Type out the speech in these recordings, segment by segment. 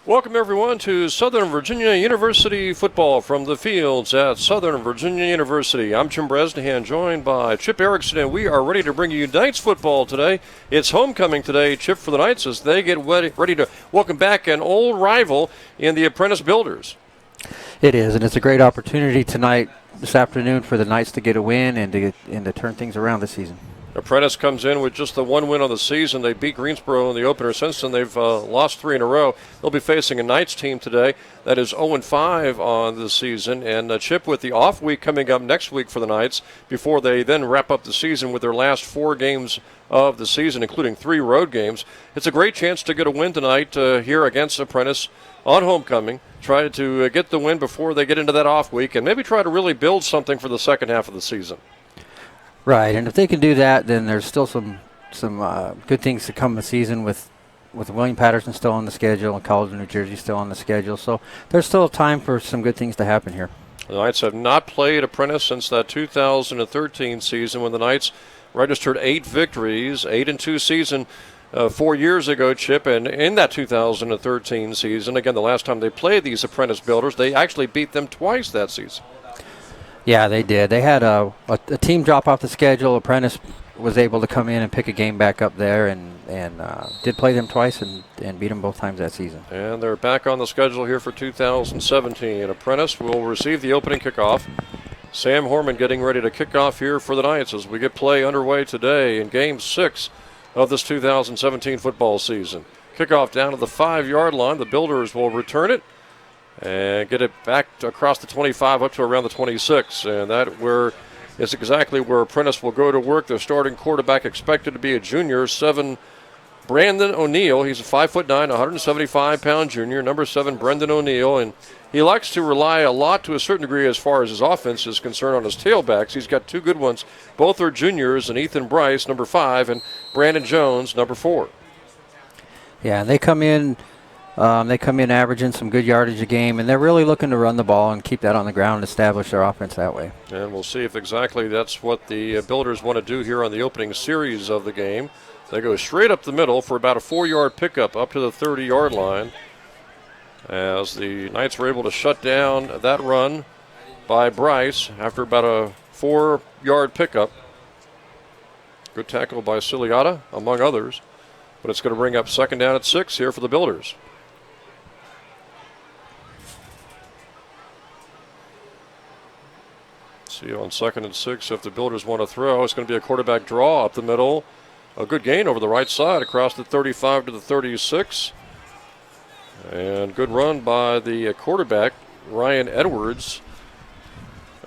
Welcome, everyone, to Southern Virginia University football from the fields at Southern Virginia University. I'm Jim Bresnahan, joined by Chip Erickson, and we are ready to bring you Knights football today. It's homecoming today, Chip, for the Knights as they get ready to welcome back an old rival in the Apprentice Builders. It is, and it's a great opportunity tonight, this afternoon, for the Knights to get a win and to turn things around this season. Apprentice comes in with just the one win on the season. They beat Greensboro in the opener. Since then, they've lost 3 in a row. They'll be facing a Knights team today that is 0-5 on the season. And Chip, with the off week coming up next week for the Knights, before they then wrap up the season with their last 4 games of the season, including 3 road games, it's a great chance to get a win tonight here against Apprentice on homecoming. Try to get the win before they get into that off week and maybe try to really build something for the second half of the season. Right, and if they can do that, then there's still some good things to come this season with William Patterson still on the schedule and College of New Jersey still on the schedule. So there's still time for some good things to happen here. The Knights have not played Apprentice since that 2013 season when the Knights registered 8 victories, 8-2 season 4 years ago, Chip. And in that 2013 season, again, the last time they played these Apprentice Builders, they actually beat them twice that season. Yeah, they did. They had a team drop off the schedule. Apprentice was able to come in and pick a game back up there and did play them twice and beat them both times that season. And they're back on the schedule here for 2017. Apprentice will receive the opening kickoff. Sam Horman getting ready to kick off here for the Knights as we get play underway today in Game 6 of this 2017 football season. Kickoff down to the 5-yard line. The Builders will return it and get it back across the 25 up to around the 26. And that is exactly where Apprentice will go to work. Their starting quarterback expected to be a junior, 7, Brandon O'Neill. He's a 5'9", 175-pound junior, number 7, Brendan O'Neill. And he likes to rely a lot to a certain degree as far as his offense is concerned on his tailbacks. He's got 2 good ones. Both are juniors, and Ethan Bryce, number 5, and Brandon Jones, number 4. Yeah, and they come in averaging some good yardage a game, and they're really looking to run the ball and keep that on the ground and establish their offense that way. And we'll see if exactly that's what the Builders want to do here on the opening series of the game. They go straight up the middle for about a 4-yard pickup up to the 30-yard line as the Knights were able to shut down that run by Bryce after about a 4-yard pickup. Good tackle by Ciliata, among others. But it's going to bring up second down at 6 here for the Builders. See on 2nd and 6 if the Builders want to throw. It's going to be a quarterback draw up the middle. A good gain over the right side across the 35 to the 36. And good run by the quarterback, Ryan Edwards.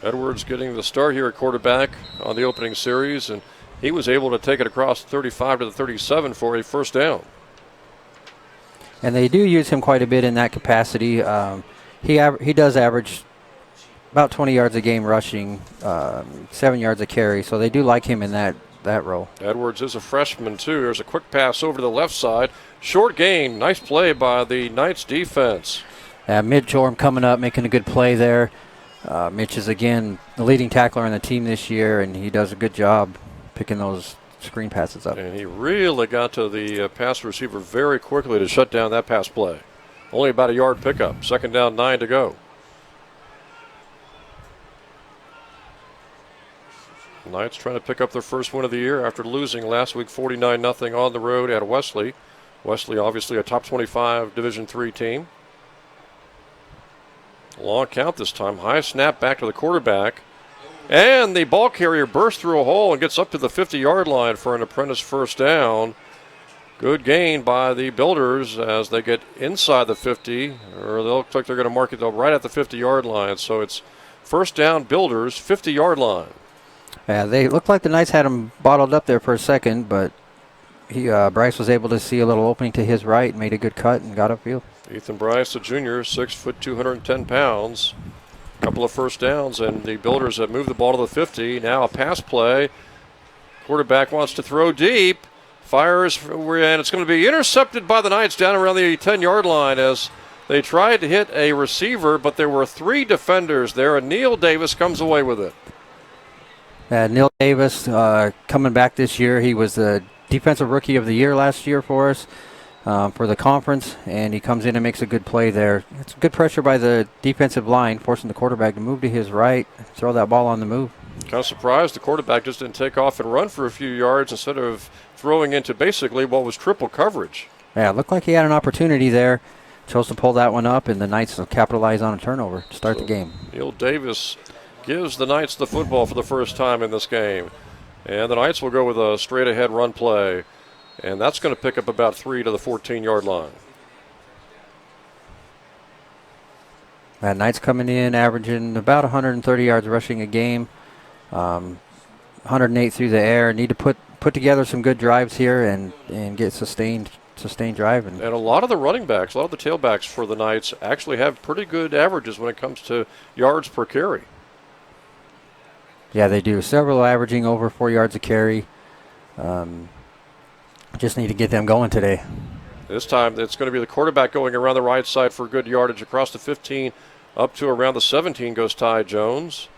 Edwards getting the start here at quarterback on the opening series, and he was able to take it across the 35 to the 37 for a first down. And they do use him quite a bit in that capacity. He does average about 20 yards a game rushing, 7 yards a carry. So they do like him in that role. Edwards is a freshman, too. There's a quick pass over to the left side. Short gain. Nice play by the Knights defense. Mitch Orm coming up, making a good play there. Mitch is, again, the leading tackler on the team this year, and he does a good job picking those screen passes up. And he really got to the pass receiver very quickly to shut down that pass play. Only about a yard pickup. 2nd down, 9 to go. Knights trying to pick up their first win of the year after losing last week 49-0 on the road at Wesley. Wesley obviously a top 25 Division III team. Long count this time. High snap back to the quarterback. And the ball carrier bursts through a hole and gets up to the 50-yard line for an Apprentice first down. Good gain by the Builders as they get inside the 50, or they look like they're going to mark it right at the 50-yard line. So it's first down Builders, 50-yard line. Yeah, they looked like the Knights had him bottled up there for a second, but Bryce was able to see a little opening to his right, made a good cut, and got upfield. Ethan Bryce, a junior, 6 foot, 210 pounds. Couple of first downs, and the Builders have moved the ball to the 50. Now a pass play. Quarterback wants to throw deep. Fires, and it's going to be intercepted by the Knights down around the 10-yard line as they tried to hit a receiver, but there were 3 defenders there, and Neil Davis comes away with it. Neil Davis coming back this year. He was the Defensive Rookie of the Year last year for us. for the conference, and he comes in and makes a good play there. It's good pressure by the defensive line, forcing the quarterback to move to his right, throw that ball on the move. Kind of surprised the quarterback just didn't take off and run for a few yards instead of throwing into basically what was triple coverage. Yeah, it looked like he had an opportunity there. Chose to pull that one up, and the Knights will capitalize on a turnover to start the game. Neil Davis gives the Knights the football for the first time in this game. And the Knights will go with a straight-ahead run play. And that's going to pick up about 3 to the 14-yard line. Knights coming in, averaging about 130 yards rushing a game. 108 through the air. Need to put together some good drives here and get sustained drive. And a lot of the running backs, a lot of the tailbacks for the Knights actually have pretty good averages when it comes to yards per carry. Yeah, they do. Several averaging over 4 yards a carry. Just need to get them going today. This time it's going to be the quarterback going around the right side for good yardage across the 15 up to around the 17 goes Ty Jones.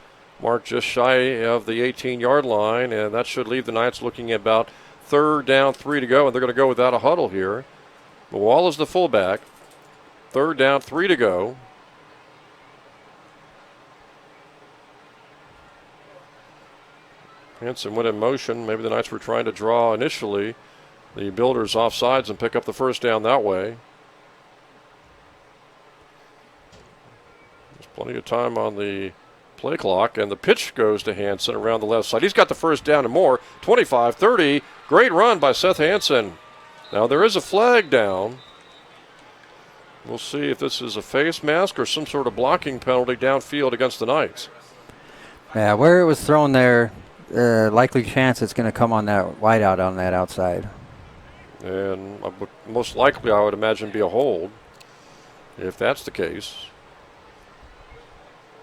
Mark just shy of the 18-yard line, and that should leave the Knights looking at about 3rd down, 3 to go, and they're going to go without a huddle here. Mawala is the fullback. 3rd down, 3 to go. Hanson went in motion. Maybe the Knights were trying to draw initially the Builders off sides and pick up the first down that way. There's plenty of time on the play clock, and the pitch goes to Hanson around the left side. He's got the first down and more. 25-30. Great run by Seth Hanson. Now there is a flag down. We'll see if this is a face mask or some sort of blocking penalty downfield against the Knights. Yeah, where it was thrown there, likely chance it's going to come on that wideout on that outside. And most likely, I would imagine, be a hold if that's the case.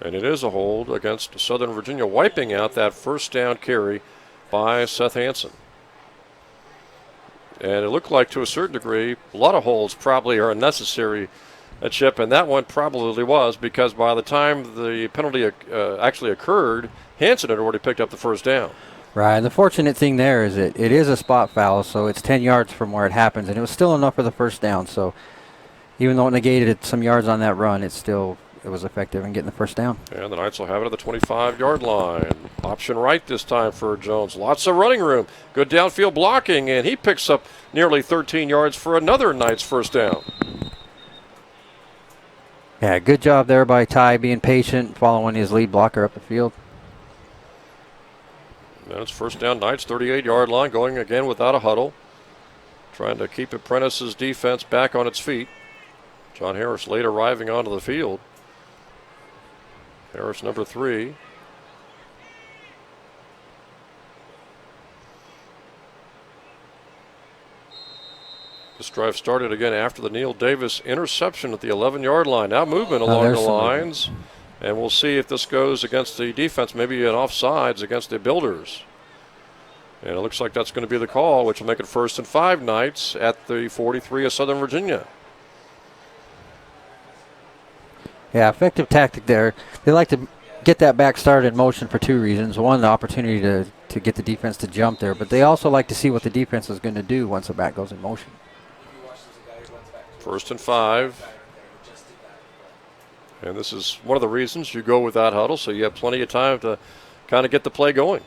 And it is a hold against Southern Virginia, wiping out that first down carry by Seth Hanson. And it looked like, to a certain degree, a lot of holds probably are unnecessary, Chip, and that one probably was, because by the time the penalty actually occurred, Hanson had already picked up the first down. Right, and the fortunate thing there is it is a spot foul, so it's 10 yards from where it happens, and it was still enough for the first down. So even though it negated some yards on that run, it was effective in getting the first down. And the Knights will have it at the 25-yard line. Option right this time for Jones. Lots of running room. Good downfield blocking, and he picks up nearly 13 yards for another Knights first down. Yeah, good job there by Ty, being patient, following his lead blocker up the field. And it's first down, Knights, 38-yard line, going again without a huddle. Trying to keep Apprentice's defense back on its feet. John Harris late arriving onto the field. Harris, number 3. This drive started again after the Neil Davis interception at the 11-yard line. Now movement along the lines. And we'll see if this goes against the defense, maybe an offsides against the Builders. And it looks like that's going to be the call, which will make it 1st and 5 Knights at the 43 of Southern Virginia. Yeah, effective tactic there. They like to get that back started in motion for 2 reasons. One, the opportunity to get the defense to jump there, but they also like to see what the defense is going to do once the back goes in motion. 1st and 5. And this is one of the reasons you go with that huddle, so you have plenty of time to kind of get the play going.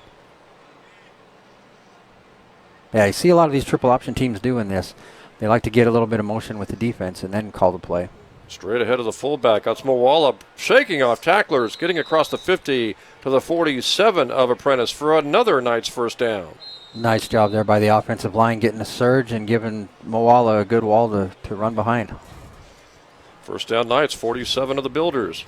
Yeah, you see a lot of these triple option teams doing this. They like to get a little bit of motion with the defense and then call the play. Straight ahead of the fullback. That's Mawala shaking off tacklers, getting across the 50 to the 47 of Apprentice for another Knights first down. Nice job there by the offensive line, getting a surge and giving Mawala a good wall to run behind. First down Knights, 47 of the Builders.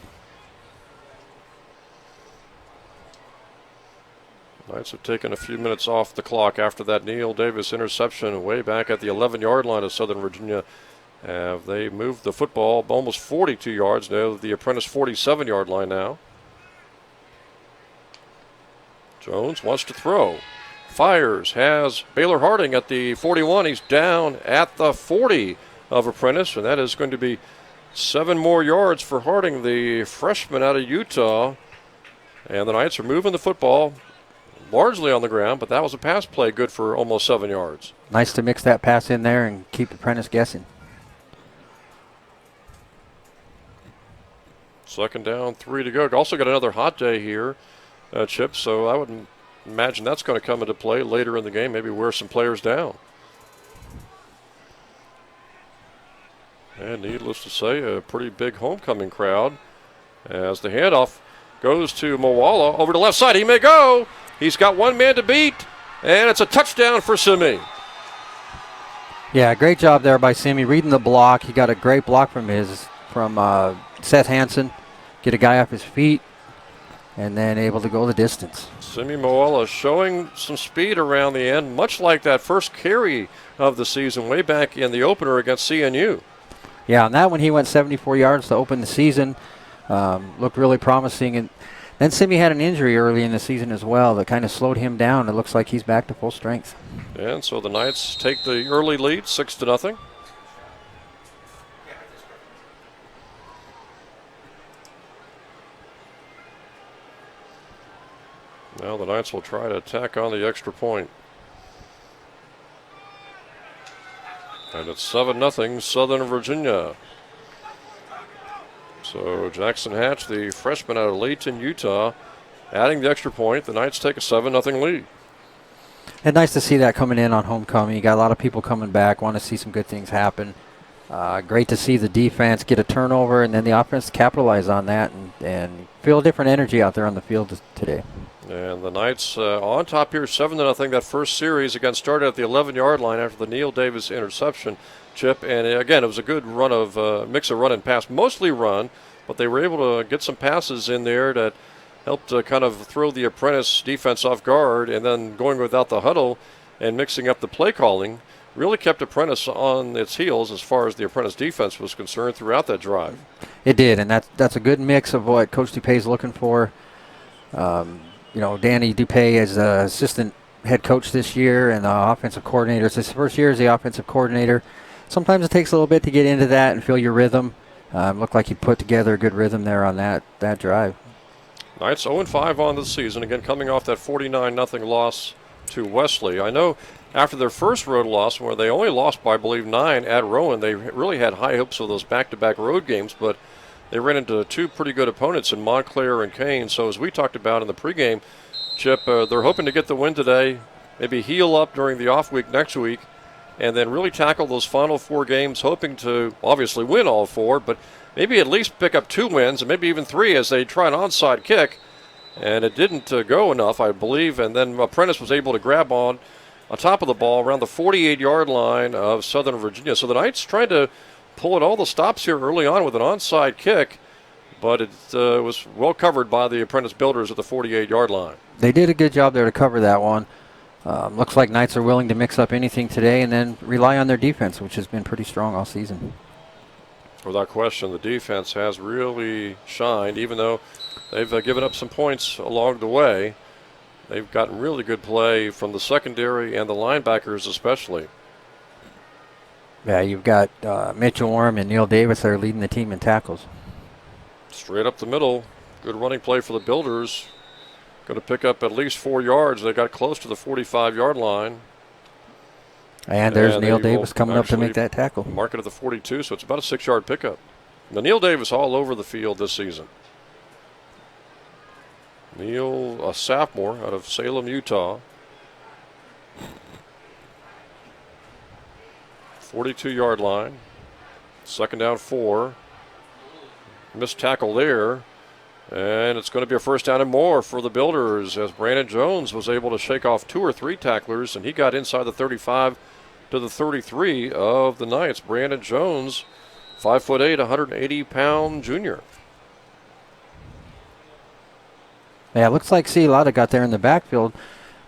Knights have taken a few minutes off the clock after that Neil Davis interception way back at the 11-yard line of Southern Virginia. They moved the football almost 42 yards. Now the Apprentice 47-yard line now. Jones wants to throw. Fires, has Baylor Harding at the 41. He's down at the 40 of Apprentice, and that is going to be 7 more yards for Harding, the freshman out of Utah. And the Knights are moving the football. largely on the ground, but that was a pass play good for almost 7 yards. Nice to mix that pass in there and keep Apprentice guessing. Second down, 3 to go. Also got another hot day here, Chip, so I would imagine that's going to come into play later in the game, maybe wear some players down. And needless to say, a pretty big homecoming crowd as the handoff goes to Moala over the left side. He may go. He's got one man to beat, and it's a touchdown for Simi. Yeah, great job there by Simi reading the block. He got a great block from Seth Hansen, get a guy off his feet, and then able to go the distance. Simi Moala showing some speed around the end, much like that first carry of the season way back in the opener against CNU. Yeah, on that one he went 74 yards to open the season. Looked really promising. And then Simi had an injury early in the season as well that kind of slowed him down. It looks like he's back to full strength. And so the Knights take the early lead, 6-0. Now the Knights will try to tack on the extra point. And it's 7-0 Southern Virginia. So Jackson Hatch, the freshman out of Layton, Utah, adding the extra point. The Knights take a 7-0 lead. And nice to see that coming in on homecoming. You got a lot of people coming back, want to see some good things happen. Great to see the defense get a turnover and then the offense capitalize on that and feel a different energy out there on the field today. And the Knights on top here, 7-0. That first series again started at the 11-yard line after the Neil Davis interception, Chip. And again, it was a good run of mix of run and pass, mostly run, but they were able to get some passes in there that helped kind of throw the Apprentice defense off guard, and then going without the huddle and mixing up the play calling really kept Apprentice on its heels as far as the Apprentice defense was concerned throughout that drive. It did, and that's a good mix of what Coach DuPay is looking for. Danny DuPay is the assistant head coach this year and the offensive coordinator. It's his first year as the offensive coordinator. Sometimes it takes a little bit to get into that and feel your rhythm. Looked like he put together a good rhythm there on that drive. Knights 0-5 on the season, again coming off that 49-0 loss to Wesley. I know after their first road loss, where they only lost by, I believe, 9 at Rowan, they really had high hopes of those back-to-back road games, but they ran into two pretty good opponents in Montclair and Kane. So as we talked about in the pregame, Chip, they're hoping to get the win today, maybe heal up during the off week next week, and then really tackle those final 4 games, hoping to obviously win all 4, but maybe at least pick up 2 wins and maybe even 3 as they try an onside kick. And it didn't go enough, I believe, and then Apprentice was able to grab on top of the ball around the 48-yard line of Southern Virginia. So the Knights tried to pull at all the stops here early on with an onside kick, but it was well covered by the Apprentice Builders at the 48-yard line. They did a good job there to cover that one. Looks like Knights are willing to mix up anything today and then rely on their defense, which has been pretty strong all season. Without question, the defense has really shined, even though they've given up some points along the way. They've gotten really good play from the secondary and the linebackers especially. Yeah, you've got Mitchell Orm and Neil Davis that are leading the team in tackles. Straight up the middle. Good running play for the Builders. Going to pick up at least 4 yards. They got close to the 45-yard line. And there's Neil Davis coming up to make that tackle. Mark it at the 42, so it's about a 6-yard pickup. Now, Neil Davis all over the field this season. Neil, a sophomore out of Salem, Utah. 42-yard line. Second down 4. Missed tackle there. And it's going to be a first down and more for the Builders as Brandon Jones was able to shake off 2 or 3 tacklers, and he got inside the 35 to the 33 of the Knights. Brandon Jones, 5'8", 180-pound junior. Yeah, it looks like Lada got there in the backfield.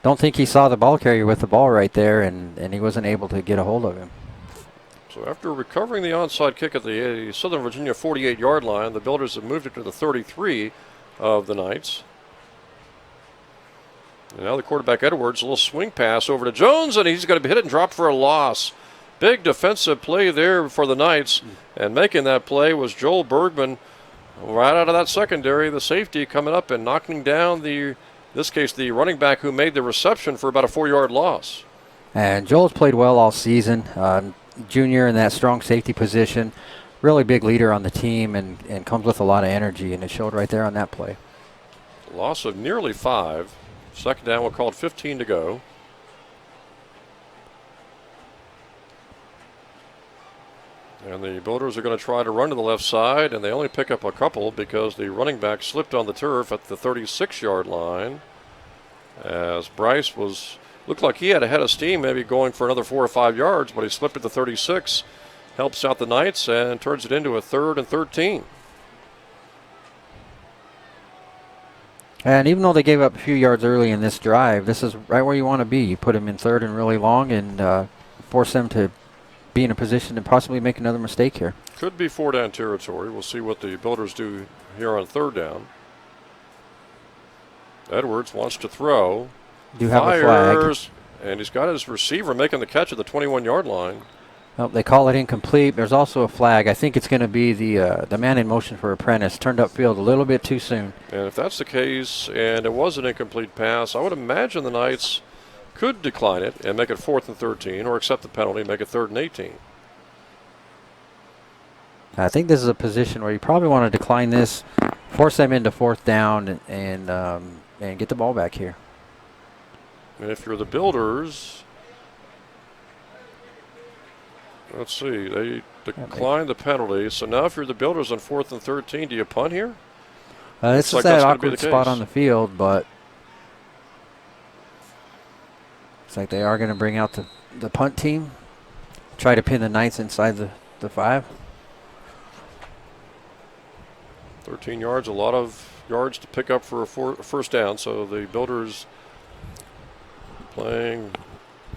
Don't think he saw the ball carrier with the ball right there, and he wasn't able to get a hold of him. So after recovering the onside kick at the Southern Virginia 48-yard line, the Builders have moved it to the 33 of the Knights. And now the quarterback Edwards, a little swing pass over to Jones, and he's going to be hit and dropped for a loss. Big defensive play there for the Knights, and making that play was Joel Bergman right out of that secondary, the safety coming up and knocking down the this case, the running back who made the reception for about a 4-yard loss. And Joel's played well all season. Junior in that strong safety position. Really big leader on the team and comes with a lot of energy, and it showed right there on that play. Loss of nearly 5. Second down, we'll call it 15 to go. And the Builders are going to try to run to the left side, and they only pick up a couple because the running back slipped on the turf at the 36-yard line. As Bryce looked like he had a head of steam, maybe going for another 4 or 5 yards, but he slipped at the 36, helps out the Knights, and turns it into a 3rd and 13. And even though they gave up a few yards early in this drive, this is right where you want to be. You put them in 3rd and really long and force them to be in a position to possibly make another mistake here. Could be 4-down territory. We'll see what the Builders do here on 3rd down. Edwards wants to throw. Do have a flag. And he's got his receiver making the catch at the 21-yard line. Well, they call it incomplete. There's also a flag. I think it's going to be the man in motion for Apprentice. Turned upfield a little bit too soon. And if that's the case, and it was an incomplete pass, I would imagine the Knights could decline it and make it 4th and 13, or accept the penalty and make it 3rd and 18. I think this is a position where you probably want to decline this, force them into 4th down, and get the ball back here. And if you're the Builders, let's see, they decline the penalty. So now if you're the Builders on 4th and 13, do you punt here? This is that awkward spot on the field, but looks like they are going to bring out the punt team, try to pin the Knights inside the 5. 13 yards, a lot of yards to pick up for a first down. So the Builders playing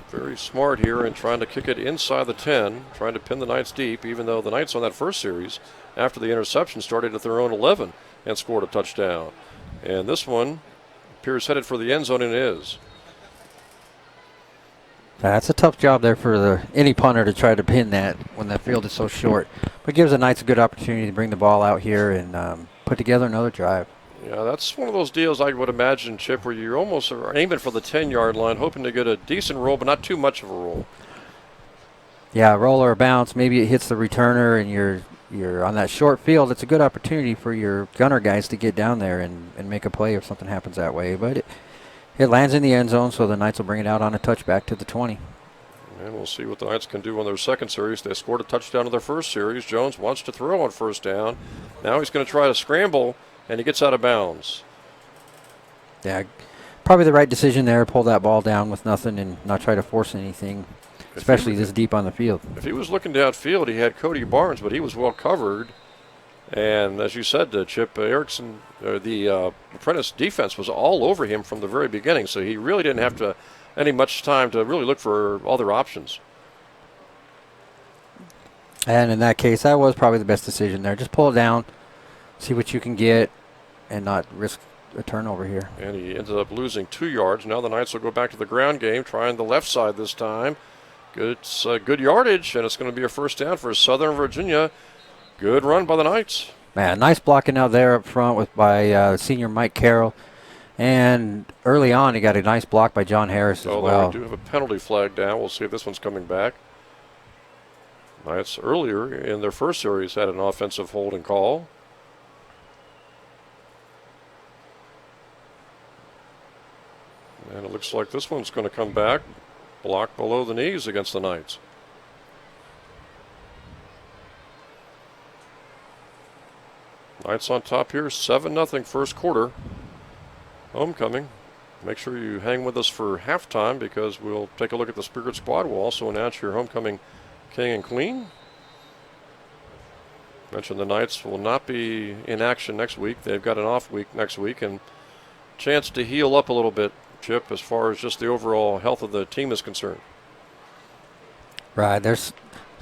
very smart here and trying to kick it inside the 10, trying to pin the Knights deep, even though the Knights on that first series, after the interception, started at their own 11 and scored a touchdown. And this one appears headed for the end zone, and it is. That's a tough job there for any punter to try to pin that when the field is so short. But gives the Knights a good opportunity to bring the ball out here and put together another drive. Yeah, that's one of those deals I would imagine, Chip, where you almost are aiming for the 10-yard line, hoping to get a decent roll, but not too much of a roll. Yeah, roll or bounce. Maybe it hits the returner and you're on that short field. It's a good opportunity for your gunner guys to get down there and make a play if something happens that way. But it lands in the end zone, so the Knights will bring it out on a touchback to the 20. And we'll see what the Knights can do on their second series. They scored a touchdown in their first series. Jones wants to throw on first down. Now he's going to try to scramble, and he gets out of bounds. Yeah, probably the right decision there. Pull that ball down with nothing and not try to force anything, especially this deep on the field. If he was looking downfield, he had Cody Barnes, but he was well covered. And as you said, Chip Erickson, the Apprentice defense was all over him from the very beginning, so he really didn't have any much time to really look for other options. And in that case, that was probably the best decision there. Just pull it down, see what you can get, and not risk a turnover here. And he ended up losing 2 yards. Now the Knights will go back to the ground game, trying the left side this time. It's good yardage, and it's going to be a first down for Southern Virginia. Good run by the Knights. Man, nice blocking out there up front by senior Mike Carroll. And early on, he got a nice block by John Harris as well. We do have a penalty flag down. We'll see if this one's coming back. Knights earlier in their first series had an offensive holding call. And it looks like this one's going to come back. Blocked below the knees against the Knights. Knights on top here, 7-0 first quarter. Homecoming. Make sure you hang with us for halftime because we'll take a look at the Spirit Squad. We'll also announce your homecoming king and queen. Mentioned the Knights will not be in action next week. They've got an off week next week and chance to heal up a little bit, Chip, as far as just the overall health of the team is concerned. Right. There's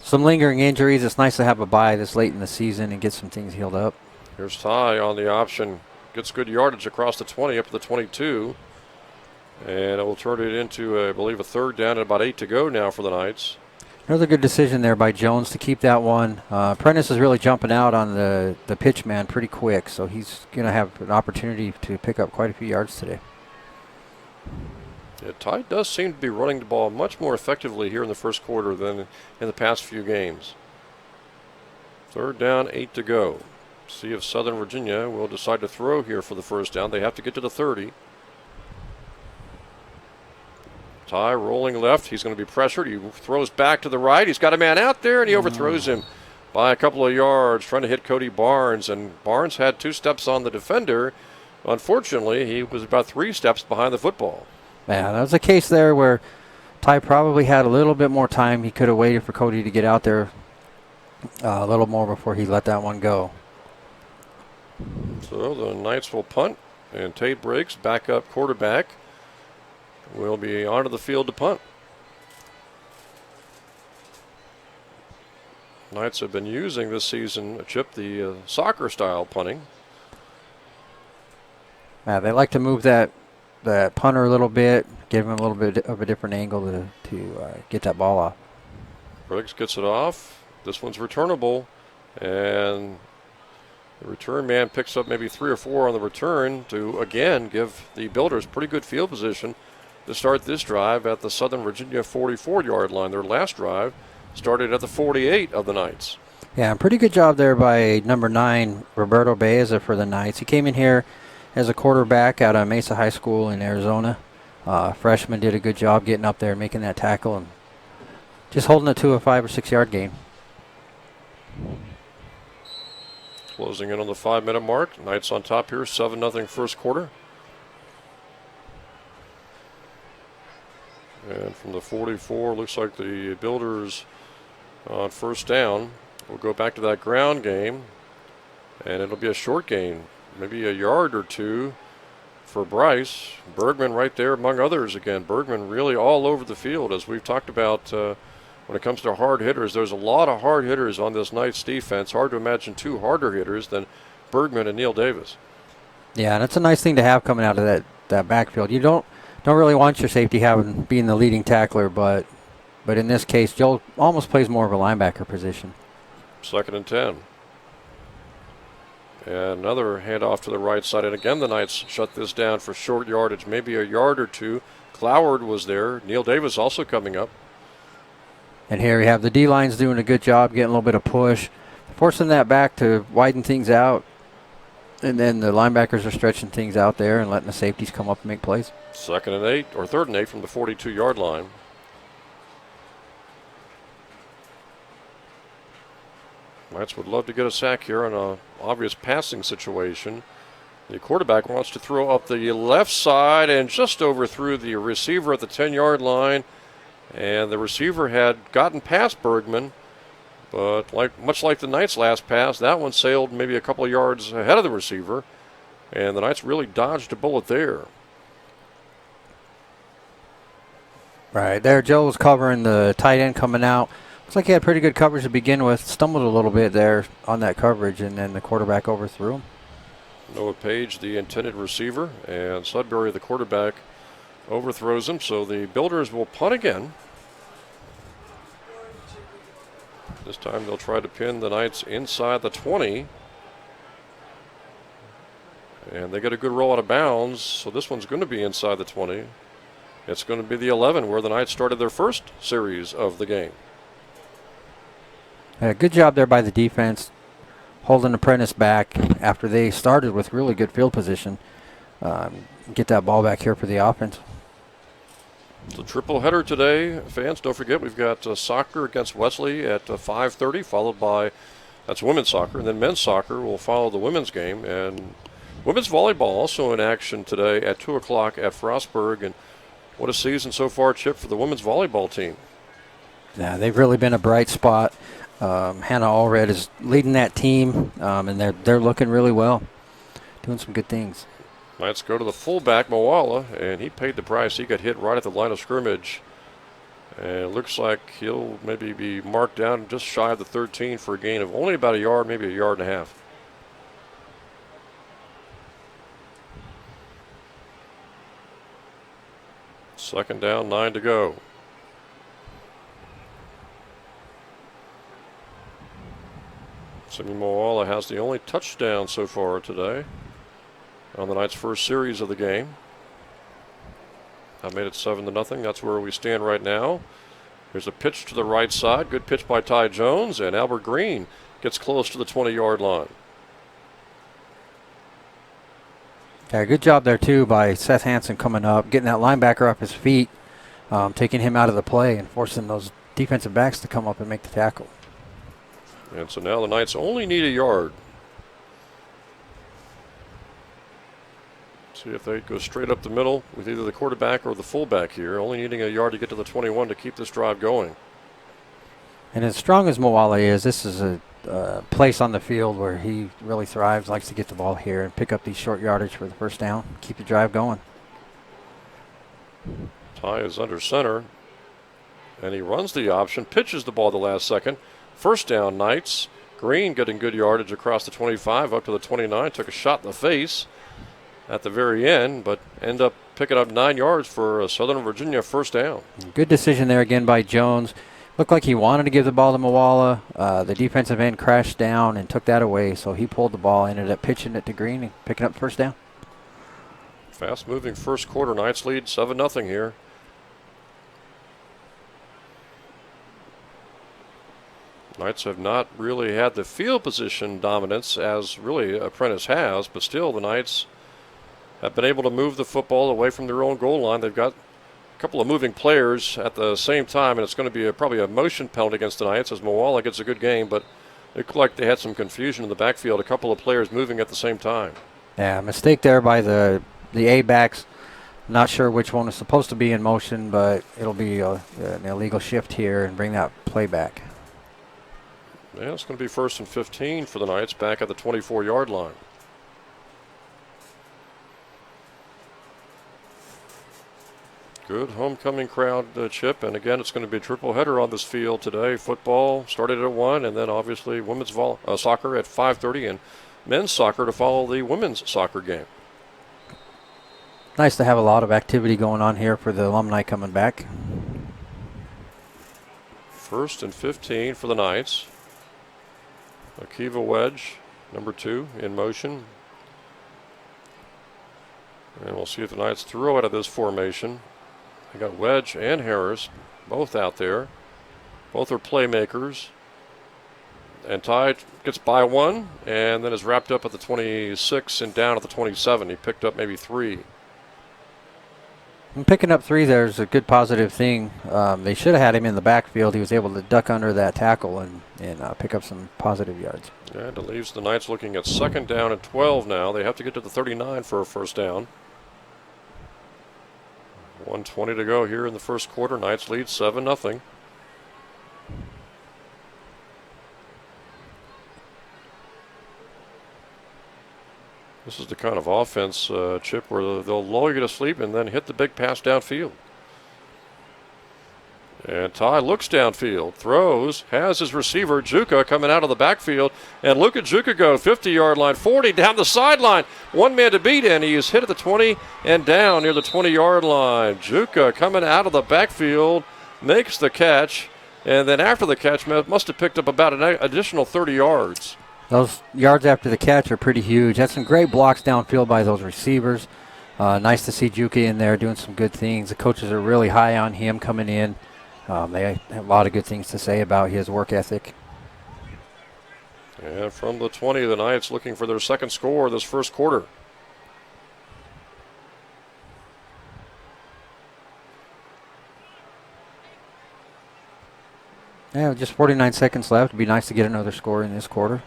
some lingering injuries. It's nice to have a bye this late in the season and get some things healed up. Here's Ty on the option. Gets good yardage across the 20 up to the 22. And it will turn it into, I believe, a third down and about 8 to go now for the Knights. Another good decision there by Jones to keep that one. Apprentice is really jumping out on the pitch man pretty quick, so he's going to have an opportunity to pick up quite a few yards today. Yeah, Tide does seem to be running the ball much more effectively here in the first quarter than in the past few games. 3rd down, 8 to go. See if Southern Virginia will decide to throw here for the first down. They have to get to the 30. Ty rolling left. He's going to be pressured. He throws back to the right. He's got a man out there, and he overthrows him by a couple of yards, trying to hit Cody Barnes. And Barnes had 2 steps on the defender. Unfortunately, he was about 3 steps behind the football. Yeah, that was a case there where Ty probably had a little bit more time. He could have waited for Cody to get out there a little more before he let that one go. So the Knights will punt, and Tate Briggs, backup quarterback, will be onto the field to punt. Knights have been using this season, Chip, the soccer-style punting. They like to move that punter a little bit, give him a little bit of a different angle to get that ball off. Briggs gets it off. This one's returnable, and the return man picks up maybe 3 or 4 on the return to, again, give the Builders pretty good field position to start this drive at the Southern Virginia 44-yard line. Their last drive started at the 48 of the Knights. Yeah, pretty good job there by number 9, Roberto Baeza for the Knights. He came in here as a quarterback out of Mesa High School in Arizona. Freshman did a good job getting up there, making that tackle, and just holding it to a 5 or 6 yard gain. Closing in on the 5-minute mark. Knights on top here, 7-0 first quarter. And from the 44, looks like the Builders on first down will go back to that ground game, and it'll be a short gain, maybe a yard or 2 for Bryce. Bergman right there among others again. Bergman really all over the field, as we've talked about when it comes to hard hitters. There's a lot of hard hitters on this Knights defense. Hard to imagine 2 harder hitters than Bergman and Neil Davis. Yeah, and it's a nice thing to have coming out of that backfield. You don't really want your safety being the leading tackler, but in this case, Joel almost plays more of a linebacker position. 2nd and 10. And another handoff to the right side. And again, the Knights shut this down for short yardage, maybe a yard or 2. Cloward was there. Neil Davis also coming up. And here we have the D-line's doing a good job getting a little bit of push, forcing that back to widen things out. And then the linebackers are stretching things out there and letting the safeties come up and make plays. 2nd and 8, or 3rd and 8 from the 42-yard line. Knights would love to get a sack here on an obvious passing situation. The quarterback wants to throw up the left side and just overthrew the receiver at the 10-yard line. And the receiver had gotten past Bergman, but much like the Knights' last pass, that one sailed maybe a couple of yards ahead of the receiver, and the Knights really dodged a bullet there. Right there, Joe was covering the tight end coming out. Looks like he had pretty good coverage to begin with. Stumbled a little bit there on that coverage, and then the quarterback overthrew him. Noah Page, the intended receiver, and Sudbury, the quarterback, overthrows him. So the Builders will punt again. This time they'll try to pin the Knights inside the 20. And they get a good roll out of bounds, so this one's going to be inside the 20. It's going to be the 11 where the Knights started their first series of the game. Good job there by the defense, holding Apprentice back after they started with really good field position. Get that ball back here for the offense. It's a triple header today, fans. Don't forget we've got soccer against Wesley at 5:30, followed by, that's women's soccer, and then men's soccer will follow the women's game. And women's volleyball also in action today at 2 o'clock at Frostburg. And what a season so far, Chip, for the women's volleyball team. Yeah, they've really been a bright spot. Hannah Allred is leading that team, and they're looking really well, doing some good things. Let's go to the fullback, Moala, and he paid the price. He got hit right at the line of scrimmage. And it looks like he'll maybe be marked down just shy of the 13 for a gain of only about a yard, maybe a yard and a half. Second down, 9 to go. Simi Moala has the only touchdown so far today on the Knights' first series of the game. That made it 7-0. That's where we stand right now. Here's a pitch to the right side. Good pitch by Ty Jones, and Albert Green gets close to the 20-yard line. Yeah, good job there, too, by Seth Hansen coming up, getting that linebacker up his feet, taking him out of the play and forcing those defensive backs to come up and make the tackle. And so now the Knights only need a yard. See if they go straight up the middle with either the quarterback or the fullback here, only needing a yard to get to the 21 to keep this drive going. And as strong as Moala is, this is a place on the field where he really thrives, likes to get the ball here and pick up these short yardage for the first down, keep the drive going. Ty is under center, and he runs the option, pitches the ball the last second. First down, Knights. Green getting good yardage across the 25 up to the 29, took a shot in the face at the very end, but end up picking up 9 yards for a Southern Virginia first down. Good decision there again by Jones. Looked like he wanted to give the ball to Moala. The defensive end crashed down and took that away, so he pulled the ball, ended up pitching it to Green and picking up the first down. Fast-moving first quarter. Knights lead 7-0 here. Knights have not really had the field position dominance as really Apprentice has, but still the Knights have been able to move the football away from their own goal line. They've got a couple of moving players at the same time, and it's going to be probably a motion penalty against the Knights as Moala gets a good game, but it looked like they had some confusion in the backfield, a couple of players moving at the same time. Yeah, mistake there by the A-backs. Not sure which one is supposed to be in motion, but it'll be an illegal shift here and bring that play back. Yeah, it's going to be 1st and 15 for the Knights back at the 24-yard line. Good homecoming crowd, Chip, and again it's going to be a triple header on this field today. Football started at 1, and then obviously women's soccer at 5:30, and men's soccer to follow the women's soccer game. Nice to have a lot of activity going on here for the alumni coming back. 1st and 15 for the Knights. Akiva Wedge, number 2, in motion. And we'll see if the Knights throw out of this formation. They got Wedge and Harris both out there. Both are playmakers. And Ty gets by 1 and then is wrapped up at the 26 and down at the 27. He picked up maybe 3. And picking up 3 there is a good positive thing. They should have had him in the backfield. He was able to duck under that tackle and pick up some positive yards. And it leaves the Knights looking at 2nd down and 12 now. They have to get to the 39 for a first down. 1:20 to go here in the first quarter. Knights lead 7-0. This is the kind of offense, Chip, where they'll lull you to sleep and then hit the big pass downfield. And Ty looks downfield, throws, has his receiver, Juka, coming out of the backfield. And look at Juka go, 50-yard line, 40, down the sideline. One man to beat, and he is hit at the 20 and down near the 20-yard line. Juka coming out of the backfield, makes the catch, and then after the catch must have picked up about an additional 30 yards. Those yards after the catch are pretty huge. That's some great blocks downfield by those receivers. Nice to see Juka in there doing some good things. The coaches are really high on him coming in. They have a lot of good things to say about his work ethic. And from the 20, the Knights looking for their second score this first quarter. Yeah, just 49 seconds left. It'd be nice to get another score in this quarter.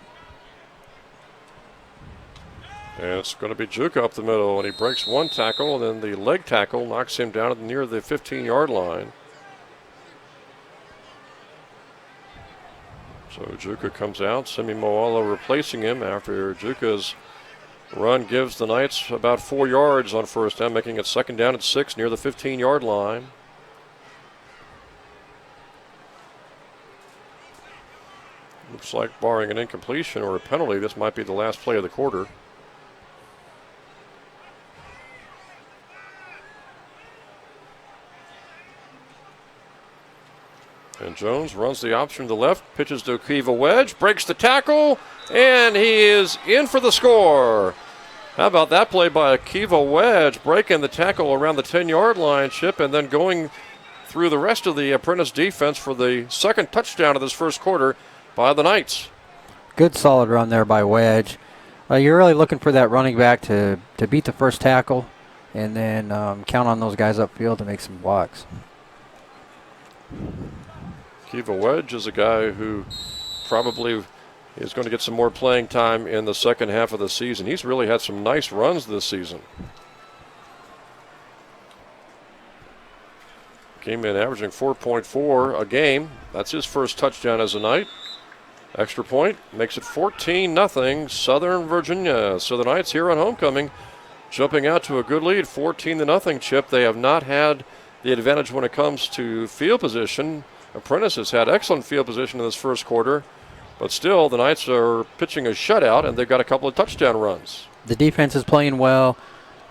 And it's going to be Juka up the middle, and he breaks one tackle, and then the leg tackle knocks him down near the 15-yard line. So Juka comes out, Semi Moala replacing him after Juka's run gives the Knights about 4 yards on first down, making it 2nd down and 6 near the 15-yard line. Looks like barring an incompletion or a penalty, this might be the last play of the quarter. And Jones runs the option to the left, pitches to Akiva Wedge, breaks the tackle, and he is in for the score. How about that play by Akiva Wedge, breaking the tackle around the 10-yard line, Chip, and then going through the rest of the Apprentice defense for the second touchdown of this first quarter by the Knights. Good solid run there by Wedge. You're really looking for that running back to beat the first tackle and then count on those guys upfield to make some blocks. Akiva Wedge is a guy who probably is going to get some more playing time in the second half of the season. He's really had some nice runs this season. Came in averaging 4.4 a game. That's his first touchdown as a Knight. Extra point makes it 14-0 Southern Virginia. So the Knights here on homecoming jumping out to a good lead, 14-0, Chip. They have not had the advantage when it comes to field position. Apprentice has had excellent field position in this first quarter, but still the Knights are pitching a shutout and they've got a couple of touchdown runs. The defense is playing well.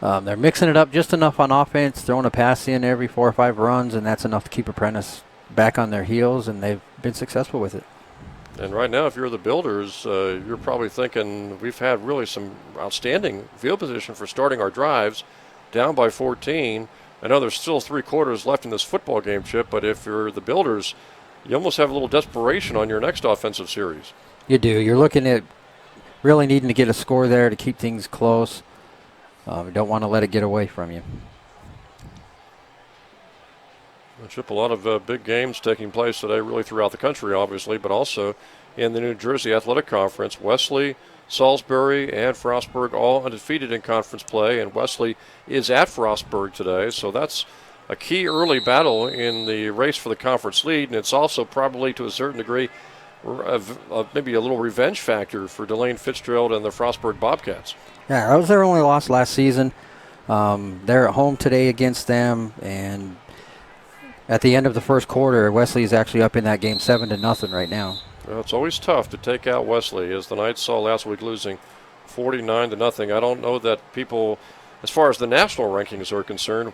They're mixing it up just enough on offense, throwing a pass in every 4 or 5 runs, and that's enough to keep Apprentice back on their heels, and they've been successful with it. And right now, if you're the Builders, you're probably thinking we've had really some outstanding field position for starting our drives, down by 14. I know there's still 3 quarters left in this football game, Chip, but if you're the Builders, you almost have a little desperation on your next offensive series. You do. You're looking at really needing to get a score there to keep things close. You don't want to let it get away from you. Chip, a lot of big games taking place today, really throughout the country, obviously, but also in the New Jersey Athletic Conference. Wesley, Salisbury, and Frostburg all undefeated in conference play, and Wesley is at Frostburg today, so that's a key early battle in the race for the conference lead, and it's also probably to a certain degree maybe a little revenge factor for Delane Fitzgerald and the Frostburg Bobcats. Yeah, that was their only loss last season. They're at home today against them, and at the end of the first quarter, Wesley is actually up in that game 7-0 right now. Well, it's always tough to take out Wesley, as the Knights saw last week losing 49-0. I don't know that people, as far as the national rankings are concerned,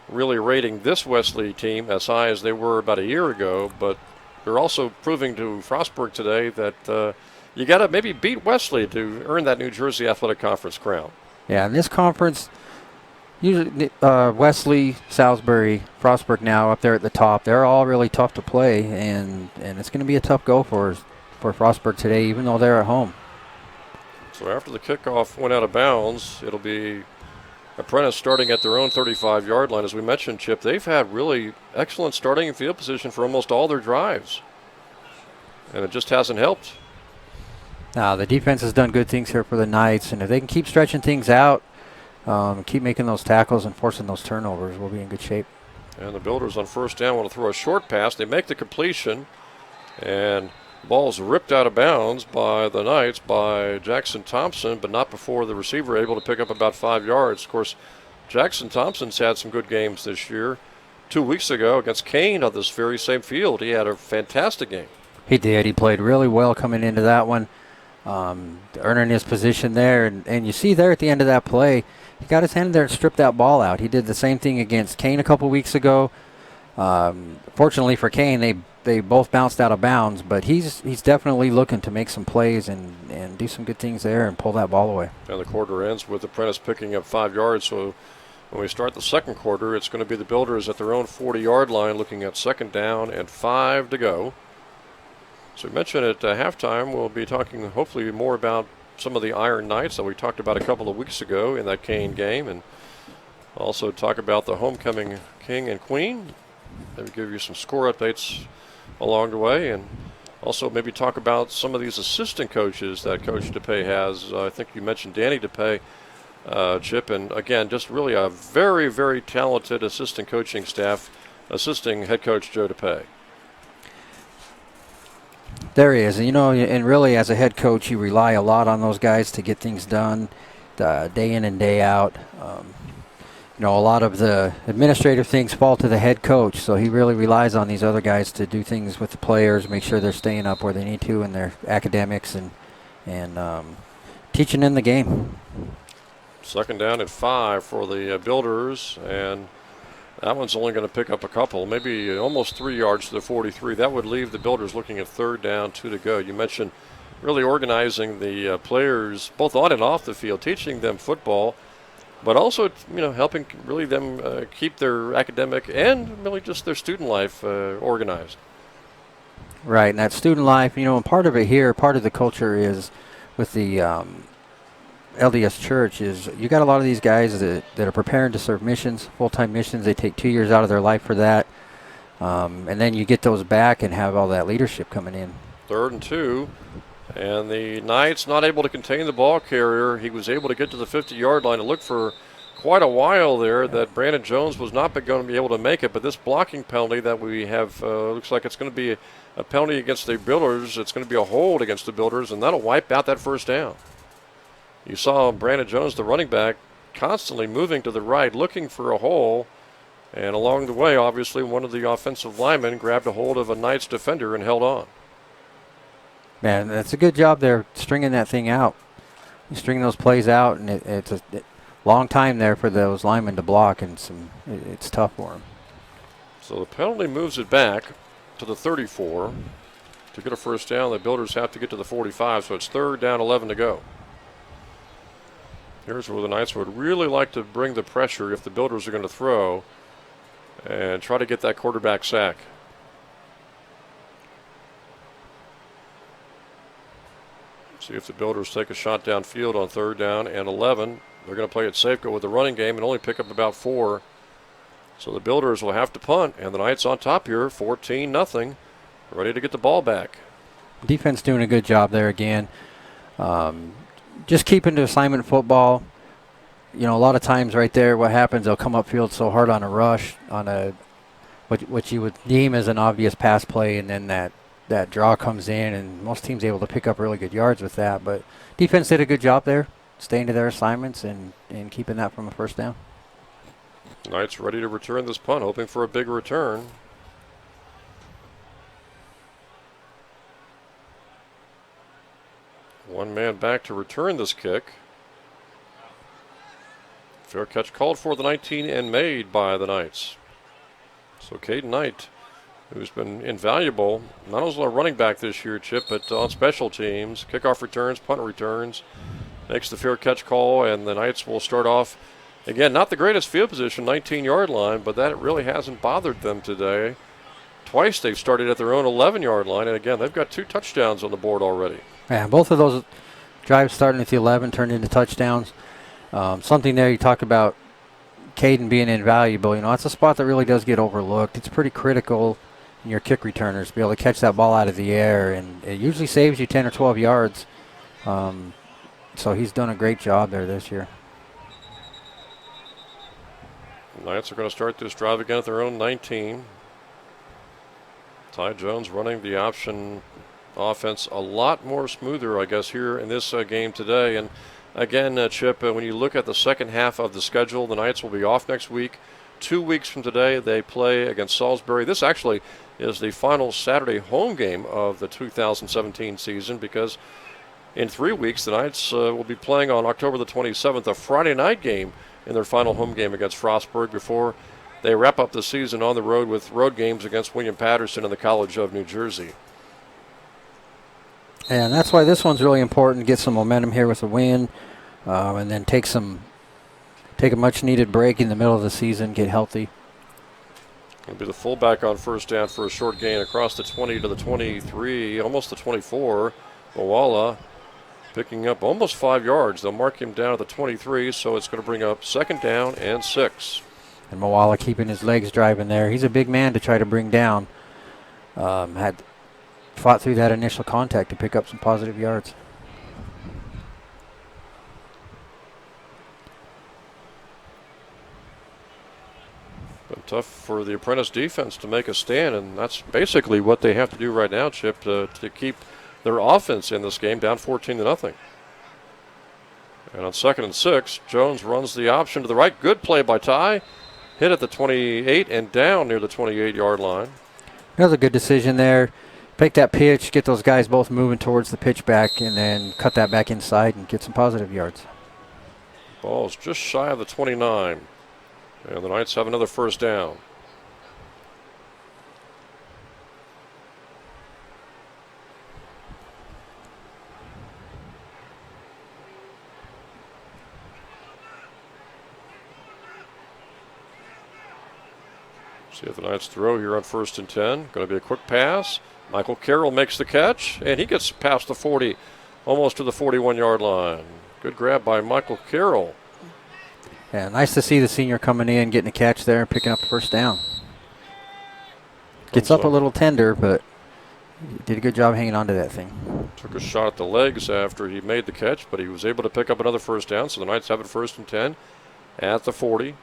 really rating this Wesley team as high as they were about a year ago, but they're also proving to Frostburg today that you got to maybe beat Wesley to earn that New Jersey Athletic Conference crown. Yeah, in this conference, usually Wesley, Salisbury, Frostburg now up there at the top, they're all really tough to play, and it's going to be a tough go for Frostburg today, even though they're at home. So after the kickoff went out of bounds, it'll be Apprentice starting at their own 35-yard line. As we mentioned, Chip, they've had really excellent starting and field position for almost all their drives, and it just hasn't helped. Now, the defense has done good things here for the Knights, and if they can keep stretching things out, keep making those tackles and forcing those turnovers, we'll be in good shape. And the Builders on first down want to throw a short pass. They make the completion, and the ball is ripped out of bounds by the Knights by Jackson Thompson, but not before the receiver able to pick up about 5 yards. Of course, Jackson Thompson's had some good games this year. 2 weeks ago against Kane on this very same field, he had a fantastic game. He did. He played really well coming into that one, earning his position there. And you see there at the end of that play, he got his hand there and stripped that ball out. He did the same thing against Kane a couple weeks ago. Fortunately for Kane, they both bounced out of bounds, but he's definitely looking to make some plays and do some good things there and pull that ball away. And the quarter ends with Apprentice picking up 5 yards. So when we start the second quarter, it's going to be the Builders at their own 40-yard line, looking at second down and 5 to go. So we mentioned at halftime, we'll be talking hopefully more about some of the Iron Knights that we talked about a couple of weeks ago in that Kane game, and also talk about the homecoming king and queen. Maybe give you some score updates along the way, and also maybe talk about some of these assistant coaches that Coach DePay has. I think you mentioned Danny DePay, Chip, and again, just really a very, very talented assistant coaching staff assisting head coach Joe DePay. There he is. And really as a head coach, you rely a lot on those guys to get things done day in and day out. A lot of the administrative things fall to the head coach, so he really relies on these other guys to do things with the players, make sure they're staying up where they need to in their academics and teaching in the game. Second down and 5 for the Builders, and that one's only going to pick up a couple, maybe almost 3 yards to the 43. That would leave the Builders looking at third down, 2 to go. You mentioned really organizing the players both on and off the field, teaching them football, but also helping really them keep their academic and really just their student life organized. Right, and that student life, and part of it here, part of the culture is with the LDS Church is you got a lot of these guys that are preparing to serve missions, full-time missions. They take 2 years out of their life for that, and then you get those back and have all that leadership coming in. 3rd and 2, and the Knights not able to contain the ball carrier. He was able to get to the 50-yard line. It looked for quite a while there that Brandon Jones was not going to be able to make it, but this blocking penalty that we have looks like it's going to be a penalty against the Builders. It's going to be a hold against the Builders, and that'll wipe out that first down. You saw Brandon Jones, the running back, constantly moving to the right, looking for a hole. And along the way, obviously, one of the offensive linemen grabbed a hold of a Knights defender and held on. Man, that's a good job there, stringing that thing out. You string those plays out, and it's a long time there for those linemen to block, and it's tough for them. So the penalty moves it back to the 34. To get a first down, the Builders have to get to the 45, so it's 3rd down, 11 to go. Here's where the Knights would really like to bring the pressure if the Builders are going to throw and try to get that quarterback sack. See if the Builders take a shot downfield on 3rd down and 11. They're going to play it safe, go with the running game, and only pick up about 4. So the Builders will have to punt, and the Knights on top here, 14-0, ready to get the ball back. Defense doing a good job there again. Just keeping to assignment football. A lot of times right there, what happens, they'll come upfield so hard on a rush, on what you would deem as an obvious pass play, and then that draw comes in, and most teams able to pick up really good yards with that. But defense did a good job there, staying to their assignments and keeping that from a first down. Knights ready to return this punt, hoping for a big return. One man back to return this kick. Fair catch called for the 19 and made by the Knights. So Caden Knight, who's been invaluable, not only a running back this year, Chip, but on special teams, kickoff returns, punt returns, makes the fair catch call, and the Knights will start off, again, not the greatest field position, 19-yard line, but that really hasn't bothered them today. Twice they've started at their own 11-yard line, and again, they've got 2 touchdowns on the board already. Yeah, both of those drives starting at the 11 turned into touchdowns. Something there you talk about Caden being invaluable. That's a spot that really does get overlooked. It's pretty critical in your kick returners to be able to catch that ball out of the air, and it usually saves you 10 or 12 yards. So he's done a great job there this year. The Knights are going to start this drive again at their own 19. Ty Jones running the option offense a lot more smoother, I guess, here in this game today. And again, Chip, when you look at the second half of the schedule, the Knights will be off next week. 2 weeks from today, they play against Salisbury. This actually is the final Saturday home game of the 2017 season, because in 3 weeks, the Knights will be playing on October the 27th, a Friday night game in their final home game against Frostburg before they wrap up the season on the road with road games against William Patterson and the College of New Jersey. And that's why this one's really important, to get some momentum here with a win, and then take a much-needed break in the middle of the season, get healthy. It'll be the fullback on first down for a short gain across the 20 to the 23, almost the 24. Mawala picking up almost 5 yards. They'll mark him down at the 23, so it's going to bring up 2nd down and 6. And Mawala keeping his legs driving there. He's a big man to try to bring down. Had fought through that initial contact to pick up some positive yards. Been tough for the Apprentice defense to make a stand, and that's basically what they have to do right now, Chip, to keep their offense in this game down 14-0. And on 2nd and 6, Jones runs the option to the right. Good play by Ty. Hit at the 28 and down near the 28-yard line. Another good decision there. Pick that pitch, get those guys both moving towards the pitch back, and then cut that back inside and get some positive yards. Ball's just shy of the 29. And the Knights have another first down. See if the Knights throw here on 1st and 10. Going to be a quick pass. Michael Carroll makes the catch, and he gets past the 40, almost to the 41-yard line. Good grab by Michael Carroll. Yeah, nice to see the senior coming in, getting a catch there, and picking up the first down. Gets up a little tender, but did a good job hanging on to that thing. Took a shot at the legs after he made the catch, but he was able to pick up another first down, so the Knights have it 1st and 10 at the 40.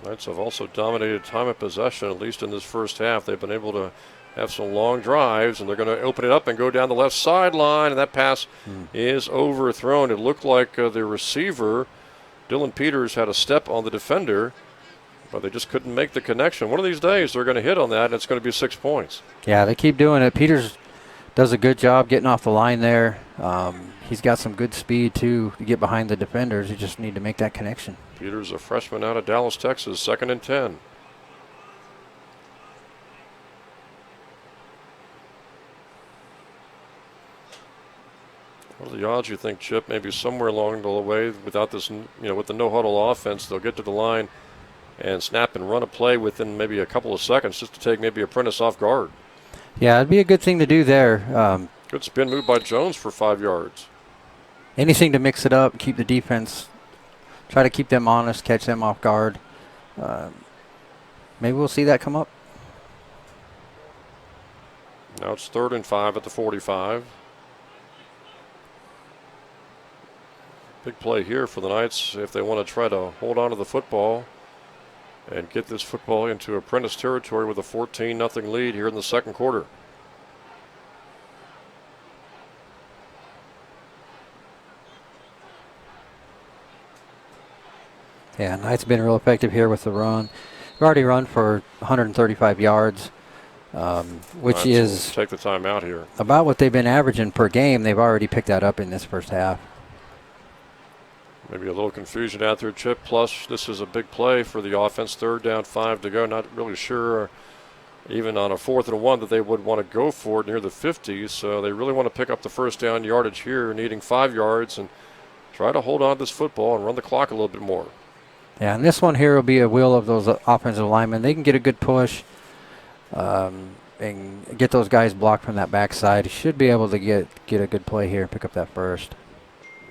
Knights have also dominated time of possession, at least in this first half. They've been able to have some long drives, and they're going to open it up and go down the left sideline, and that pass is overthrown. It looked like the receiver, Dylan Peters, had a step on the defender, but they just couldn't make the connection. One of these days they're going to hit on that, and it's going to be 6 points. Yeah, they keep doing it. Peters does a good job getting off the line there. He's got some good speed, too, to get behind the defenders. You just need to make that connection. Peters, a freshman out of Dallas, Texas, 2nd and 10. What are the odds, you think, Chip? Maybe somewhere along the way, without this, with the no-huddle offense, they'll get to the line and snap and run a play within maybe a couple of seconds just to take maybe Apprentice off guard. Yeah, it'd be a good thing to do there. Good spin move by Jones for 5 yards. Anything to mix it up, keep the defense, try to keep them honest, catch them off guard. Maybe we'll see that come up. Now it's 3rd and 5 at the 45. Big play here for the Knights if they want to try to hold on to the football and get this football into Apprentice territory with a 14-0 lead here in the second quarter. Yeah, Knights been real effective here with the run. They've already run for 135 yards, which is take the time out here. About what they've been averaging per game. They've already picked that up in this first half. Maybe a little confusion out there, Chip. Plus, this is a big play for the offense. 3rd down, 5 to go. Not really sure, even on a 4th and 1, that they would want to go for it near the 50s. So they really want to pick up the first down yardage here, needing 5 yards, and try to hold on to this football and run the clock a little bit more. Yeah, and this one here will be a will of those offensive linemen. They can get a good push and get those guys blocked from that backside. He should be able to get a good play here and pick up that first.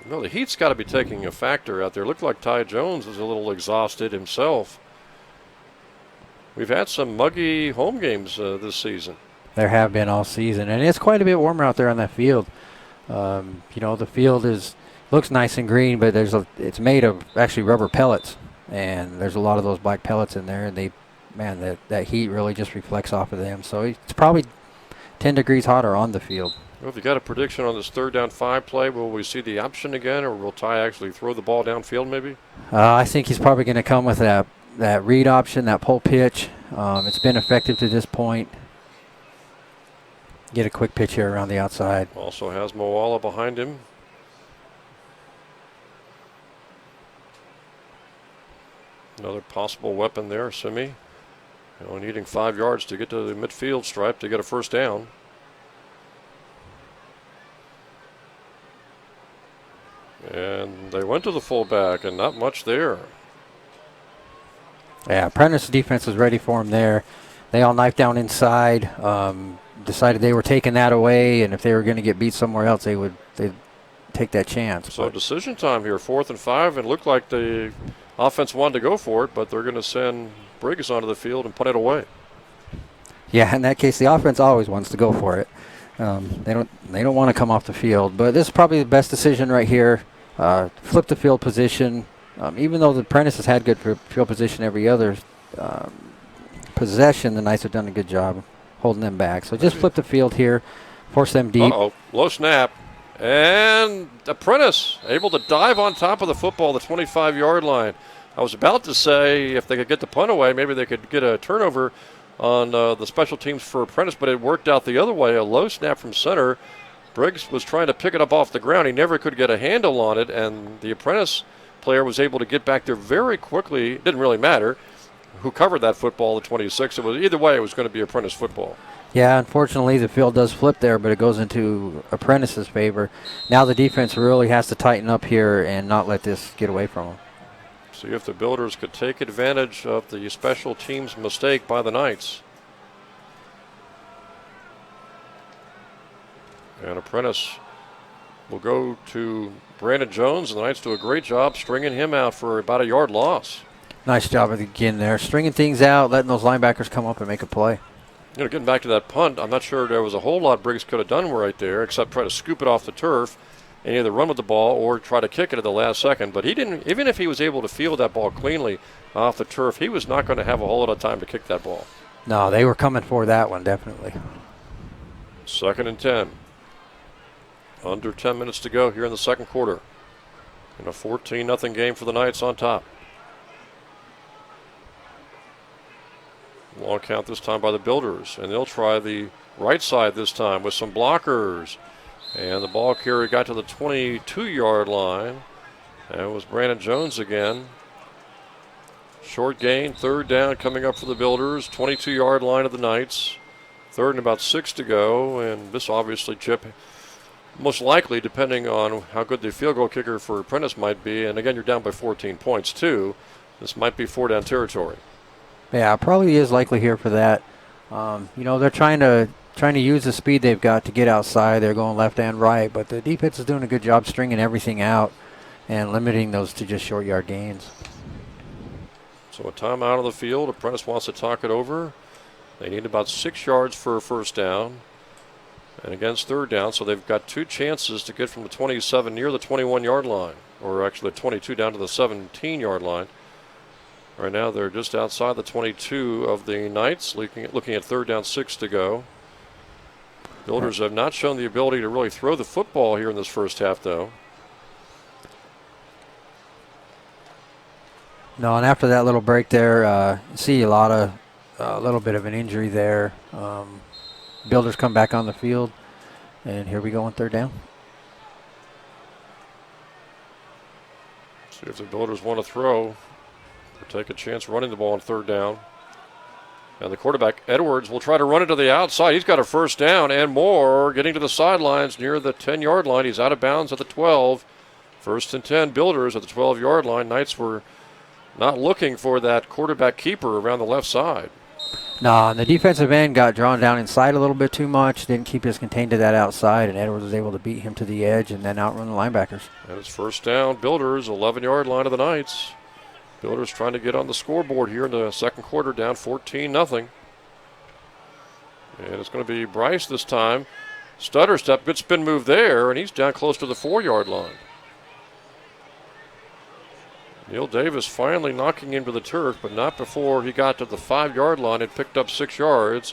No, the heat's got to be taking a factor out there. Looked like Ty Jones was a little exhausted himself. We've had some muggy home games this season. There have been all season, and it's quite a bit warmer out there on that field. The field looks nice and green, but it's made of actually rubber pellets, and there's a lot of those black pellets in there, and that heat really just reflects off of them. So it's probably 10 degrees hotter on the field. Well, if you got a prediction on this 3rd down 5 play, will we see the option again, or will Ty actually throw the ball downfield maybe? I think he's probably going to come with that read option, that pull pitch. It's been effective to this point. Get a quick pitch here around the outside. Also has Moala behind him. Another possible weapon there, Simi. Only needing 5 yards to get to the midfield stripe to get a first down. And they went to the fullback, and not much there. Yeah, Apprentice defense was ready for him there. They all knifed down inside, decided they were taking that away, and if they were going to get beat somewhere else, they'd take that chance. So decision time here, 4th and 5, and it looked like the offense wanted to go for it, but they're going to send Briggs onto the field and punt it away. Yeah, in that case, the offense always wants to go for it. They don't want to come off the field, but this is probably the best decision right here. Flip the field position. Even though the Apprentice has had good field position every other possession, the Knights have done a good job holding them back. So just flip the field here, force them deep. Low snap. And Apprentice able to dive on top of the football, the 25-yard line. I was about to say if they could get the punt away, maybe they could get a turnover on the special teams for Apprentice, but it worked out the other way. A low snap from center. Briggs was trying to pick it up off the ground. He never could get a handle on it, and the Apprentice player was able to get back there very quickly. It didn't really matter who covered that football, the 26. It was either way, it was going to be Apprentice football. Yeah, unfortunately, the field does flip there, but it goes into Apprentice's favor. Now the defense really has to tighten up here and not let this get away from them. See if the Builders could take advantage of the special teams mistake by the Knights. And Apprentice will go to Brandon Jones, and the Knights do a great job stringing him out for about a yard loss. Nice job again there, stringing things out, letting those linebackers come up and make a play. You know, getting back to that punt, I'm not sure there was a whole lot Briggs could have done right there, except try to scoop it off the turf and either run with the ball or try to kick it at the last second. But he didn't, even if he was able to field that ball cleanly off the turf, he was not going to have a whole lot of time to kick that ball. No, they were coming for that one, definitely. 2nd and 10. Under 10 minutes to go here in the second quarter. In a 14-0 game for the Knights on top. Long count this time by the Builders, and they'll try the right side this time with some blockers. And the ball carrier got to the 22-yard line. And it was Brandon Jones again. Short gain, 3rd down coming up for the Builders, 22-yard line of the Knights. 3rd and about 6 to go, and this obviously, Chip, most likely, depending on how good the field goal kicker for Apprentice might be, and again, you're down by 14 points too, this might be 4-down territory. Yeah, probably is likely here for that. You know, they're trying to use the speed they've got to get outside. They're going left and right, but the defense is doing a good job stringing everything out and limiting those to just short yard gains. So a timeout on the field. Apprentice wants to talk it over. They need about 6 yards for a 1st down. And against 3rd down, so they've got 2 chances to get from the 27 near the 21-yard line, or actually the 22 down to the 17-yard line. Right now they're just outside the 22 of the Knights, looking at 3rd down, 6 to go. Builders have not shown the ability to really throw the football here in this first half, though. No, and after that little break there, see a little bit of an injury there. Builders come back on the field, and here we go on 3rd down. See if the Builders want to throw or take a chance running the ball on 3rd down. And the quarterback, Edwards, will try to run it to the outside. He's got a 1st down and more, getting to the sidelines near the 10-yard line. He's out of bounds at the 12. 1st and 10, Builders at the 12-yard line. Knights were not looking for that quarterback keeper around the left side. No, and the defensive end got drawn down inside a little bit too much, didn't keep us contained to that outside, and Edwards was able to beat him to the edge and then outrun the linebackers. And it's 1st down, Builders, 11-yard line of the Knights. Builders trying to get on the scoreboard here in the second quarter, down 14-0. And it's going to be Bryce this time. Stutter step, good spin move there, and he's down close to the 4-yard line. Neil Davis finally knocking into the turf, but not before he got to the 5-yard line and picked up 6 yards.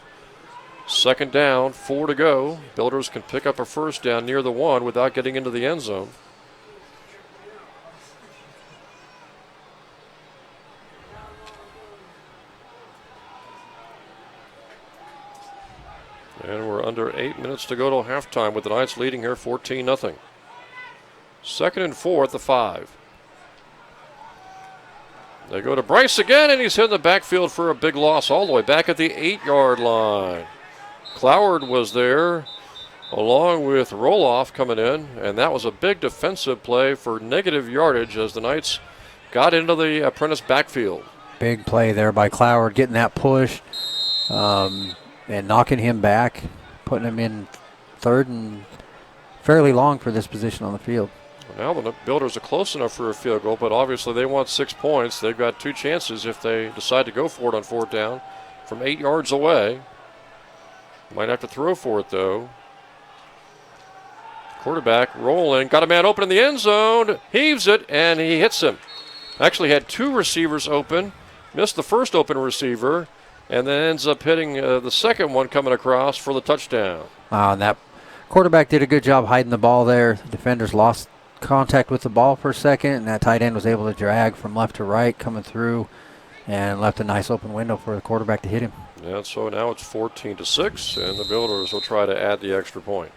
2nd down, 4 to go. Builders can pick up a 1st down near the 1 without getting into the end zone. And we're under 8 minutes to go till halftime with the Knights leading here 14-0. 2nd and 4 at the 5. They go to Bryce again, and he's hit in the backfield for a big loss all the way back at the 8-yard line. Cloward was there along with Roloff coming in, and that was a big defensive play for negative yardage as the Knights got into the Apprentice backfield. Big play there by Cloward, getting that push and knocking him back, putting him in 3rd and fairly long for this position on the field. Now the Builders are close enough for a field goal, but obviously they want 6 points. They've got 2 chances if they decide to go for it on 4th down from 8 yards away. Might have to throw for it, though. Quarterback rolling, got a man open in the end zone, heaves it, and he hits him. Actually had 2 receivers open, missed the first open receiver, and then ends up hitting the second one coming across for the touchdown. And that quarterback did a good job hiding the ball there. The defenders lost contact with the ball for a second, and that tight end was able to drag from left to right coming through and left a nice open window for the quarterback to hit him. And so now it's 14-6, and the Builders will try to add the extra point.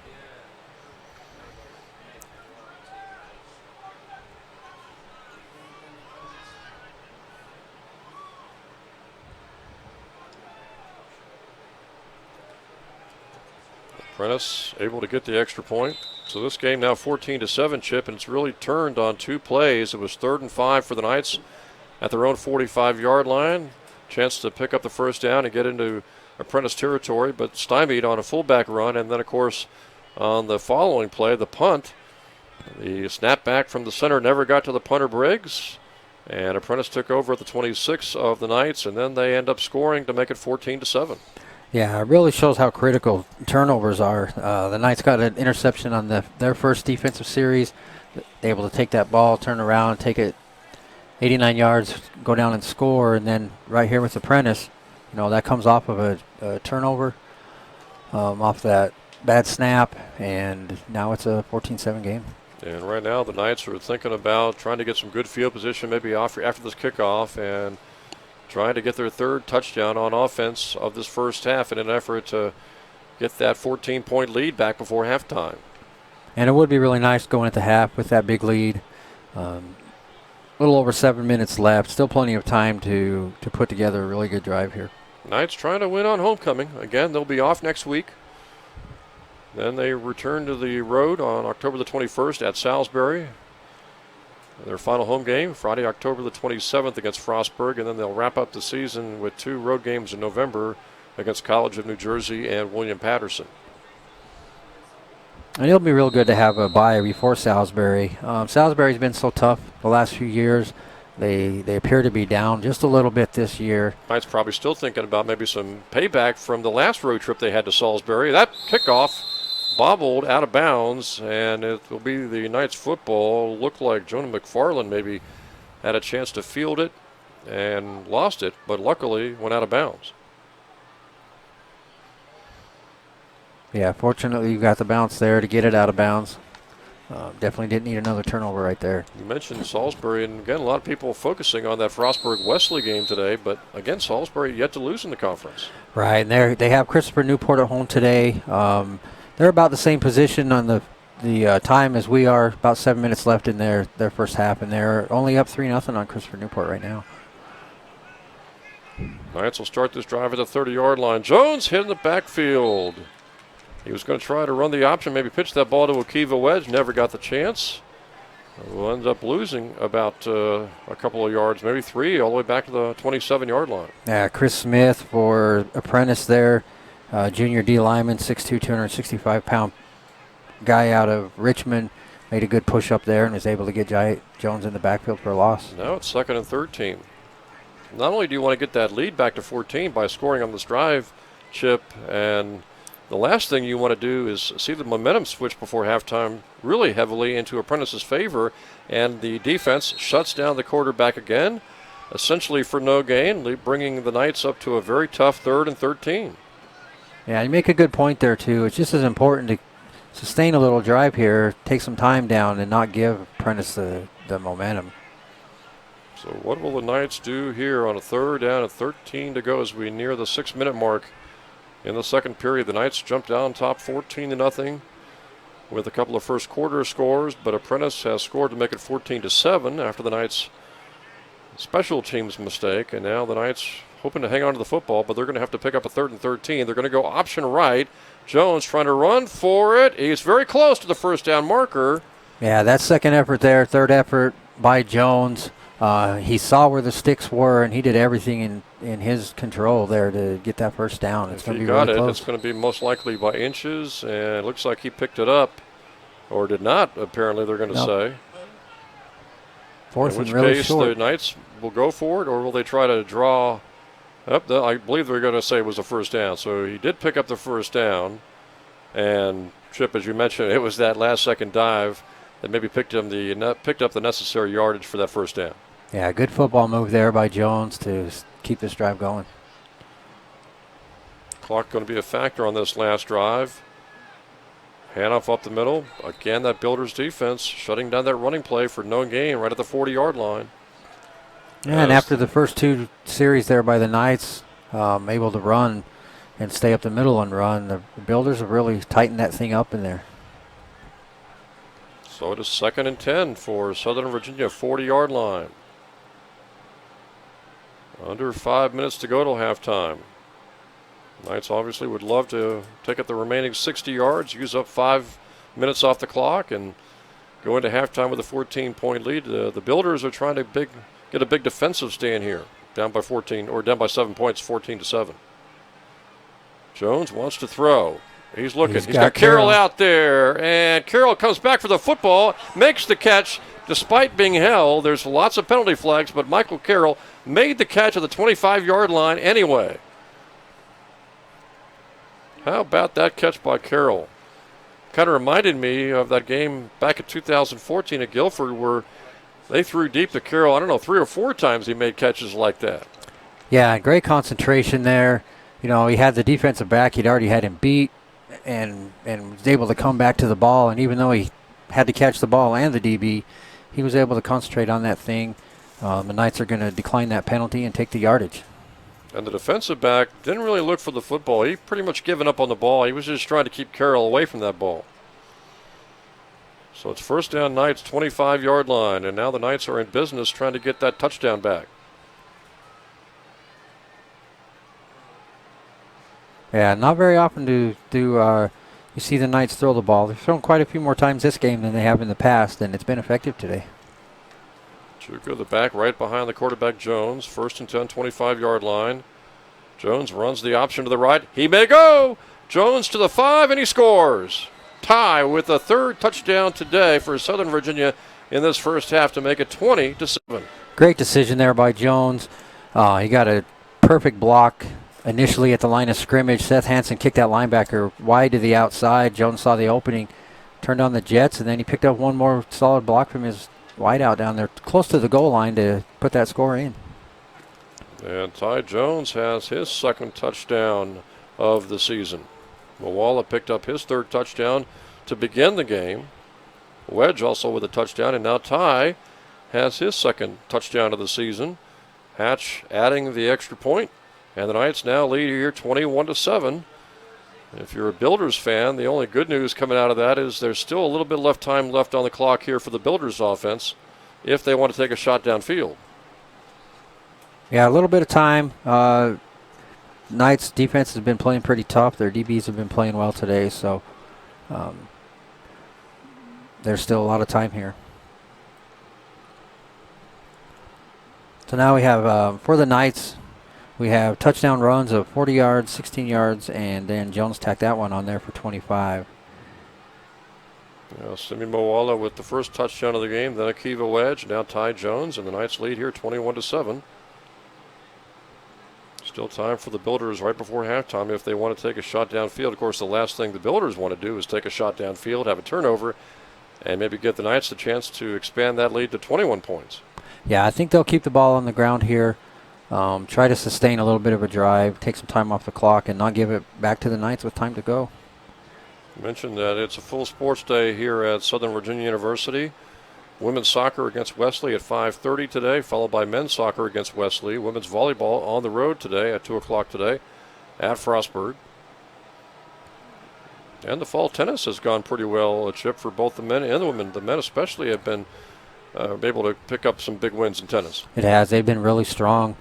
Apprentice able to get the extra point. So this game now 14-7, Chip, and it's really turned on 2 plays. It was 3rd and 5 for the Knights at their own 45-yard line. Chance to pick up the first down and get into Apprentice territory, but stymied on a fullback run. And then, of course, on the following play, the punt, the snap back from the center never got to the punter Briggs. And Apprentice took over at the 26 of the Knights, and then they end up scoring to make it 14-7. Yeah, it really shows how critical turnovers are. The Knights got an interception on their first defensive series. They're able to take that ball, turn around, take it 89 yards, go down and score. And then right here with Apprentice, that comes off of a turnover, off that bad snap, and now it's a 14-7 game. And right now the Knights are thinking about trying to get some good field position maybe after this kickoff and trying to get their 3rd touchdown on offense of this first half in an effort to get that 14-point lead back before halftime. And it would be really nice going at the half with that big lead. A little over 7 minutes left. Still plenty of time to put together a really good drive here. Knights trying to win on homecoming. Again, they'll be off next week. Then they return to the road on October the 21st at Salisbury. Their final home game, Friday, October the 27th against Frostburg, and then they'll wrap up the season with 2 road games in November against College of New Jersey and William Patterson. And it'll be real good to have a bye before Salisbury. Salisbury's been so tough the last few years. They appear to be down just a little bit this year. Knights probably still thinking about maybe some payback from the last road trip they had to Salisbury. That kickoff bobbled out of bounds, and it will be the Knights football. Looked like Jonah McFarland maybe had a chance to field it and lost it, but luckily went out of bounds. Yeah, fortunately you got the bounce there to get it out of bounds. Definitely didn't need another turnover right there. You mentioned Salisbury, and again, a lot of people focusing on that Frostburg-Wesley game today, but again, Salisbury yet to lose in the conference. Right, and they have Christopher Newport at home today. They're about the same position on the time as we are, about 7 minutes left in their first half, and they're only up 3-0 on Christopher Newport right now. Knights will start this drive at the 30-yard line. Jones hit in the backfield. He was going to try to run the option, maybe pitch that ball to Akiva Wedge, never got the chance. We'll end up losing about a couple of yards, maybe 3, all the way back to the 27-yard line. Yeah, Chris Smith for Apprentice there, junior D lineman, 6'2", 265-pound guy out of Richmond, made a good push up there and was able to get Jones in the backfield for a loss. Now it's 2nd and 13. Not only do you want to get that lead back to 14 by scoring on this drive, Chip, and the last thing you want to do is see the momentum switch before halftime really heavily into Apprentice's favor, and the defense shuts down the quarterback again, essentially for no gain, bringing the Knights up to a very tough 3rd and 13. Yeah, you make a good point there, too. It's just as important to sustain a little drive here, take some time down, and not give Apprentice the momentum. So what will the Knights do here on a 3rd down and 13 to go as we near the 6-minute mark? In the second period, the Knights jumped down top 14-0 with a couple of first quarter scores, but Apprentice has scored to make it 14-7 after the Knights' special teams mistake, and now the Knights hoping to hang on to the football, but they're going to have to pick up a 3rd and 13. They're going to go option right. Jones trying to run for it. He's very close to the first down marker. Yeah, that second effort there, third effort by Jones. He saw where the sticks were, and he did everything in his control there to get that first down. It's going to be really close. It's going to be most likely by inches, and it looks like he picked it up, or did not, apparently they're going to say. Fourth in and which really case short. The Knights will go for it, or will they try to draw up? I believe they're going to say it was a first down. So he did pick up the first down, and Chip, as you mentioned, it was that last-second dive that maybe picked up the necessary yardage for that first down. Yeah, good football move there by Jones to keep this drive going. Clock going to be a factor on this last drive. Handoff up the middle. Again, that Builders defense shutting down that running play for no gain right at the 40-yard line. Yeah, and after the first 2 series there by the Knights, able to run and stay up the middle and run, the Builders have really tightened that thing up in there. So it is 2nd and 10 for Southern Virginia, 40-yard line. Under 5 minutes to go till halftime. Knights obviously would love to take up the remaining 60 yards, use up 5 minutes off the clock, and go into halftime with a 14-point lead. The Builders are trying to get a big defensive stand here, down by 14 or down by 7 points, 14-7. Jones wants to throw. He's looking. He's got Carroll out there, and Carroll comes back for the football, makes the catch despite being held. There's lots of penalty flags, but Michael Carroll made the catch at the 25-yard line anyway. How about that catch by Carroll? Kind of reminded me of that game back in 2014 at Guilford where they threw deep to Carroll. I don't know, 3 or 4 times he made catches like that. Yeah, great concentration there. You know, he had the defensive back. He'd already had him beat and was able to come back to the ball. And even though he had to catch the ball and the DB, he was able to concentrate on that thing. The Knights are going to decline that penalty and take the yardage. And the defensive back didn't really look for the football. He pretty much given up on the ball. He was just trying to keep Carroll away from that ball. So it's first down Knights, 25-yard line. And now the Knights are in business trying to get that touchdown back. Yeah, not very often do you see the Knights throw the ball. They've thrown quite a few more times this game than they have in the past, and it's been effective today. Chuka, the back, right behind the quarterback Jones. First and 10, 25-yard line. Jones runs the option to the right. He may go. Jones to the 5, and he scores. Tie with the 3rd touchdown today for Southern Virginia in this first half to make it 20-7. Great decision there by Jones. He got a perfect block initially at the line of scrimmage. Seth Hansen kicked that linebacker wide to the outside. Jones saw the opening, turned on the jets, and then he picked up one more solid block from his wideout down there close to the goal line to put that score in. And Ty Jones has his 2nd touchdown of the season. Moala picked up his 3rd touchdown to begin the game. Wedge also with a touchdown, and now Ty has his 2nd touchdown of the season. Hatch adding the extra point, and the Knights now lead here 21-7. If you're a Builders fan, the only good news coming out of that is there's still a little bit of time left on the clock here for the Builders offense if they want to take a shot downfield. Yeah, a little bit of time. Knights defense has been playing pretty tough. Their DBs have been playing well today, so there's still a lot of time here. So now we have, for the Knights, we have touchdown runs of 40 yards, 16 yards, and then Jones tacked that one on there for 25. Yeah, Simi Moala with the first touchdown of the game, then Akiva Wedge, now Ty Jones, and the Knights lead here 21-7. Still time for the Builders right before halftime if they want to take a shot downfield. Of course, the last thing the Builders want to do is take a shot downfield, have a turnover, and maybe give the Knights the chance to expand that lead to 21 points. Yeah, I think they'll keep the ball on the ground here. Try to sustain a little bit of a drive, take some time off the clock, and not give it back to the Knights with time to go. I mentioned that it's a full sports day here at Southern Virginia University. Women's soccer against Wesley at 5:30 today, followed by men's soccer against Wesley. Women's volleyball on the road today at 2 o'clock today at Frostburg. And the fall tennis has gone pretty well, Chip, for both the men and the women. The men especially have been able to pick up some big wins in tennis. It has. They've been really strong.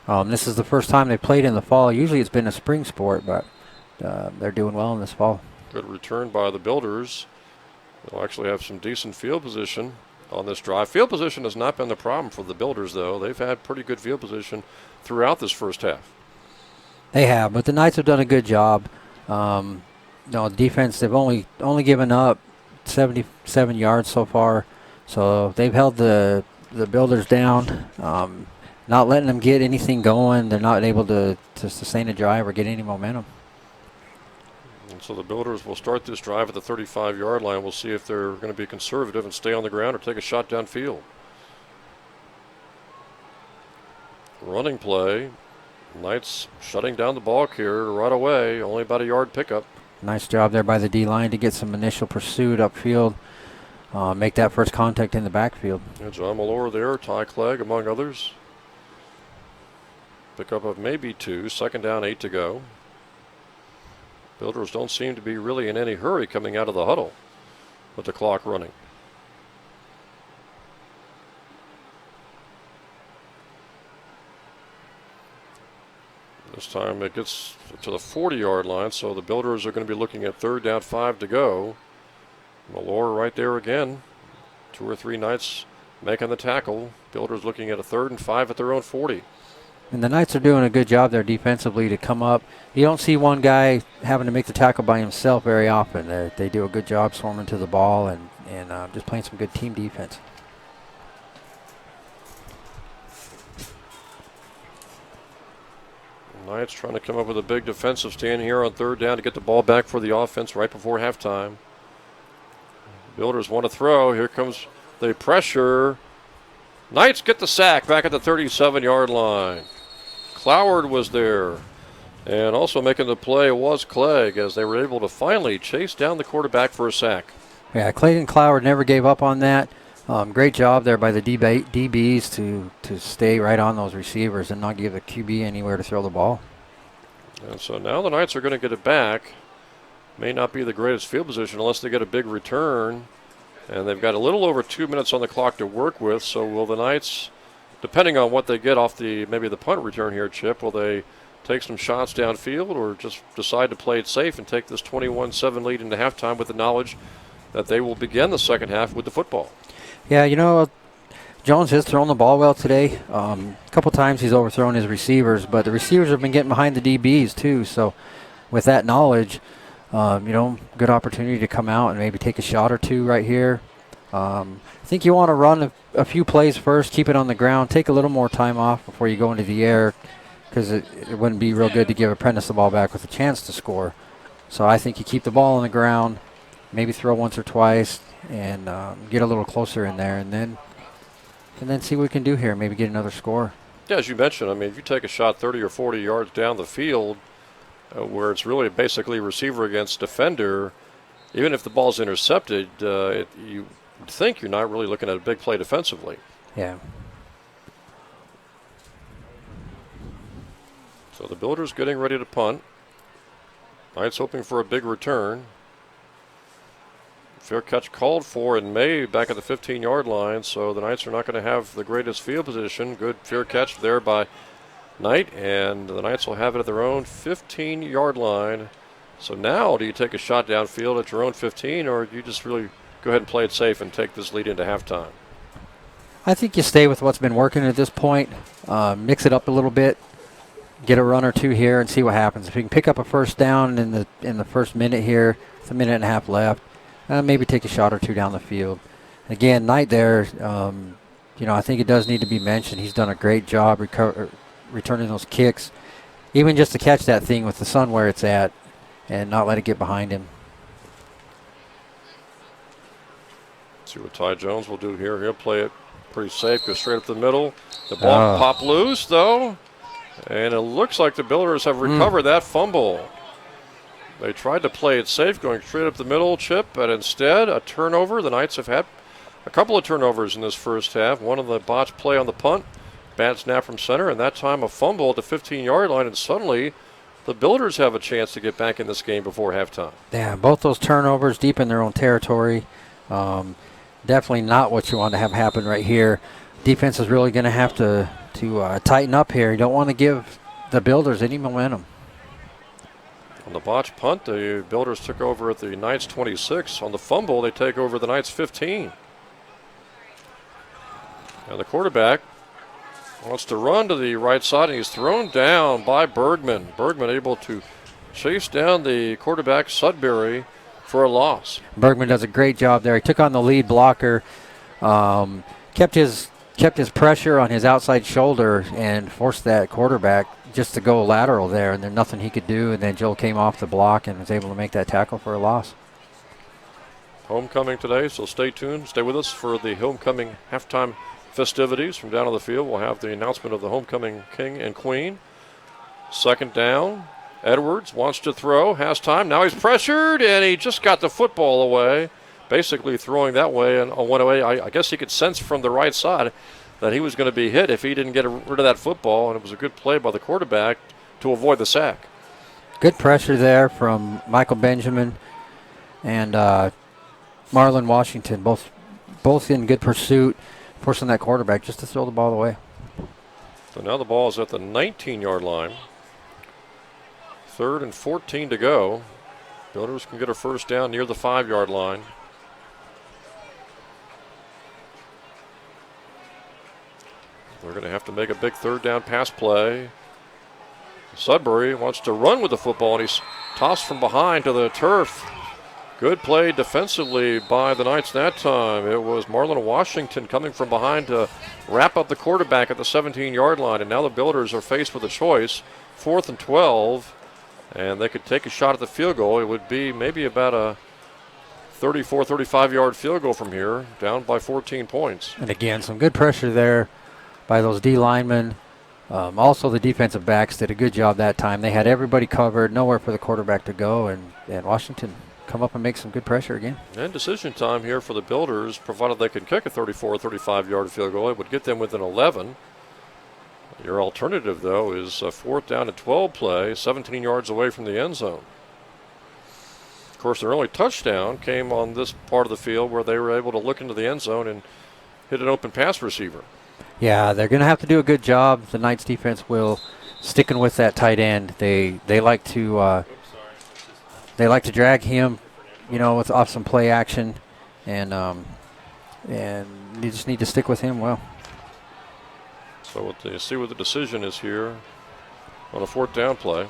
This is the first time they played in the fall. Usually it's been a spring sport, but they're doing well in this fall. Good return by the Builders. They'll actually have some decent field position on this drive. Field position has not been the problem for the Builders, though. They've had pretty good field position throughout this first half. They have, but the Knights have done a good job. Defense, they've only given up 77 yards so far, so they've held the Builders down, not letting them get anything going. They're not able to sustain a drive or get any momentum. And so the Builders will start this drive at the 35-yard line. We'll see if they're going to be conservative and stay on the ground or take a shot downfield. Running play. Knights shutting down the ball here right away. Only about a yard pickup. Nice job there by the D-line to get some initial pursuit upfield. Make that first contact in the backfield. Yeah, John Malore there, Ty Clegg among others. Pickup of maybe 2. 2nd down, 8 to go. Builders don't seem to be really in any hurry coming out of the huddle with the clock running. This time it gets to the 40-yard line, so the Builders are going to be looking at 3rd down, 5 to go. Malore right there again. 2 or 3 Knights making the tackle. Builders looking at a 3rd and 5 at their own 40. And the Knights are doing a good job there defensively to come up. You don't see one guy having to make the tackle by himself very often. They do a good job swarming to the ball and just playing some good team defense. Knights trying to come up with a big defensive stand here on 3rd down to get the ball back for the offense right before halftime. Builders want to throw. Here comes the pressure. Knights get the sack back at the 37-yard line. Cloward was there. And also making the play was Clegg as they were able to finally chase down the quarterback for a sack. Yeah, Clayton Cloward never gave up on that. Great job there by the DBs to stay right on those receivers and not give the QB anywhere to throw the ball. And so now the Knights are going to get it back. May not be the greatest field position unless they get a big return. And they've got a little over 2 minutes on the clock to work with. So will the Knights, depending on what they get off maybe the punt return here, Chip, will they take some shots downfield or just decide to play it safe and take this 21-7 lead into halftime with the knowledge that they will begin the second half with the football? Yeah, Jones has thrown the ball well today. A couple times he's overthrown his receivers, but the receivers have been getting behind the DBs too. So with that knowledge, good opportunity to come out and maybe take a shot or two right here. I think you want to run a few plays first, keep it on the ground, take a little more time off before you go into the air because it wouldn't be real good to give Apprentice the ball back with a chance to score. So I think you keep the ball on the ground, maybe throw once or twice, and get a little closer in there, and then see what we can do here. Maybe get another score. Yeah, as you mentioned, if you take a shot 30 or 40 yards down the field, where it's really basically receiver against defender, even if the ball's intercepted, you think you're not really looking at a big play defensively. Yeah. So the Builders getting ready to punt. Knights hoping for a big return. Fair catch called for in May back at the 15-yard line, so the Knights are not going to have the greatest field position. Good fair catch there by Knight, and the Knights will have it at their own 15-yard line. So now do you take a shot downfield at your own 15, or do you just really go ahead and play it safe and take this lead into halftime? I think you stay with what's been working at this point, mix it up a little bit, get a run or two here and see what happens. If you can pick up a first down in the first minute here, it's a minute and a half left. Maybe take a shot or two down the field. Again, Knight there, I think it does need to be mentioned. He's done a great job returning those kicks, even just to catch that thing with the sun where it's at and not let it get behind him. See what Ty Jones will do here. He'll play it pretty safe, go straight up the middle. The ball popped loose, though, and it looks like the Builders have recovered that fumble. They tried to play it safe, going straight up the middle, Chip, but instead a turnover. The Knights have had a couple of turnovers in this first half. One of the botched play on the punt, bad snap from center, and that time a fumble at the 15-yard line, and suddenly the Builders have a chance to get back in this game before halftime. Yeah, both those turnovers deep in their own territory. Definitely not what you want to have happen right here. Defense is really going to have to tighten up here. You don't want to give the Builders any momentum. On the botch punt, the Builders took over at the Knights 26. On the fumble, they take over the Knights 15. And the quarterback wants to run to the right side, and he's thrown down by Bergman. Bergman able to chase down the quarterback, Sudbury, for a loss. Bergman does a great job there. He took on the lead blocker, kept his pressure on his outside shoulder, and forced that quarterback just to go lateral there, and there's nothing he could do. And then Joe came off the block and was able to make that tackle for a loss. Homecoming today, so stay tuned. Stay with us for the homecoming halftime festivities from down on the field. We'll have the announcement of the homecoming king and queen. Second down. Edwards wants to throw, has time. Now he's pressured, and he just got the football away. Basically throwing that way and went away. I guess he could sense from the right side that he was going to be hit if he didn't get rid of that football, and it was a good play by the quarterback to avoid the sack. Good pressure there from Michael Benjamin and Marlon Washington, both in good pursuit, forcing that quarterback just to throw the ball away. So now the ball is at the 19-yard line. 3rd and 14 to go. Builders can get a first down near the 5-yard line. They're going to have to make a big 3rd down pass play. Sudbury wants to run with the football, and he's tossed from behind to the turf. Good play defensively by the Knights that time. It was Marlon Washington coming from behind to wrap up the quarterback at the 17-yard line, and now the Builders are faced with a choice. 4th and 12, and they could take a shot at the field goal. It would be maybe about a 34, 35-yard field goal from here, down by 14 points. And again, some good pressure there by those D linemen. Also, the defensive backs did a good job that time. They had everybody covered, nowhere for the quarterback to go, and Washington come up and make some good pressure again. And decision time here for the Builders, provided they can kick a 34 or 35-yard field goal. It would get them within 11. Your alternative, though, is a 4th down and 12 play, 17 yards away from the end zone. Of course, their only touchdown came on this part of the field where they were able to look into the end zone and hit an open pass receiver. Yeah, they're going to have to do a good job. The Knights defense will sticking with that tight end. They like to drag him, with off some play action, and you just need to stick with him well. So you see what the decision is here on a 4th down play.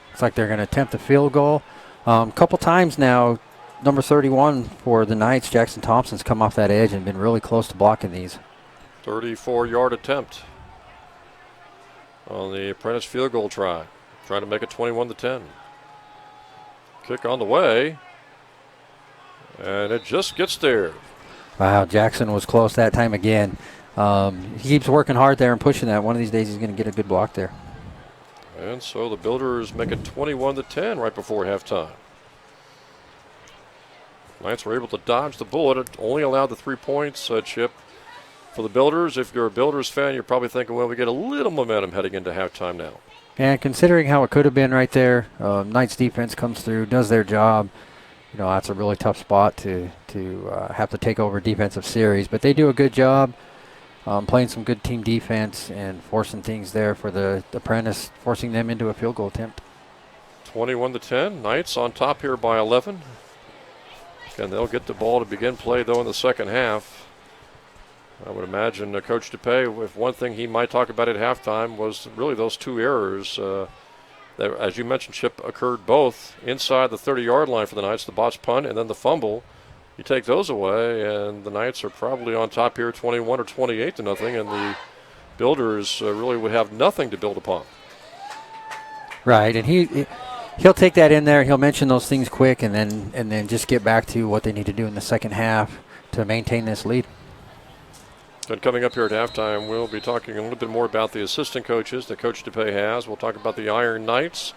Looks like they're going to attempt the field goal. A couple times now. Number 31 for the Knights, Jackson Thompson's come off that edge and been really close to blocking these. 34-yard attempt on the Apprentice field goal try. Trying to make it 21-10. Kick on the way. And it just gets there. Wow, Jackson was close that time again. He keeps working hard there and pushing that. One of these days he's going to get a good block there. And so the Builders make it 21-10 right before halftime. Knights were able to dodge the bullet. It only allowed the 3 points, Chip, for the Builders. If you're a Builders fan, you're probably thinking, well, we get a little momentum heading into halftime now. And considering how it could have been right there, Knights defense comes through, does their job. That's a really tough spot to have to take over a defensive series. But they do a good job playing some good team defense and forcing things there for the Apprentice, forcing them into a field goal attempt. 21-10. Knights on top here by 11. And they'll get the ball to begin play, though, in the second half. I would imagine Coach DePay, if one thing he might talk about at halftime was really those 2 errors that, as you mentioned, Chip, occurred both inside the 30-yard line for the Knights, the botched punt and then the fumble. You take those away, and the Knights are probably on top here 21 or 28-0, and the Builders really would have nothing to build upon. Right, and he'll take that in there. He'll mention those things quick, and then just get back to what they need to do in the second half to maintain this lead. And coming up here at halftime, we'll be talking a little bit more about the assistant coaches that Coach DePay has. We'll talk about the Iron Knights,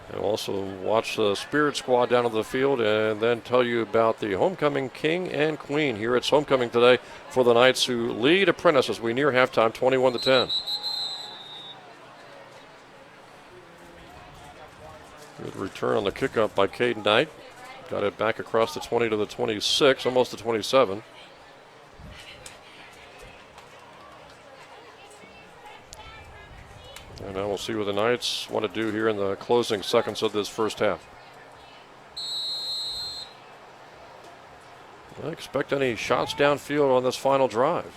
and we'll also watch the Spirit Squad down on the field, and then tell you about the homecoming king and queen here. It's homecoming today for the Knights, who lead Apprentice as we near halftime, 21-10. Good return on the kickoff by Caden Knight. Got it back across the 20 to the 26, almost the 27. And now we'll see what the Knights want to do here in the closing seconds of this first half. I expect any shots downfield on this final drive.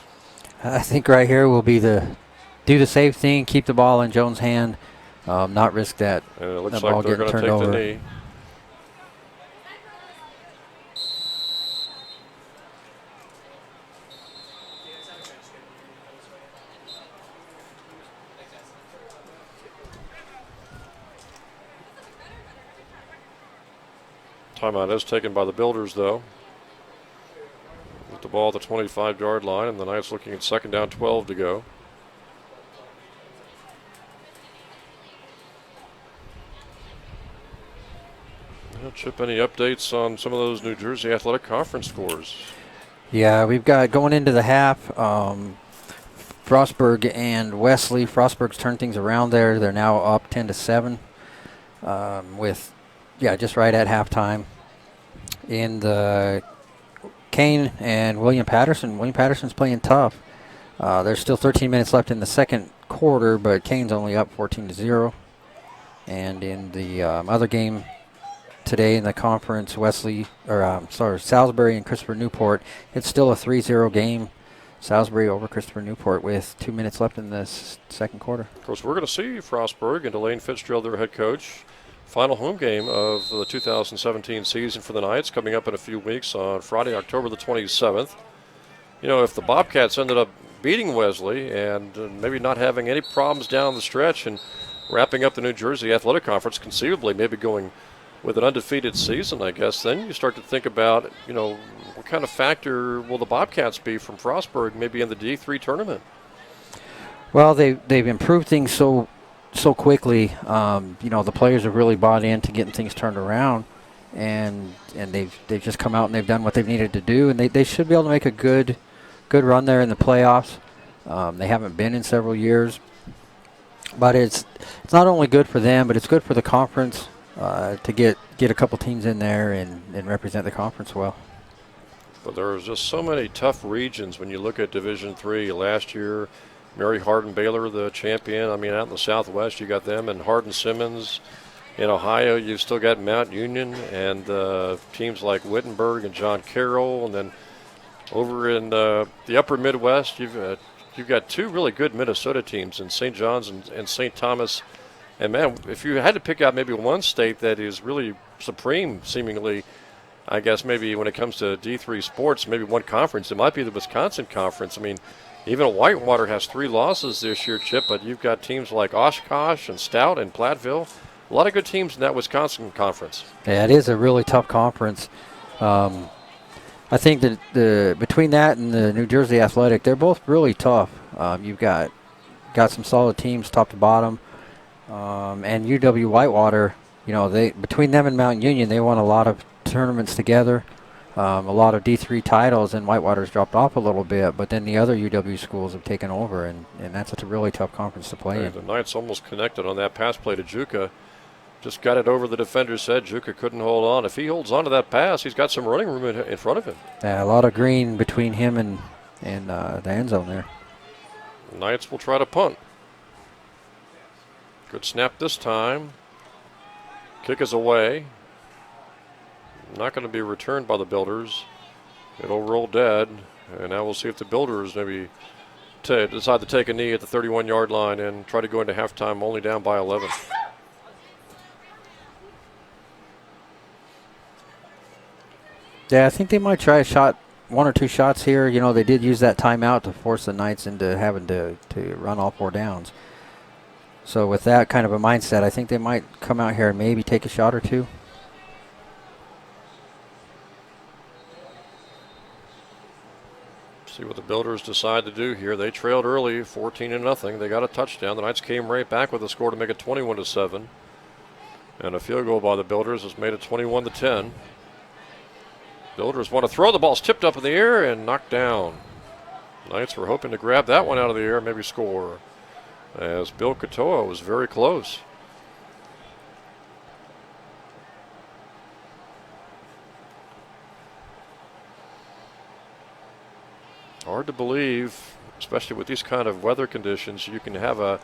I think right here will be do the safe thing, keep the ball in Jones' hand. Not risk that. And it looks that like they're going to take the knee. Timeout is taken by the Builders, though. With the ball at the 25-yard line, and the Knights looking at 2nd down, 12 to go. Chip, any updates on some of those New Jersey Athletic Conference scores? Yeah, we've got going into the half, Frostburg and Wesley. Frostburg's turned things around there. They're now up 10-7 with, just right at halftime. In the Kane and William Patterson. William Patterson's playing tough. There's still 13 minutes left in the second quarter, but Kane's only up 14-0. And in the other game today in the conference, Salisbury and Christopher Newport, it's still a 3-0 game. Salisbury over Christopher Newport with 2 minutes left in the second quarter. Of course, we're going to see Frostburg and Elaine Fitzgerald, their head coach. Final home game of the 2017 season for the Knights coming up in a few weeks on Friday, October the 27th. You know, if the Bobcats ended up beating Wesley and maybe not having any problems down the stretch and wrapping up the New Jersey Athletic Conference, conceivably maybe going with an undefeated season, I guess, then you start to think about, you know, what kind of factor will the Bobcats be from Frostburg maybe in the D3 tournament? Well, they've improved things so quickly. You know, the players have really bought into getting things turned around, and they've just come out and they've done what they've needed to do, and they should be able to make a good run there in the playoffs. They haven't been in several years, but it's not only good for them, but it's good for the conference to get a couple teams in there and represent the conference well. But there's just so many tough regions when you look at Division III. Last year, Mary Hardin-Baylor, the champion. I mean, out in the Southwest, you got them, and Hardin-Simmons. In Ohio, you've still got Mount Union and teams like Wittenberg and John Carroll. And then over in the upper Midwest, you've got two really good Minnesota teams in St. John's and St. Thomas. And, man, if you had to pick out maybe one state that is really supreme, seemingly, I guess maybe when it comes to D3 sports, maybe one conference, it might be the Wisconsin Conference. I mean, even Whitewater has 3 losses this year, Chip, but you've got teams like Oshkosh and Stout and Platteville. A lot of good teams in that Wisconsin Conference. Yeah, it is a really tough conference. I think that between that and the New Jersey Athletic, they're both really tough. You've got some solid teams top to bottom. And UW Whitewater, you know, between them and Mount Union, they won a lot of tournaments together. A lot of D3 titles, and Whitewater's dropped off a little bit, but then the other UW schools have taken over, and that's a really tough conference to play in. The Knights almost connected on that pass play to Juka. Just got it over the defender's head. Juka couldn't hold on. If he holds on to that pass, he's got some running room in front of him. Yeah, a lot of green between him and the end zone there. The Knights will try to punt. Good snap this time. Kick is away. Not going to be returned by the Builders. It'll roll dead. And now we'll see if the Builders maybe decide to take a knee at the 31-yard line and try to go into halftime only down by 11. Yeah, I think they might try one or two shots here. You know, they did use that timeout to force the Knights into having to run all 4 downs. So with that kind of a mindset, I think they might come out here and maybe take a shot or two. See what the Builders decide to do here. They trailed early, 14-0. They got a touchdown. The Knights came right back with a score to make it 21-7. And a field goal by the Builders has made it 21-10. Builders want to throw. The ball's tipped up in the air and knocked down. Knights were hoping to grab that one out of the air and maybe score, as Bill Katoa was very close. Hard to believe, especially with these kind of weather conditions, you can have a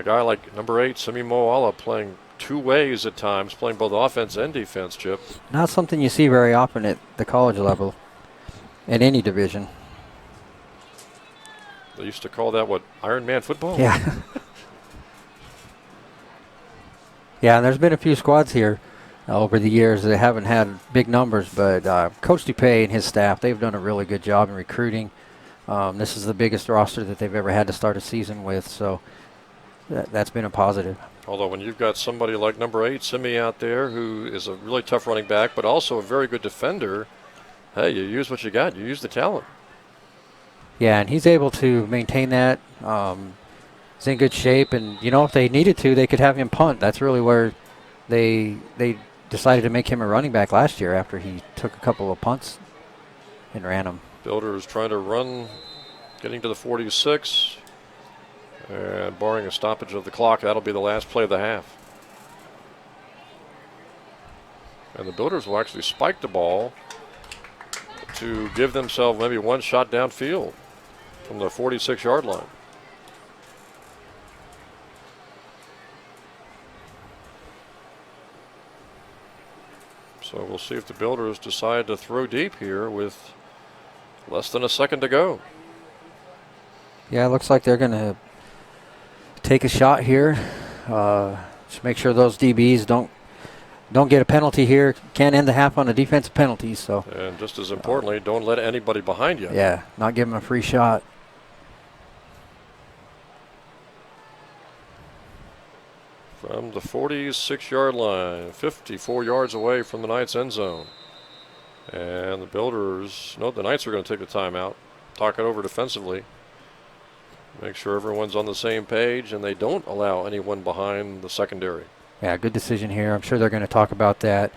guy like number 8, Simi Moala, playing 2 ways at times, playing both offense and defense, Chip. Not something you see very often at the college level in any division. They used to call that, what, Iron Man football? Yeah. Yeah, and there's been a few squads here over the years that haven't had big numbers, but Coach DuPay and his staff, they've done a really good job in recruiting. This is the biggest roster that they've ever had to start a season with, so that's been a positive. Although when you've got somebody like number 8, Simi, out there, who is a really tough running back, but also a very good defender, hey, you use what you got. You use the talent. Yeah, and he's able to maintain that. He's in good shape, and, you know, if they needed to, they could have him punt. That's really where they decided to make him a running back last year after he took a couple of punts and ran them. Builders trying to run, getting to the 46, and barring a stoppage of the clock, that'll be the last play of the half. And the Builders will actually spike the ball to give themselves maybe one shot downfield. from the 46-yard line. So we'll see if the Builders decide to throw deep here with less than a second to go. Yeah, it looks like they're going to take a shot here. Just make sure those DBs don't get a penalty here. Can't end the half on a defensive penalty. So. And just as importantly, don't let anybody behind you. Yeah, not give them a free shot. From the 46-yard line, 54 yards away from the Knights' end zone. And the Builders, no, the Knights are going to take the timeout, talk it over defensively, make sure everyone's on the same page, and they don't allow anyone behind the secondary. Yeah, good decision here. I'm sure they're going to talk about that.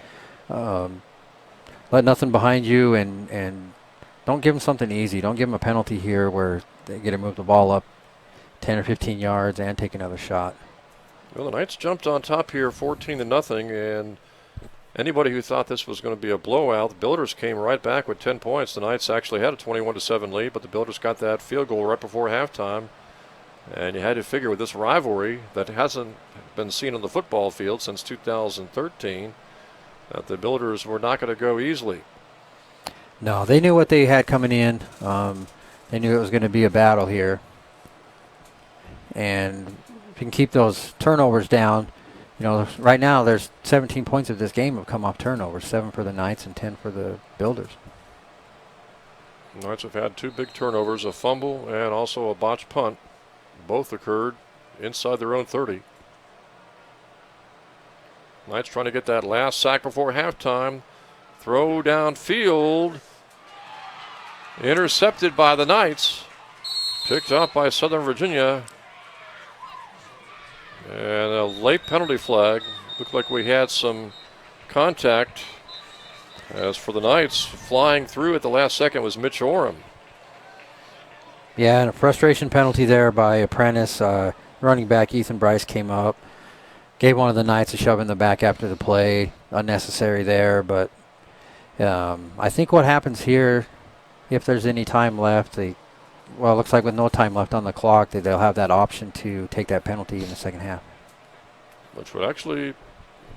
Let nothing behind you, and don't give them something easy. Don't give them a penalty here where they get to move the ball up 10 or 15 yards and take another shot. Well, the Knights jumped on top here 14-0, and anybody who thought this was going to be a blowout, the Builders came right back with 10 points. The Knights actually had a 21-7 lead, but the Builders got that field goal right before halftime. And you had to figure with this rivalry that hasn't been seen on the football field since 2013 that the Builders were not going to go easily. No, they knew what they had coming in. They knew it was going to be a battle here. And if you can keep those turnovers down, you know, right now there's 17 points of this game have come off turnovers, 7 for the Knights and 10 for the Builders. The Knights have had 2 big turnovers, a fumble and also a botched punt. Both occurred inside their own 30. Knights trying to get that last sack before halftime. Throw downfield. Intercepted by the Knights. Picked up by Southern Virginia. And a late penalty flag. Looked like we had some contact. As for the Knights, flying through at the last second was Mitch Oram. Yeah, and a frustration penalty there by Apprentice. Running back Ethan Bryce came up. Gave one of the Knights a shove in the back after the play. Unnecessary there, but I think what happens here, if there's any time left, it looks like with no time left on the clock, they'll have that option to take that penalty in the second half. Which would actually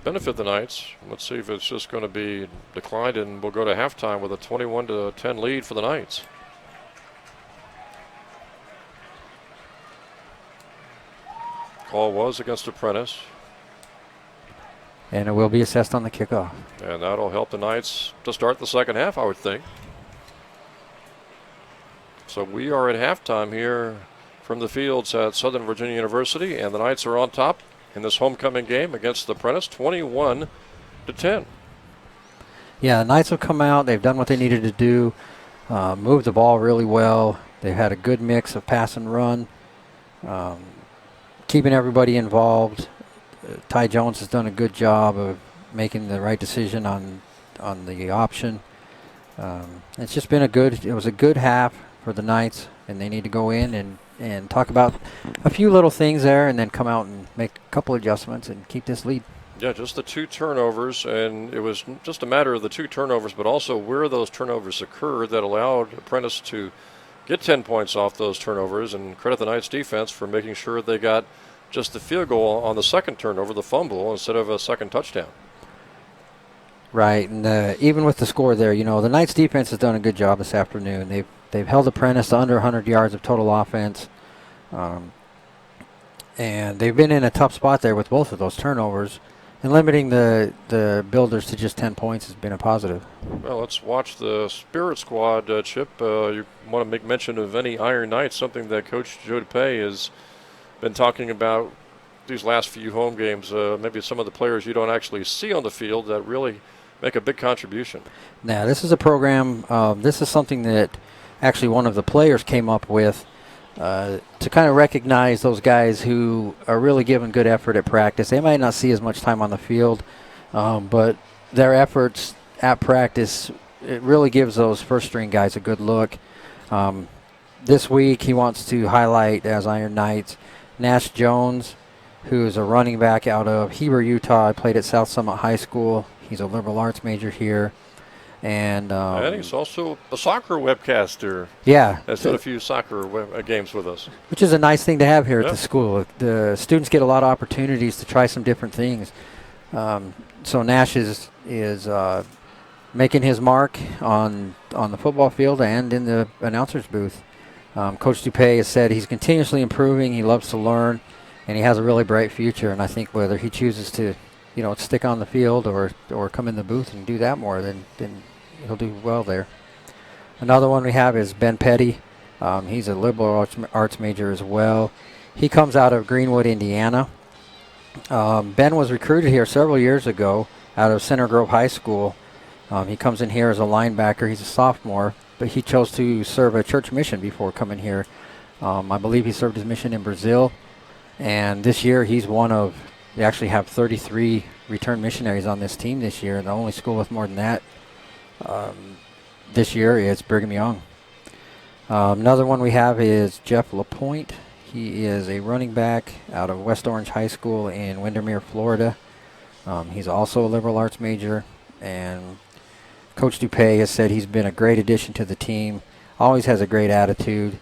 benefit the Knights. Let's see if it's just going to be declined, and we'll go to halftime with a 21-10 lead for the Knights. Call was against Apprentice. And it will be assessed on the kickoff. And that'll help the Knights to start the second half, I would think. So we are at halftime here from the fields at Southern Virginia University, and the Knights are on top in this homecoming game against the Apprentice, 21-10. Yeah, the Knights have come out. They've done what they needed to do, moved the ball really well. They had a good mix of pass and run, keeping everybody involved. Ty Jones has done a good job of making the right decision on the option. It's just been it was a good half for the Knights, and they need to go in and talk about a few little things there and then come out and make a couple adjustments and keep this lead. Yeah, just the 2 turnovers, and it was just a matter of the 2 turnovers, but also where those turnovers occurred that allowed Apprentice to get 10 points off those turnovers, and credit the Knights defense for making sure they got just the field goal on the second turnover, the fumble, instead of a second touchdown. Right, and even with the score there, you know, the Knights defense has done a good job this afternoon. They've held Apprentice to under 100 yards of total offense, and they've been in a tough spot there with both of those turnovers, and limiting the Builders to just 10 points has been a positive. Well, let's watch the Spirit Squad, Chip. You want to make mention of any Iron Knights, something that Coach Joe DePay has been talking about these last few home games, maybe some of the players you don't actually see on the field that really make a big contribution. Now, this is a program, this is something that actually one of the players came up with to kind of recognize those guys who are really giving good effort at practice. They might not see as much time on the field, but their efforts at practice, it really gives those first-string guys a good look. This week, he wants to highlight as Iron Knights Nash Jones, who is a running back out of Heber, Utah. Played at South Summit High School. He's a liberal arts major here. And he's also a soccer webcaster. Yeah. Has done a few soccer games with us. Which is a nice thing to have here at the school. The students get a lot of opportunities to try some different things. So Nash is making his mark on the football field and in the announcer's booth. Coach Dupay has said he's continuously improving. He loves to learn, and he has a really bright future. And I think whether he chooses to, stick on the field or come in the booth and do that more, then he'll do well there. Another one we have is Ben Petty. He's a liberal arts major as well. He comes out of Greenwood, Indiana. Ben was recruited here several years ago out of Center Grove High School. He comes in here as a linebacker. He's a sophomore, but he chose to serve a church mission before coming here. I believe he served his mission in Brazil. And this year he's they actually have 33 returned missionaries on this team this year. And the only school with more than that this year is Brigham Young. Another one we have is Jeff LaPointe. He is a running back out of West Orange High School in Windermere, Florida. He's also a liberal arts major, and Coach Dupay has said he's been a great addition to the team, always has a great attitude.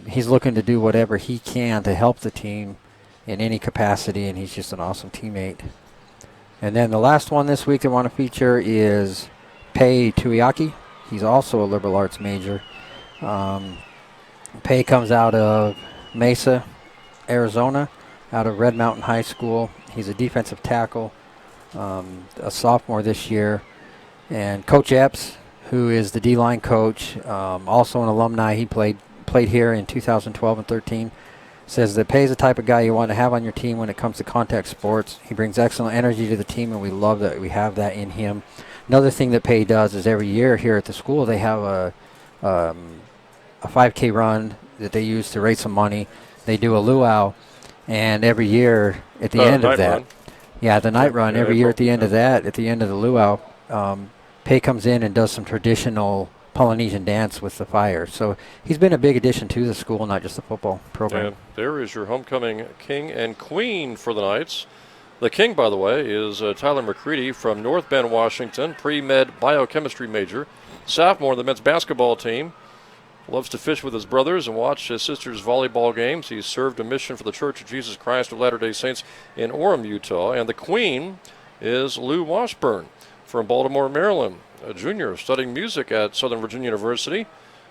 He's looking to do whatever he can to help the team in any capacity, and he's just an awesome teammate. And then the last one this week I want to feature is Pei Tuiaki. He's also a liberal arts major. Pei comes out of Mesa, Arizona, out of Red Mountain High School. He's a defensive tackle, a sophomore this year. And Coach Epps, who is the D-line coach, also an alumni, he played here in 2012 and 13, says that Pei's the type of guy you want to have on your team when it comes to contact sports. He brings excellent energy to the team, and we love that we have that in him. Another thing that Pei does is every year here at the school they have a 5K run that they use to raise some money. They do a luau, and every year at the end of that, the night run, every year at the end of that, at the end of the luau, Pei comes in and does some traditional Polynesian dance with the fire. So he's been a big addition to the school, not just the football program. And there is your homecoming king and queen for the Knights. The king, by the way, is Tyler McCready from North Bend, Washington, pre-med biochemistry major, sophomore on the men's basketball team. Loves to fish with his brothers and watch his sister's volleyball games. He's served a mission for the Church of Jesus Christ of Latter-day Saints in Orem, Utah. And the queen is Lou Washburn from Baltimore, Maryland, a junior studying music at Southern Virginia University.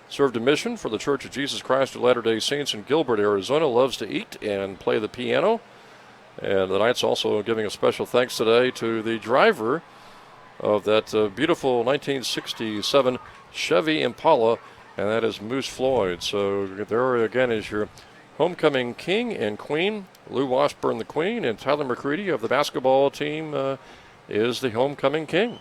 Served a mission for the Church of Jesus Christ of Latter-day Saints in Gilbert, Arizona. Loves to eat and play the piano. And the Knights also giving a special thanks today to the driver of that beautiful 1967 Chevy Impala, and that is Moose Floyd. So there again is your homecoming king and queen. Lou Washburn, the queen, and Tyler McCready of the basketball team is the homecoming king.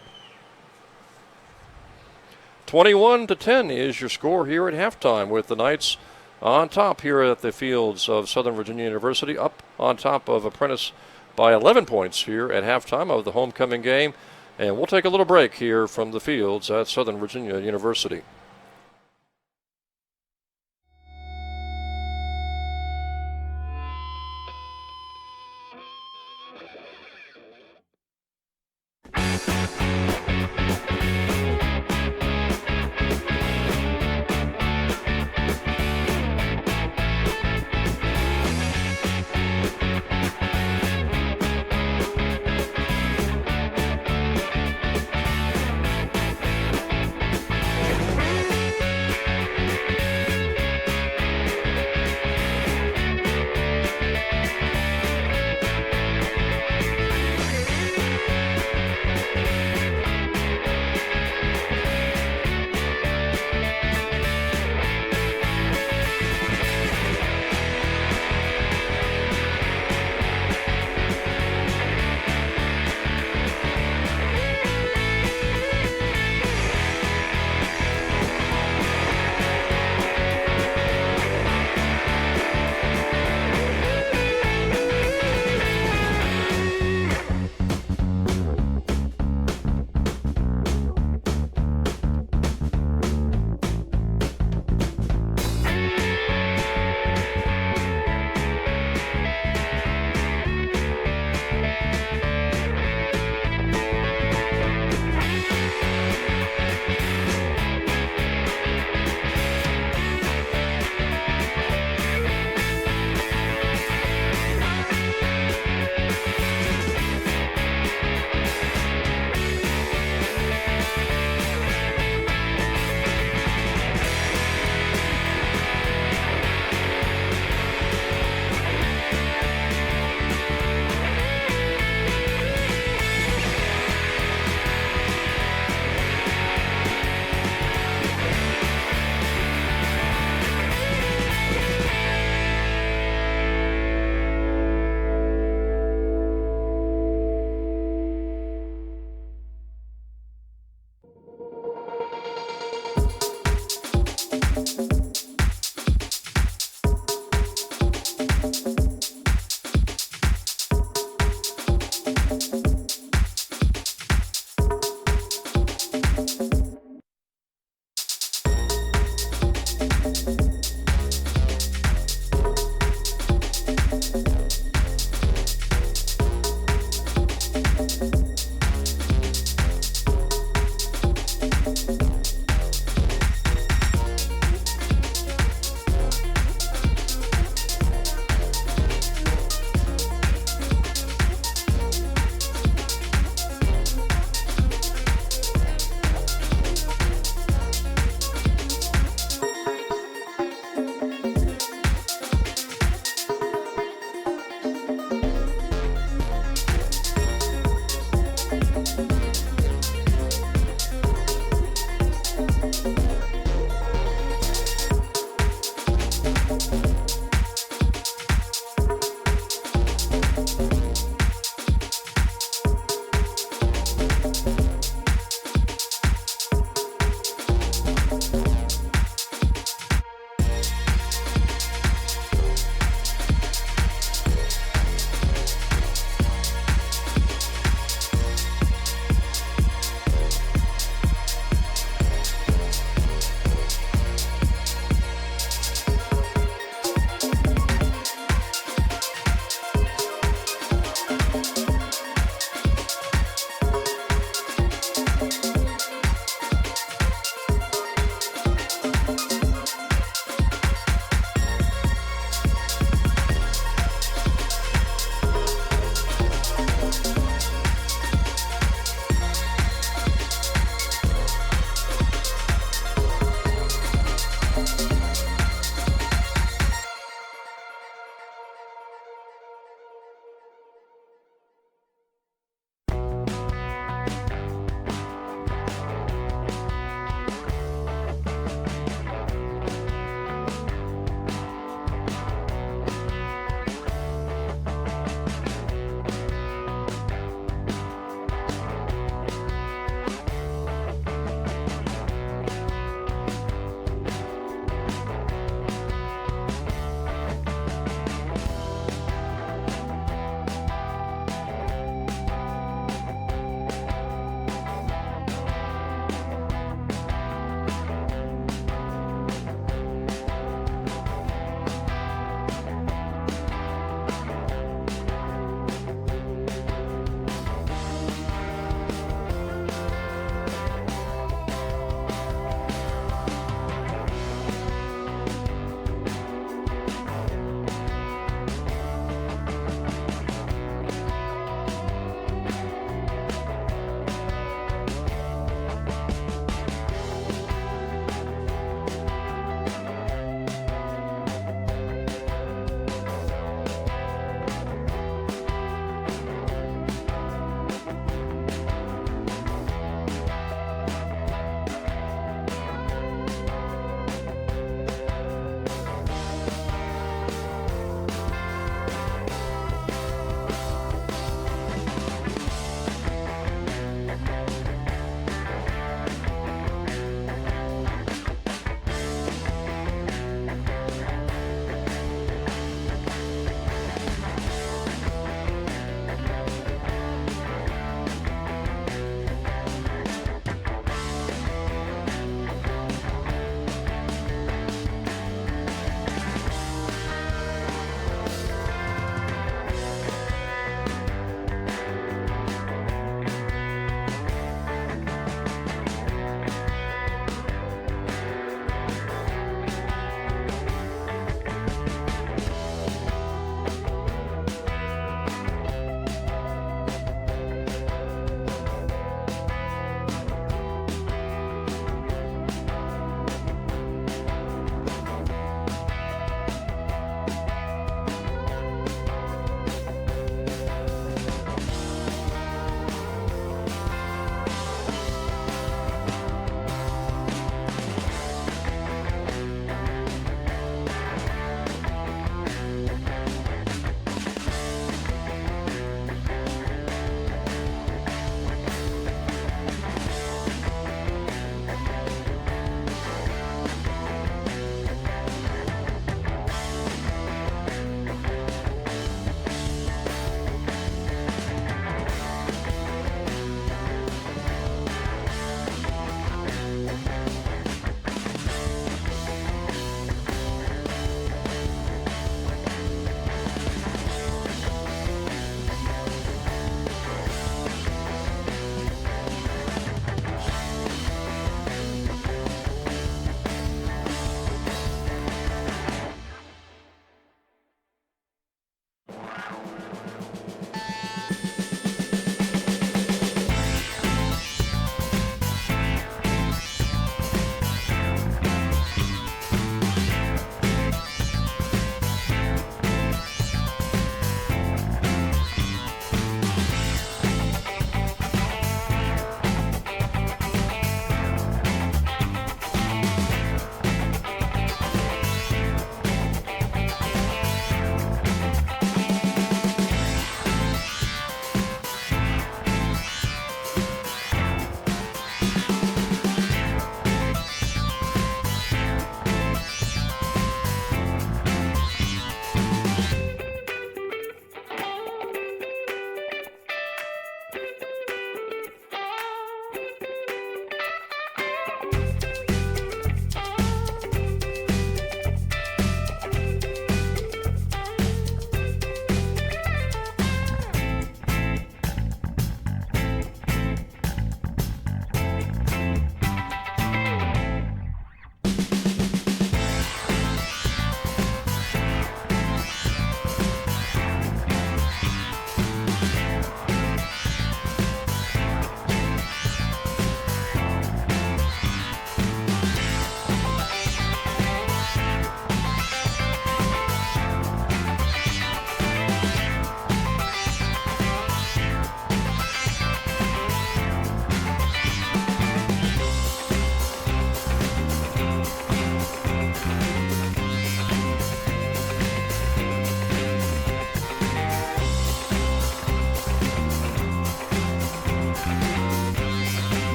21-10 is your score here at halftime, with the Knights on top here at the fields of Southern Virginia University, up on top of Apprentice by 11 points here at halftime of the homecoming game. And we'll take a little break here from the fields at Southern Virginia University.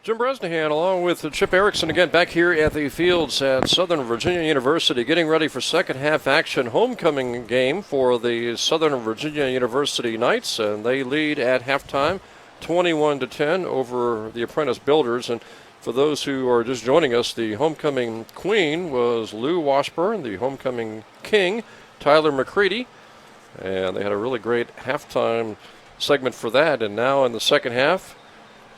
Jim Bresnahan along with Chip Erickson again back here at the fields at Southern Virginia University getting ready for second half action homecoming game for the Southern Virginia University Knights, and they lead at halftime 21-10 over the Apprentice Builders. And for those who are just joining us, the homecoming queen was Lou Washburn, the homecoming king Tyler McCready, and they had a really great halftime segment for that. And now in the second half,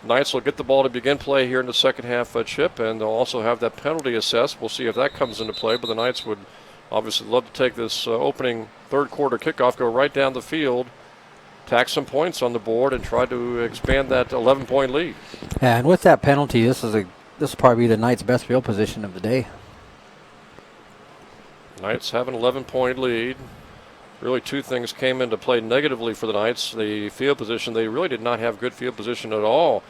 Knights will get the ball to begin play here in the second half, Chip, and they'll also have that penalty assessed. We'll see if that comes into play, but the Knights would obviously love to take this opening third quarter kickoff, go right down the field, tack some points on the board, and try to expand that 11-point lead. Yeah, and with that penalty, this will probably be the Knights' best field position of the day. Knights have an 11-point lead. Really, two things came into play negatively for the Knights. The field position, they really did not have good field position at all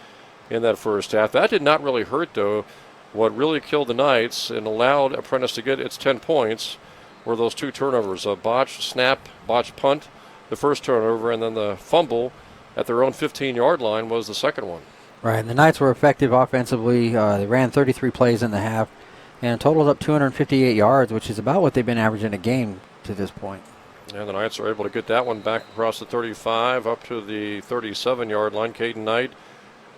in that first half. That did not really hurt, though. What really killed the Knights and allowed Apprentice to get its 10 points were those two turnovers, a botched snap, botched punt, the first turnover, and then the fumble at their own 15-yard line was the second one. Right, and the Knights were effective offensively. They ran 33 plays in the half and totaled up 258 yards, which is about what they've been averaging a game to this point. And the Knights are able to get that one back across the 35 up to the 37-yard line. Caden Knight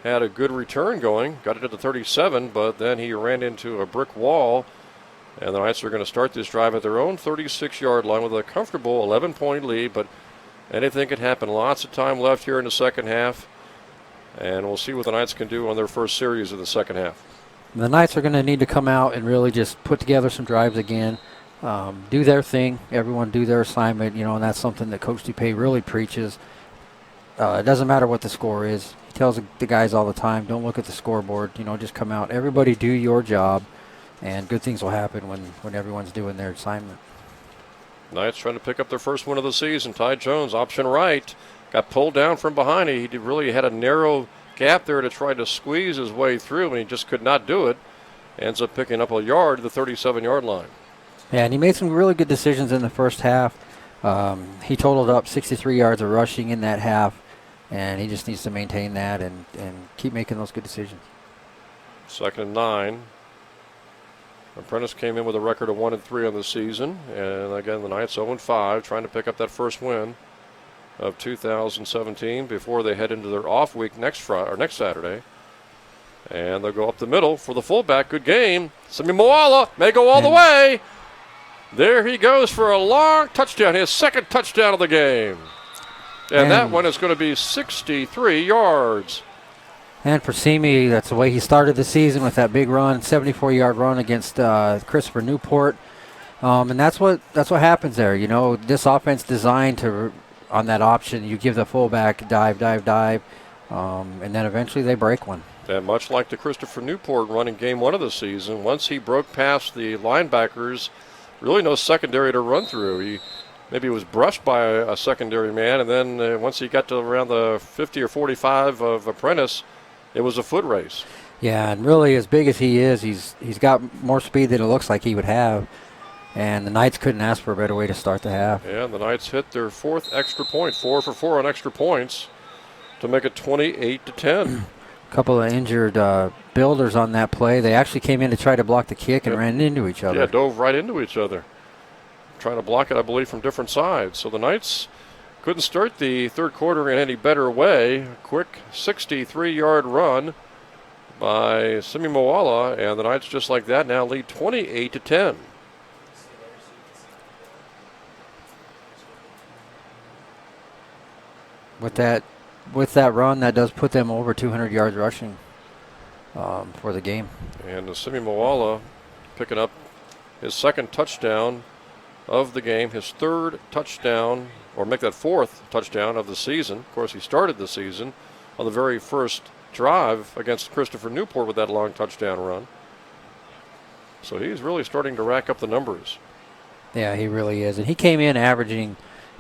had a good return going, got it to the 37, but then he ran into a brick wall. And the Knights are going to start this drive at their own 36-yard line with a comfortable 11-point lead, but anything can happen. Lots of time left here in the second half, and we'll see what the Knights can do on their first series of the second half. The Knights are going to need to come out and really just put together some drives again. Do their thing, everyone do their assignment, and that's something that Coach DuPay really preaches. It doesn't matter what the score is. He tells the guys all the time, don't look at the scoreboard, just come out. Everybody do your job, and good things will happen when everyone's doing their assignment. Knights trying to pick up their first win of the season. Ty Jones, option right, got pulled down from behind. He really had a narrow gap there to try to squeeze his way through, and he just could not do it. Ends up picking up a yard to the 37-yard line. Yeah, and he made some really good decisions in the first half. He totaled up 63 yards of rushing in that half, and he just needs to maintain that and keep making those good decisions. 2nd and 9. Apprentice came in with a record of 1-3 on the season, and again the Knights 0-5, trying to pick up that first win of 2017 before they head into their off week next Saturday. And they'll go up the middle for the fullback. Good game. Simi Moala may go all the way. There he goes for a long touchdown, his second touchdown of the game. And that one is going to be 63 yards. And for Simi, that's the way he started the season with that big run, 74-yard run against Christopher Newport. And that's what happens there. This offense designed to, on that option, you give the fullback dive, and then eventually they break one. And much like the Christopher Newport run in game 1 of the season, once he broke past the linebackers, really no secondary to run through. Maybe was brushed by a secondary man, and then once he got to around the 50 or 45 of Apprentice, it was a foot race. Yeah, and really as big as he is, he's got more speed than it looks like he would have. And the Knights couldn't ask for a better way to start the half. Yeah, the Knights hit their 4th extra point, 4 for 4 on extra points to make it 28-10. Couple of injured builders on that play. They actually came in to try to block the kick and ran into each other. Yeah, dove right into each other. Trying to block it, I believe, from different sides. So the Knights couldn't start the third quarter in any better way. Quick 63-yard run by Simi Moala, and the Knights just like that now lead 28-10. With that run, that does put them over 200 yards rushing for the game. And Simi Moala picking up his second touchdown of the game, his 3rd touchdown, or make that 4th touchdown of the season. Of course, he started the season on the very first drive against Christopher Newport with that long touchdown run. So he's really starting to rack up the numbers. Yeah, he really is. And he came in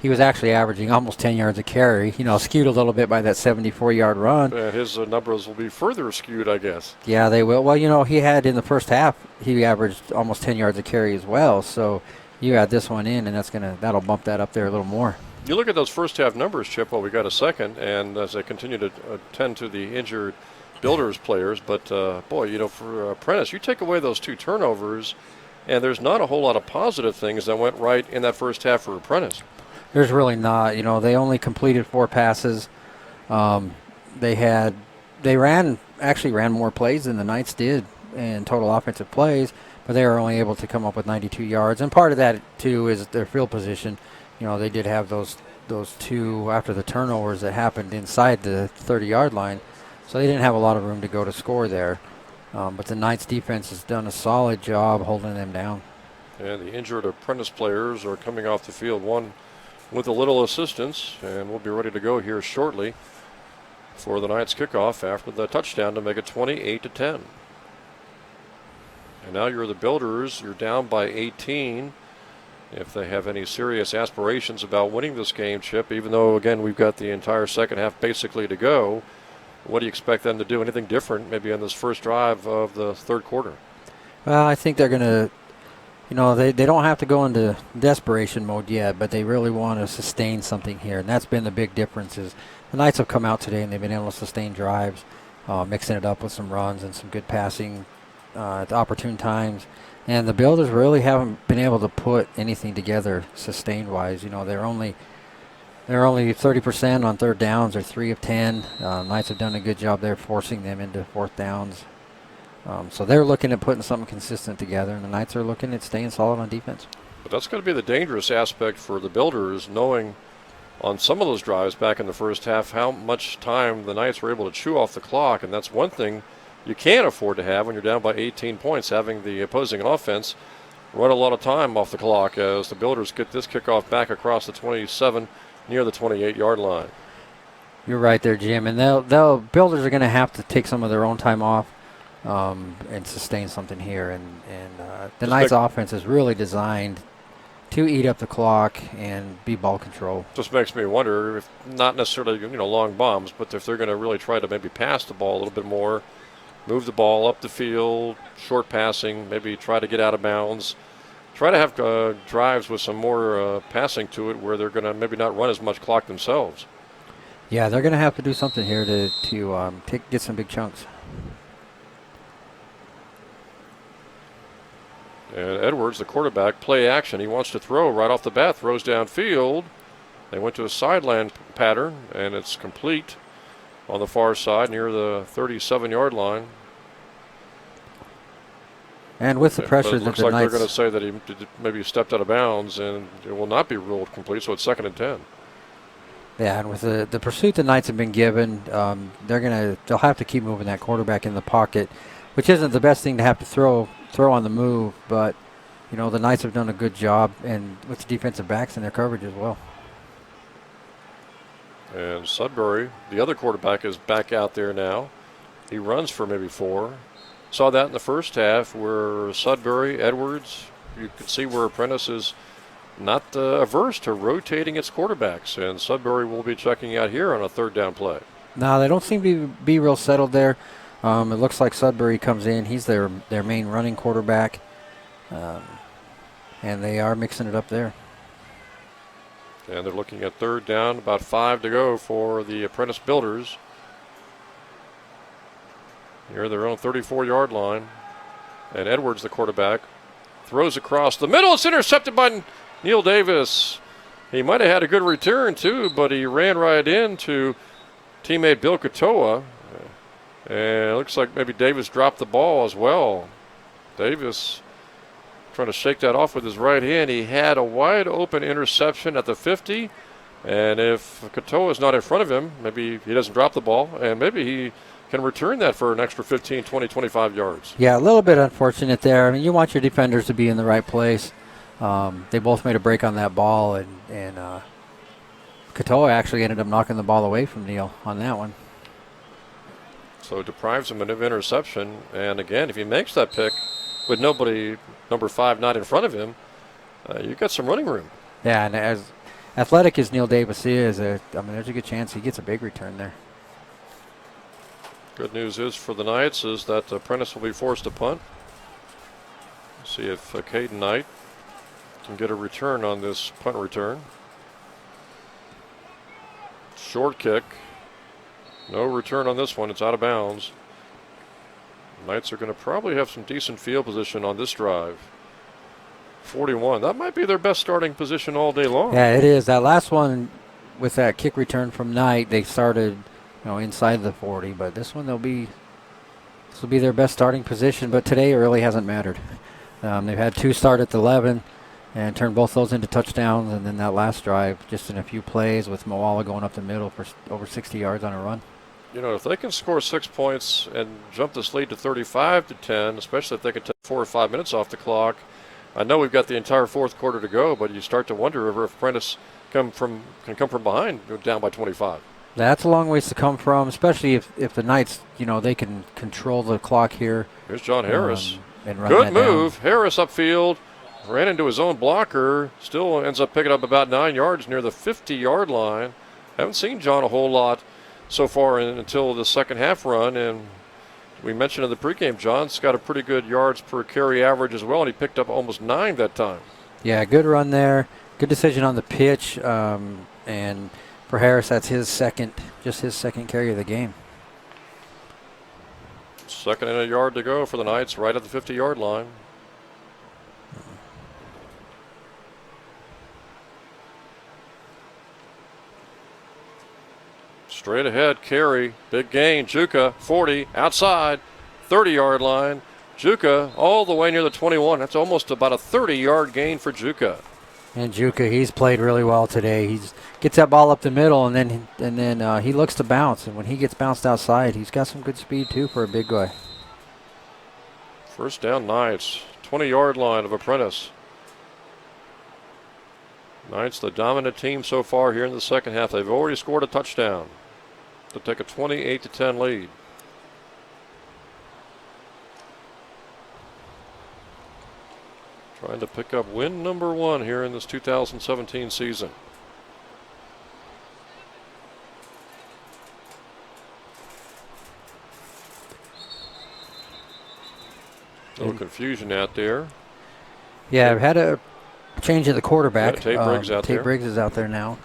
he was actually averaging almost 10 yards a carry, skewed a little bit by that 74-yard run. And his numbers will be further skewed, I guess. Yeah, they will. Well, he had in the first half, he averaged almost 10 yards a carry as well. So you add this one in, and that'll bump that up there a little more. You look at those first half numbers, Chip, while we got a second, and as they continue to attend to the injured Builders players. But, boy, for Apprentice, you take away those 2 turnovers, and there's not a whole lot of positive things that went right in that first half for Apprentice. There's really not. They only completed 4 passes. They actually ran more plays than the Knights did in total offensive plays, but they were only able to come up with 92 yards. And part of that, too, is their field position. They did have those 2 after the turnovers that happened inside the 30-yard line. So they didn't have a lot of room to go to score there. But the Knights defense has done a solid job holding them down. And the injured Apprentice players are coming off the field, one with a little assistance, and we'll be ready to go here shortly for the Knights kickoff after the touchdown to make it 28-10. And now you're the Builders. You're down by 18. If they have any serious aspirations about winning this game, Chip, even though, again, we've got the entire second half basically to go, what do you expect them to do? Anything different maybe on this first drive of the third quarter? Well, I think they're going to, they don't have to go into desperation mode yet, but they really want to sustain something here. And that's been the big difference is the Knights have come out today and they've been able to sustain drives, mixing it up with some runs and some good passing at opportune times. And the Builders really haven't been able to put anything together sustained-wise. They're only 30% on third downs. They're 3 of 10. Knights have done a good job there forcing them into fourth downs. So they're looking at putting something consistent together, and the Knights are looking at staying solid on defense. But that's going to be the dangerous aspect for the Builders, knowing on some of those drives back in the first half how much time the Knights were able to chew off the clock, and that's one thing you can't afford to have when you're down by 18 points, having the opposing offense run a lot of time off the clock as the Builders get this kickoff back across the 27 near the 28-yard line. You're right there, Jim. And they'll Builders are going to have to take some of their own time off and sustain something here. And the Knights offense is really designed to eat up the clock and be ball control. Just makes me wonder if not necessarily long bombs, but if they're going to really try to maybe pass the ball a little bit more, move the ball up the field, short passing, maybe try to get out of bounds. Try to have drives with some more passing to it where they're going to maybe not run as much clock themselves. Yeah, they're going to have to do something here to get some big chunks. And Edwards, the quarterback, play action. He wants to throw right off the bat, throws downfield. They went to a sideline pattern, and it's complete on the far side near the 37-yard line. And with the pressure but it that looks the like Knights, they're going to say that he maybe stepped out of bounds, and it will not be ruled complete, so it's 2nd and 10. Yeah, and with the pursuit the Knights have been given, they'll have to keep moving that quarterback in the pocket, which isn't the best thing to have to throw on the move, but the Knights have done a good job and with the defensive backs in their coverage as well. And Sudbury, the other quarterback, is back out there now. He runs for maybe 4. Saw that in the first half where Sudbury, Edwards, you could see where Apprentice is not averse to rotating its quarterbacks, and Sudbury will be checking out here on a third down play. No, they don't seem to be real settled there. It looks like Sudbury comes in. He's their main running quarterback, and they are mixing it up there. And they're looking at third down, about 5 to go for the Apprentice Builders. Near their own 34-yard line. And Edwards, the quarterback, throws across the middle. It's intercepted by Neil Davis. He might have had a good return, too, but he ran right into teammate Bill Katoa. And it looks like maybe Davis dropped the ball as well. Davis trying to shake that off with his right hand. He had a wide open interception at the 50. And if Katoa is not in front of him, maybe he doesn't drop the ball, and maybe he can return that for an extra 15, 20, 25 yards. Yeah, a little bit unfortunate there. I mean, you want your defenders to be in the right place. They both made a break on that ball, and Katoa actually ended up knocking the ball away from Neil on that one. So it deprives him of an interception. And again, if he makes that pick with nobody, number 5, not in front of him, you've got some running room. Yeah, and as athletic as Neil Davis is, there's a good chance he gets a big return there. Good news is for the Knights is that Apprentice will be forced to punt. See if Caden Knight can get a return on this punt return. Short kick. No return on this one. It's out of bounds. Knights are going to probably have some decent field position on this drive. 41. That might be their best starting position all day long. Yeah, it is. That last one with that kick return from Knight, they started inside the 40, but this one this will be their best starting position, but today it really hasn't mattered. They've had 2 start at the 11 and turned both those into touchdowns, and then that last drive just in a few plays with Moala going up the middle for over 60 yards on a run. if they can score 6 points and jump this lead to 35-10, especially if they can take 4 or 5 minutes off the clock. I know we've got the entire fourth quarter to go, but you start to wonder if Apprentice can come from behind down by 25. That's a long ways to come from, especially if the Knights, they can control the clock here. Here's John Harris. And run Good that move. down. Harris upfield. Ran into his own blocker. Still ends up picking up about 9 yards near the 50-yard line. Haven't seen John a whole lot so far until the second half run. And we mentioned in the pregame, John's got a pretty good yards per carry average as well, and he picked up almost 9 that time. Yeah, good run there. Good decision on the pitch. And for Harris, that's his second carry of the game. Second and a yard to go for the Knights, right at the 50-yard line. Straight ahead, carry, big gain, Juka, 40, outside, 30-yard line. Juka all the way near the 21. That's almost about a 30-yard gain for Juka. And Juka, he's played really well today. He gets that ball up the middle, and then he looks to bounce. And when he gets bounced outside, he's got some good speed too for a big guy. First down, Knights, 20-yard line of Apprentice. Knights, the dominant team so far here in the second half. They've already scored a touchdown to take a 28-10 lead. Trying to pick up win number 1 here in this 2017 season. A little confusion out there. Yeah, I've had a change of the quarterback. Yeah, Tate Briggs out there. Tate Briggs is out there now.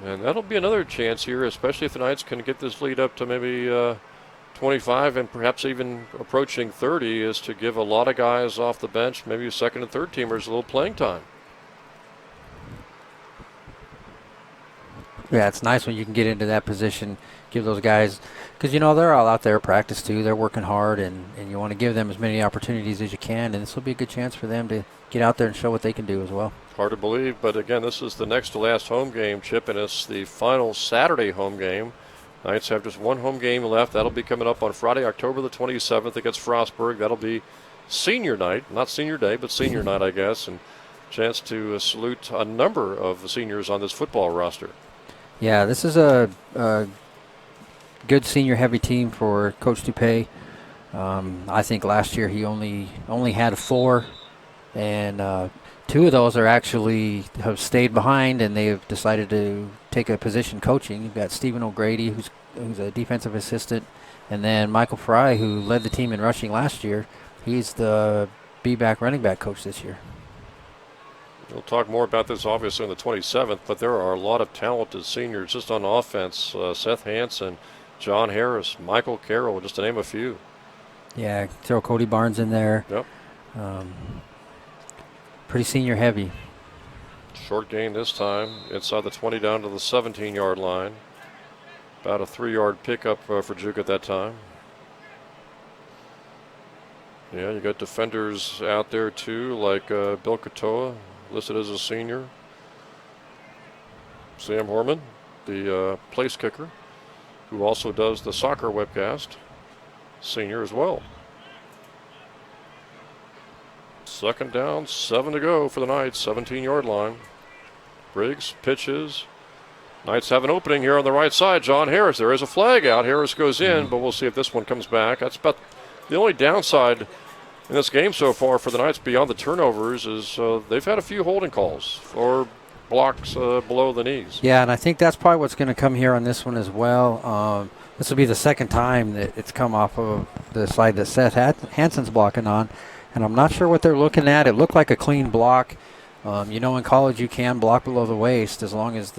And that'll be another chance here, especially if the Knights can get this lead up to maybe 25 and perhaps even approaching 30, is to give a lot of guys off the bench, maybe second and third teamers, a little playing time. Yeah, it's nice when you can get into that position, give those guys, because they're all out there at practice too. They're working hard, and you want to give them as many opportunities as you can, and this will be a good chance for them to get out there and show what they can do as well. Hard to believe, but again, this is the next to last home game, Chip, and it's the final Saturday home game. Knights have just one home game left. That'll be coming up on Friday, October the 27th against Frostburg. That'll be senior night, not senior day, but senior night, I guess, and chance to salute a number of seniors on this football roster. Yeah, this is a good senior-heavy team for Coach Dupay. I think last year he only had 4, and 2 of those have stayed behind, and they've decided to take a position coaching. You've got Stephen O'Grady, who's a defensive assistant, and then Michael Fry, who led the team in rushing last year. He's the B-back running back coach this year. We'll talk more about this obviously on the 27th, but there are a lot of talented seniors just on offense. Seth Hansen, John Harris, Michael Carroll, just to name a few. Yeah, throw Cody Barnes in there. Yep. Pretty senior heavy. Short gain this time, inside the 20 down to the 17-yard line. About a 3-yard pickup for Juke at that time. Yeah, you got defenders out there too, like Bill Katoa, listed as a senior. Sam Horman, the place kicker, who also does the soccer webcast, senior as well. Second down, 7 to go for the Knights, 17-yard line. Briggs pitches. Knights have an opening here on the right side. John Harris, there is a flag out. Harris goes in, but we'll see if this one comes back. That's about the only downside in this game so far for the Knights beyond the turnovers is they've had a few holding calls or blocks below the knees. Yeah, and I think that's probably what's going to come here on this one as well. This will be the second time that it's come off of the side that Seth Hansen's blocking on, and I'm not sure what they're looking at. It looked like a clean block. In college you can block below the waist as long as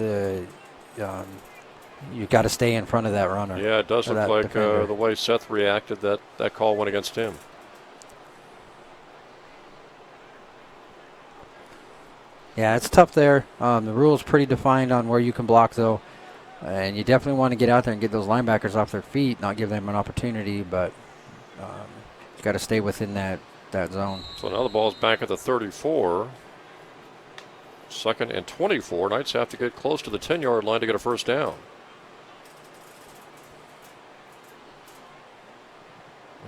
you've got to stay in front of that runner. Yeah, it does look like the way Seth reacted, that call went against him. Yeah, it's tough there. The rule's pretty defined on where you can block, though. And you definitely want to get out there and get those linebackers off their feet, not give them an opportunity, but you've got to stay within that zone. So now the ball's back at the 34. 2nd and 24. Knights have to get close to the 10-yard line to get a first down.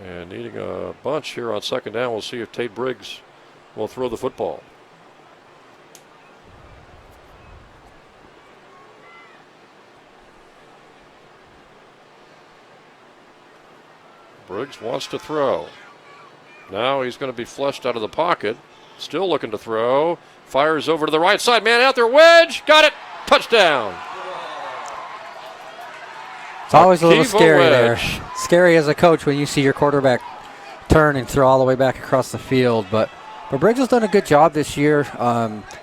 And needing a bunch here on 2nd down. We'll see if Tate Briggs will throw the football. Briggs wants to throw. Now he's going to be flushed out of the pocket. Still looking to throw. Fires over to the right side. Man out there. Wedge. Got it. Touchdown. It's always a little scary Wedge. there. Scary as a coach when you see your quarterback turn and throw all the way back across the field. But Briggs has done a good job this year.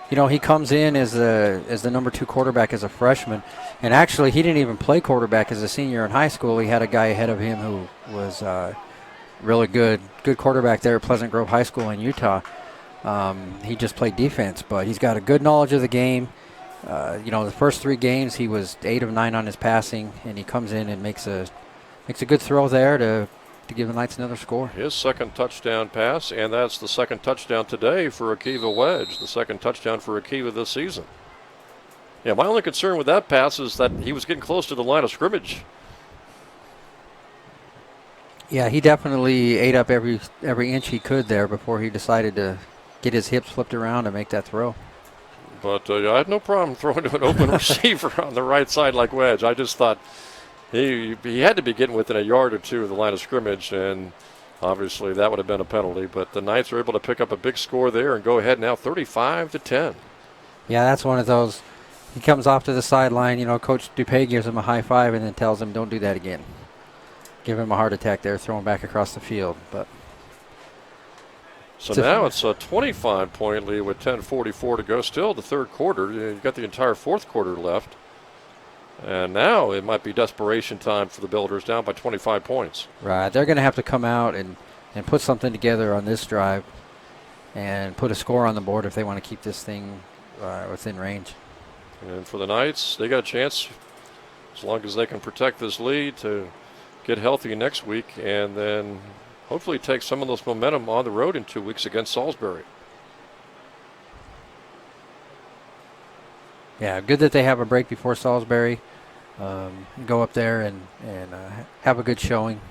He comes in as the number 2 quarterback as a freshman. And actually, he didn't even play quarterback as a senior in high school. He had a guy ahead of him who was really good quarterback there at Pleasant Grove High School in Utah. He just played defense, but he's got a good knowledge of the game. The first 3 games he was 8 of 9 on his passing, and he comes in and makes a good throw there to give the Knights another score. His 2nd touchdown pass, and that's the 2nd touchdown today for Akiva Wedge, the 2nd touchdown for Akiva this season. Yeah, my only concern with that pass is that he was getting close to the line of scrimmage. Yeah, he definitely ate up every inch he could there before he decided to get his hips flipped around and make that throw. But I had no problem throwing to an open receiver on the right side like Wedge. I just thought he had to be getting within a yard or 2 of the line of scrimmage, and obviously that would have been a penalty. But the Knights are able to pick up a big score there and go ahead now 35-10. Yeah, that's one of those. He comes off to the sideline. Coach Dupay gives him a high five and then tells him, "Don't do that again." Give him a heart attack there, throwing back across the field. But so now it's a 25-point lead with 10:44 to go. Still the 3rd quarter. You've got the entire 4th quarter left. And now it might be desperation time for the Builders, down by 25 points. Right. They're going to have to come out and put something together on this drive and put a score on the board if they want to keep this thing within range. And for the Knights, they got a chance, as long as they can protect this lead, to get healthy next week and then hopefully take some of this momentum on the road in 2 weeks against Salisbury. Yeah, good that they have a break before Salisbury. Go up there and have a good showing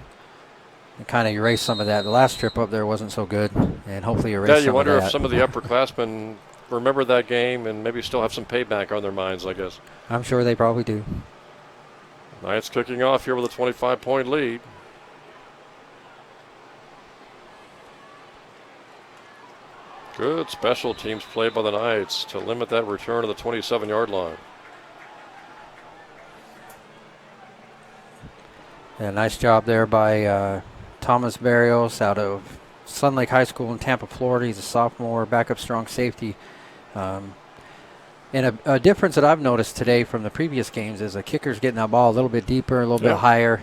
and kind of erase some of that. The last trip up there wasn't so good, and hopefully erase some of that. Yeah, you wonder if some of the upperclassmen remember that game and maybe still have some payback on their minds, I guess. I'm sure they probably do. Knights kicking off here with a 25-point lead. Good special teams play by the Knights to limit that return to the 27-yard line. Yeah, nice job there by Thomas Barrios out of Sun Lake High School in Tampa, Florida. He's a sophomore, backup strong safety. And a difference that I've noticed today from the previous games is the kicker's getting that ball a little bit deeper, a little bit higher,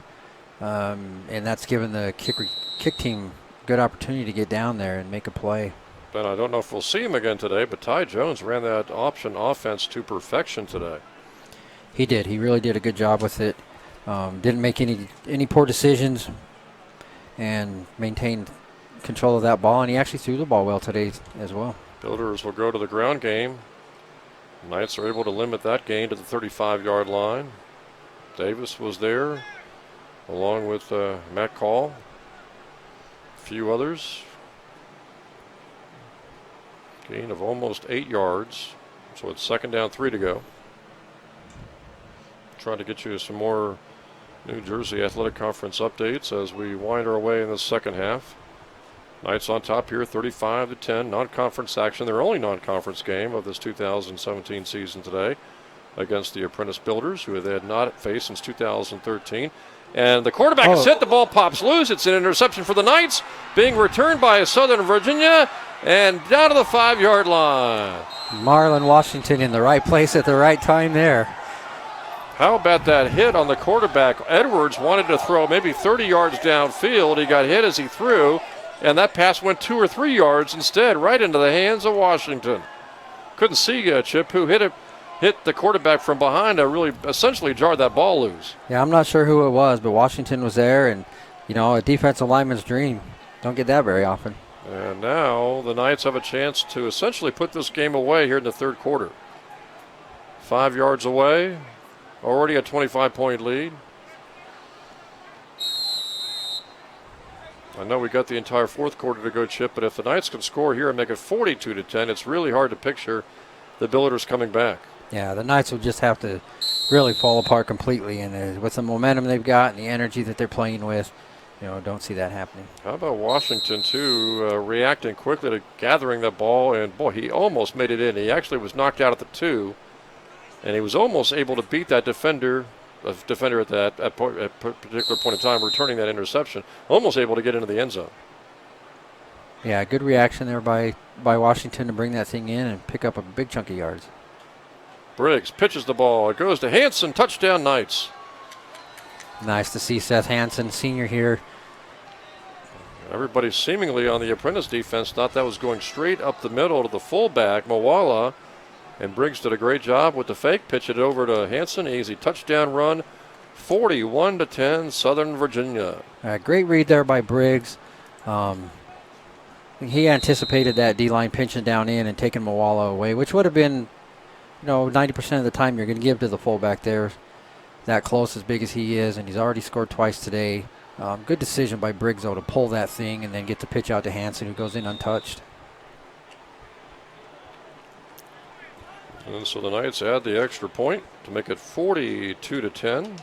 and that's given the kick team good opportunity to get down there and make a play. And I don't know if we'll see him again today, but Ty Jones ran that option offense to perfection today. He did. He really did a good job with it. Didn't make any poor decisions and maintained control of that ball, and he actually threw the ball well today as well. Builders will go to the ground game. Knights are able to limit that gain to the 35-yard line. Davis was there along with Matt Call, a few others. Gain of almost 8 yards, so it's 2nd down, 3 to go. Trying to get you some more New Jersey Athletic Conference updates as we wind our way in the second half. Knights on top here, 35-10, non-conference action. Their only non-conference game of this 2017 season today against the Apprentice Builders, who they had not faced since 2013. And the quarterback is hit. The ball pops loose. It's an interception for the Knights, being returned by Southern Virginia and down to the 5-yard line. Marlon Washington in the right place at the right time there. How about that hit on the quarterback? Edwards wanted to throw maybe 30 yards downfield. He got hit as he threw, and that pass went 2 or 3 yards instead, right into the hands of Washington. Couldn't see Chip, who hit the quarterback from behind to really essentially jar that ball loose. Yeah, I'm not sure who it was, but Washington was there, and, a defensive lineman's dream. Don't get that very often. And now the Knights have a chance to essentially put this game away here in the third quarter. 5 yards away, already a 25-point lead. I know we got the entire fourth quarter to go, Chip, but if the Knights can score here and make it 42-10, it's really hard to picture the Billeters coming back. Yeah, the Knights will just have to really fall apart completely, and with the momentum they've got and the energy that they're playing with, don't see that happening. How about Washington, too, reacting quickly to gathering the ball, and boy, he almost made it in. He actually was knocked out at the 2, and he was almost able to beat that defender at that at particular point in time, returning that interception, almost able to get into the end zone. Yeah, good reaction there by Washington to bring that thing in and pick up a big chunk of yards. Briggs pitches the ball. It goes to Hanson. Touchdown, Knights. Nice to see Seth Hansen, senior here. Everybody seemingly on the Apprentice defense thought that was going straight up the middle to the fullback, Moala. And Briggs did a great job with the fake. Pitch it over to Hanson. Easy touchdown run. 41-10, Southern Virginia. Great read there by Briggs. He anticipated that D-line pinching down in and taking Moala away, which would have been, 90% of the time you're going to give to the fullback there. That close, as big as he is, and he's already scored twice today. Good decision by Briggs, though, to pull that thing and then get the pitch out to Hanson, who goes in untouched. And so the Knights add the extra point to make it 42-10.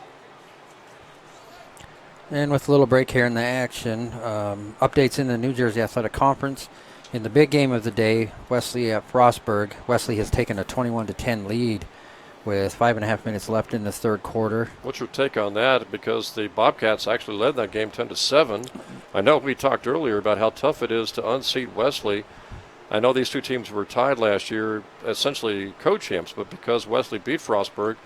And with a little break here in the action, updates in the New Jersey Athletic Conference. In the big game of the day, Wesley at Frostburg. Wesley has taken a 21-10 lead with 5.5 minutes left in the third quarter. What's your take on that? Because the Bobcats actually led that game 10-7. I know we talked earlier about how tough it is to unseat Wesley. I know these two teams were tied last year, essentially co-champs, but because Wesley beat Frostburg,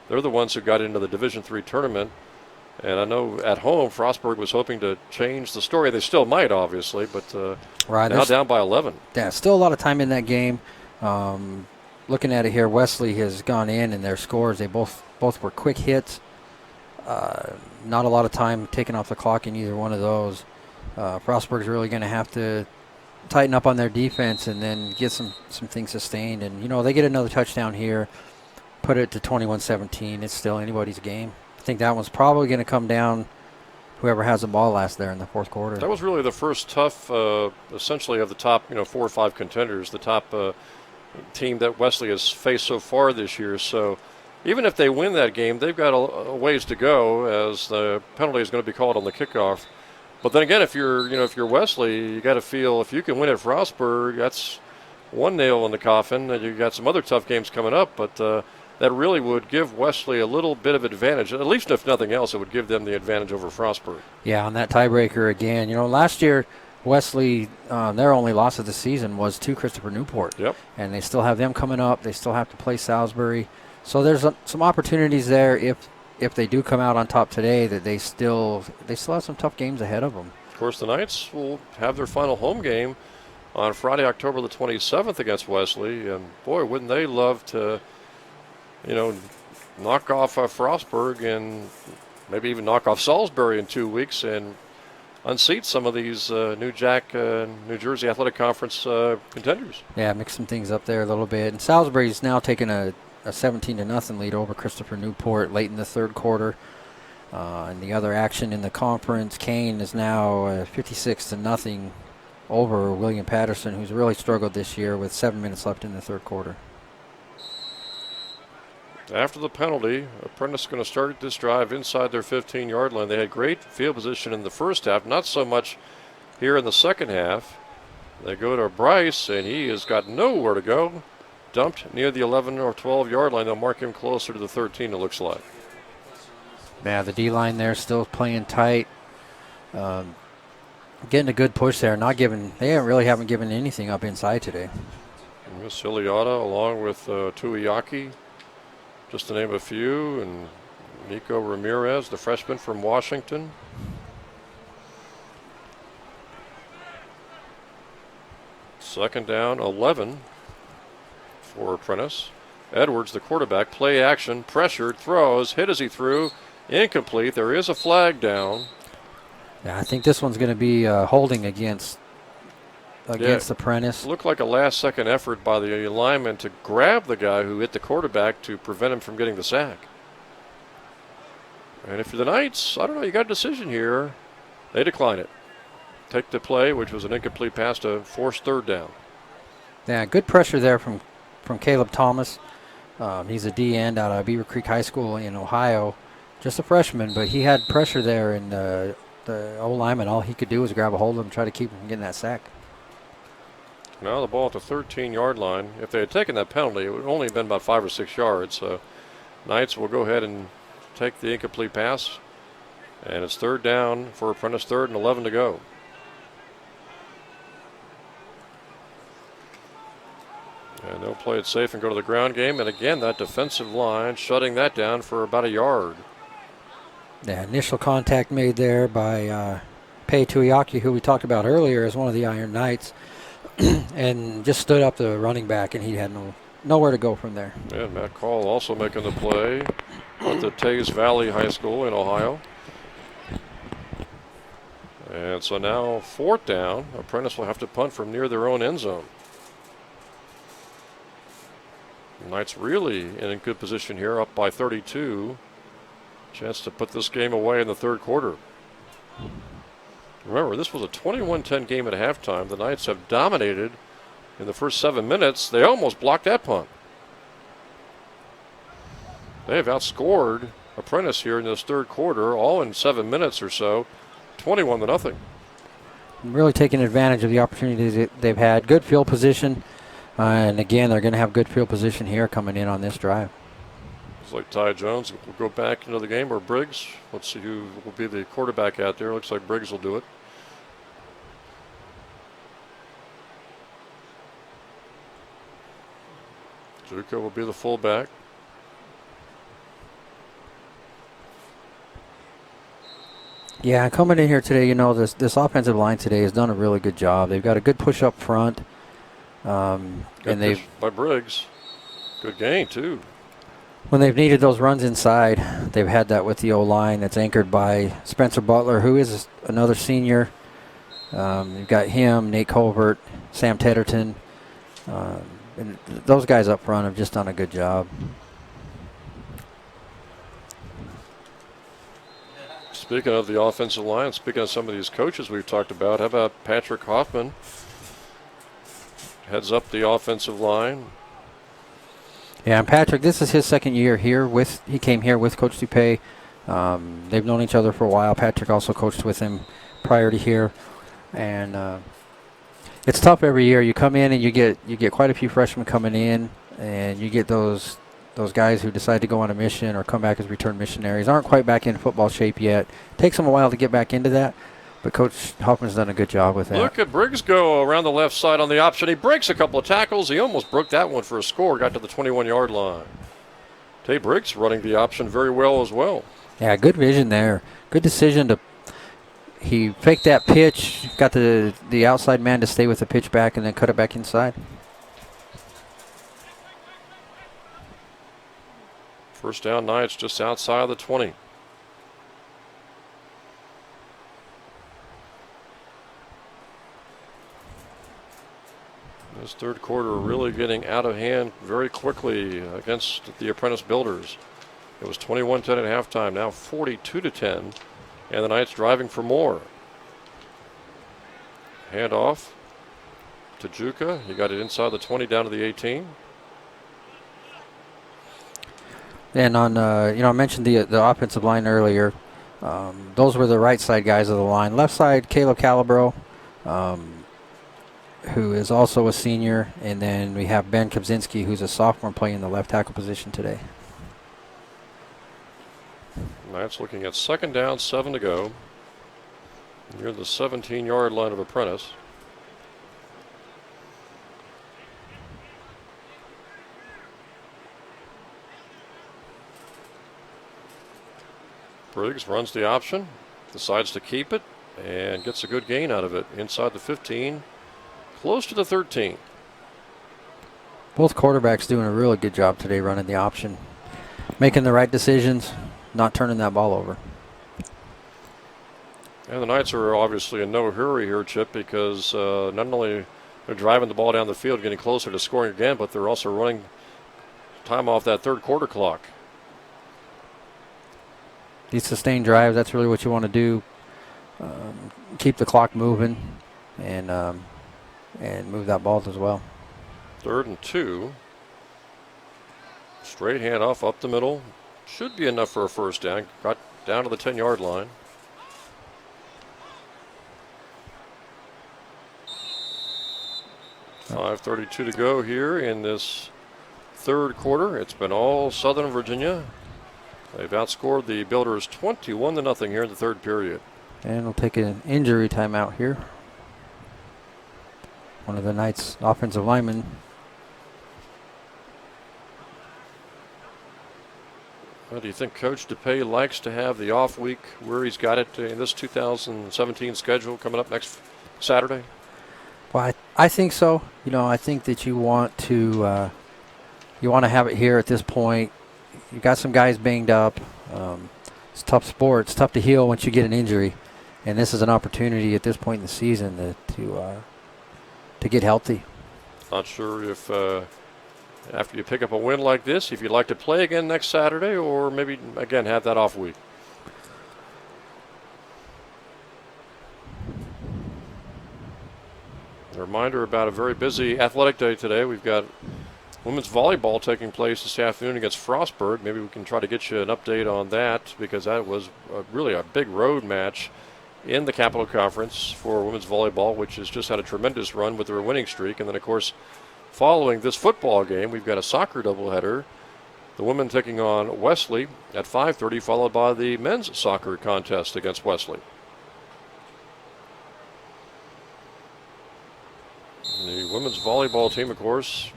they're the ones who got into the Division III tournament. And I know at home, Frostburg was hoping to change the story. They still might, obviously, but now down by 11. Yeah, still a lot of time in that game. Looking at it here, Wesley has gone in, and their scores, they both were quick hits. Not a lot of time taken off the clock in either one of those. Frostburg's really going to have to tighten up on their defense and then get some things sustained. And, they get another touchdown here, put it to 21-17. It's still anybody's game. I think that one's probably going to come down whoever has the ball last there in the fourth quarter. That was really the first tough, essentially, of the top, 4 or 5 contenders, the top team that Wesley has faced so far this year. So even if they win that game, they've got a ways to go, as the penalty is going to be called on the kickoff. But then again, if you're Wesley, you got to feel if you can win at Frostburg, that's one nail in the coffin. And you got some other tough games coming up, but that really would give Wesley a little bit of advantage. At least if nothing else, it would give them the advantage over Frostburg. Yeah, on that tiebreaker again. Last year Wesley, their only loss of the season was to Christopher Newport. Yep. And they still have them coming up. They still have to play Salisbury. So there's some opportunities there if they do come out on top today, that they still have some tough games ahead of them. Of course, the Knights will have their final home game on Friday, October the 27th against Wesley. And boy, wouldn't they love to, knock off Frostburg and maybe even knock off Salisbury in 2 weeks and unseat some of these New Jersey Athletic Conference contenders. Yeah, mix some things up there a little bit. And Salisbury's now taking a 17-0 lead over Christopher Newport late in the third quarter. And the other action in the conference, Kane is now 56-0 over William Patterson, who's really struggled this year with 7 minutes left in the third quarter. After the penalty, Apprentice is going to start this drive inside their 15-yard line. They had great field position in the first half, not so much here in the second half. They go to Bryce, and he has got nowhere to go. Dumped near the 11 or 12-yard line. They'll mark him closer to the 13, it looks like. Yeah, the D-line there still playing tight. Getting a good push there. They haven't given anything up inside today. Miss Iliada along with Tuiaki, just to name a few, and Nico Ramirez, the freshman from Washington. Second down, 11 for Apprentice. Edwards, the quarterback, play action, pressured, throws, hit as he threw, incomplete. There is a flag down. Yeah, I think this one's going to be holding against against Apprentice. Looked like a last-second effort by the lineman to grab the guy who hit the quarterback to prevent him from getting the sack. And if you're the Knights, I don't know, you got a decision here. They decline it. Take the play, which was an incomplete pass to force third down. Yeah, good pressure there from Caleb Thomas. He's a D end out of Beaver Creek High School in Ohio. Just a freshman, but he had pressure there, and the old lineman, all he could do was grab a hold of him and try to keep him from getting that sack. Now the ball at the 13-yard line. If they had taken that penalty, it would only have been about 5 or 6 yards. So Knights will go ahead and take the incomplete pass. And it's third down for Apprentice, 3rd and 11 to go. And they'll play it safe and go to the ground game. And again, that defensive line shutting that down for about a yard. Yeah, initial contact made there by Pei Tuiaki, who we talked about earlier as one of the Iron Knights, and just stood up the running back, and he had nowhere to go from there. And Matt Call also making the play at the Taze Valley High School in Ohio. And so now 4th down. Apprentice will have to punt from near their own end zone. Knights really in good position here, up by 32. Chance to put this game away in the 3rd quarter. Remember, this was a 21-10 game at halftime. The Knights have dominated in the first 7 minutes. They almost blocked that punt. They have outscored Apprentice here in this 3rd quarter, all in 7 minutes or so, 21-0. Really taking advantage of the opportunities that they've had. Good field position. And again, they're going to have good field position here coming in on this drive. It's like Ty Jones will go back into the game, or Briggs. Let's see who will be the quarterback out there. Looks like Briggs will do it. Juka will be the fullback. Yeah, coming in here today, you know, this offensive line today has done a really good job. They've got a good push up front. And they've by Briggs. Good gain, too. When they've needed those runs inside, they've had that with the O-line that's anchored by Spencer Butler, who is another senior. You've got him, Nate Colbert, Sam Tedderton. And those guys up front have just done a good job. Speaking of the offensive line, speaking of some of these coaches we've talked about, how about Patrick Hoffman? Heads up the offensive line. Yeah, and Patrick, this is his 2nd year here. He came here with Coach Dupay. They've known each other for a while. Patrick also coached with him prior to here. And it's tough every year. You come in and you get quite a few freshmen coming in, and you get those guys who decide to go on a mission or come back as return missionaries. Aren't quite back in football shape yet. Takes them a while to get back into that. But Coach Hoffman's done a good job with that. Look at Briggs go around the left side on the option. He breaks a couple of tackles. He almost broke that one for a score. Got to the 21-yard line. Tay Briggs running the option very well as well. Yeah, good vision there. Good decision he faked that pitch, got the outside man to stay with the pitch back, and then cut it back inside. First down, Knights just outside of the 20. This 3rd quarter really getting out of hand very quickly against the Apprentice Builders. It was 21-10 at halftime, now 42-10, and the Knights driving for more. Hand off to Juka. He got it inside the 20 down to the 18. And on, I mentioned the offensive line earlier. Those were the right side guys of the line. Left side, Caleb Calabro, who is also a senior, and then we have Ben Kabczynski, who's a sophomore, playing the left tackle position today. Knights looking at 2nd down, 7 to go. Near the 17-yard line of Apprentice. Briggs runs the option, decides to keep it, and gets a good gain out of it inside the 15. Close to the 13. Both quarterbacks doing a really good job today running the option. Making the right decisions, not turning that ball over. And the Knights are obviously in no hurry here, Chip, because not only they're driving the ball down the field, getting closer to scoring again, but they're also running time off that third quarter clock. These sustained drives, that's really what you want to do. Keep the clock moving and move that ball as well. 3rd and 2. Straight handoff up the middle. Should be enough for a first down. Got down to the 10-yard line. .532 to go here in this third quarter. It's been all Southern Virginia. They've outscored the Builders 21-0 here in the third period. And we'll take an injury timeout here. One of the Knights' offensive linemen. Well, do you think Coach DePay likes to have the off week where he's got it in this 2017 schedule coming up next Saturday? Well, I think so. You know, I think that you want to have it here at this point. You got some guys banged up. It's a tough sport. It's tough to heal once you get an injury, and this is an opportunity at this point in the season to get healthy. Not sure if after you pick up a win like this, if you'd like to play again next Saturday, or maybe again have that off week. A reminder about a very busy athletic day today. We've got women's volleyball taking place this afternoon against Frostburg. Maybe we can try to get you an update on that, because that was really a big road match in the Capital Conference for women's volleyball, which has just had a tremendous run with their winning streak. And then, of course, following this football game, we've got a soccer doubleheader. The women taking on Wesley at 5:30, followed by the men's soccer contest against Wesley. The women's volleyball team, of course,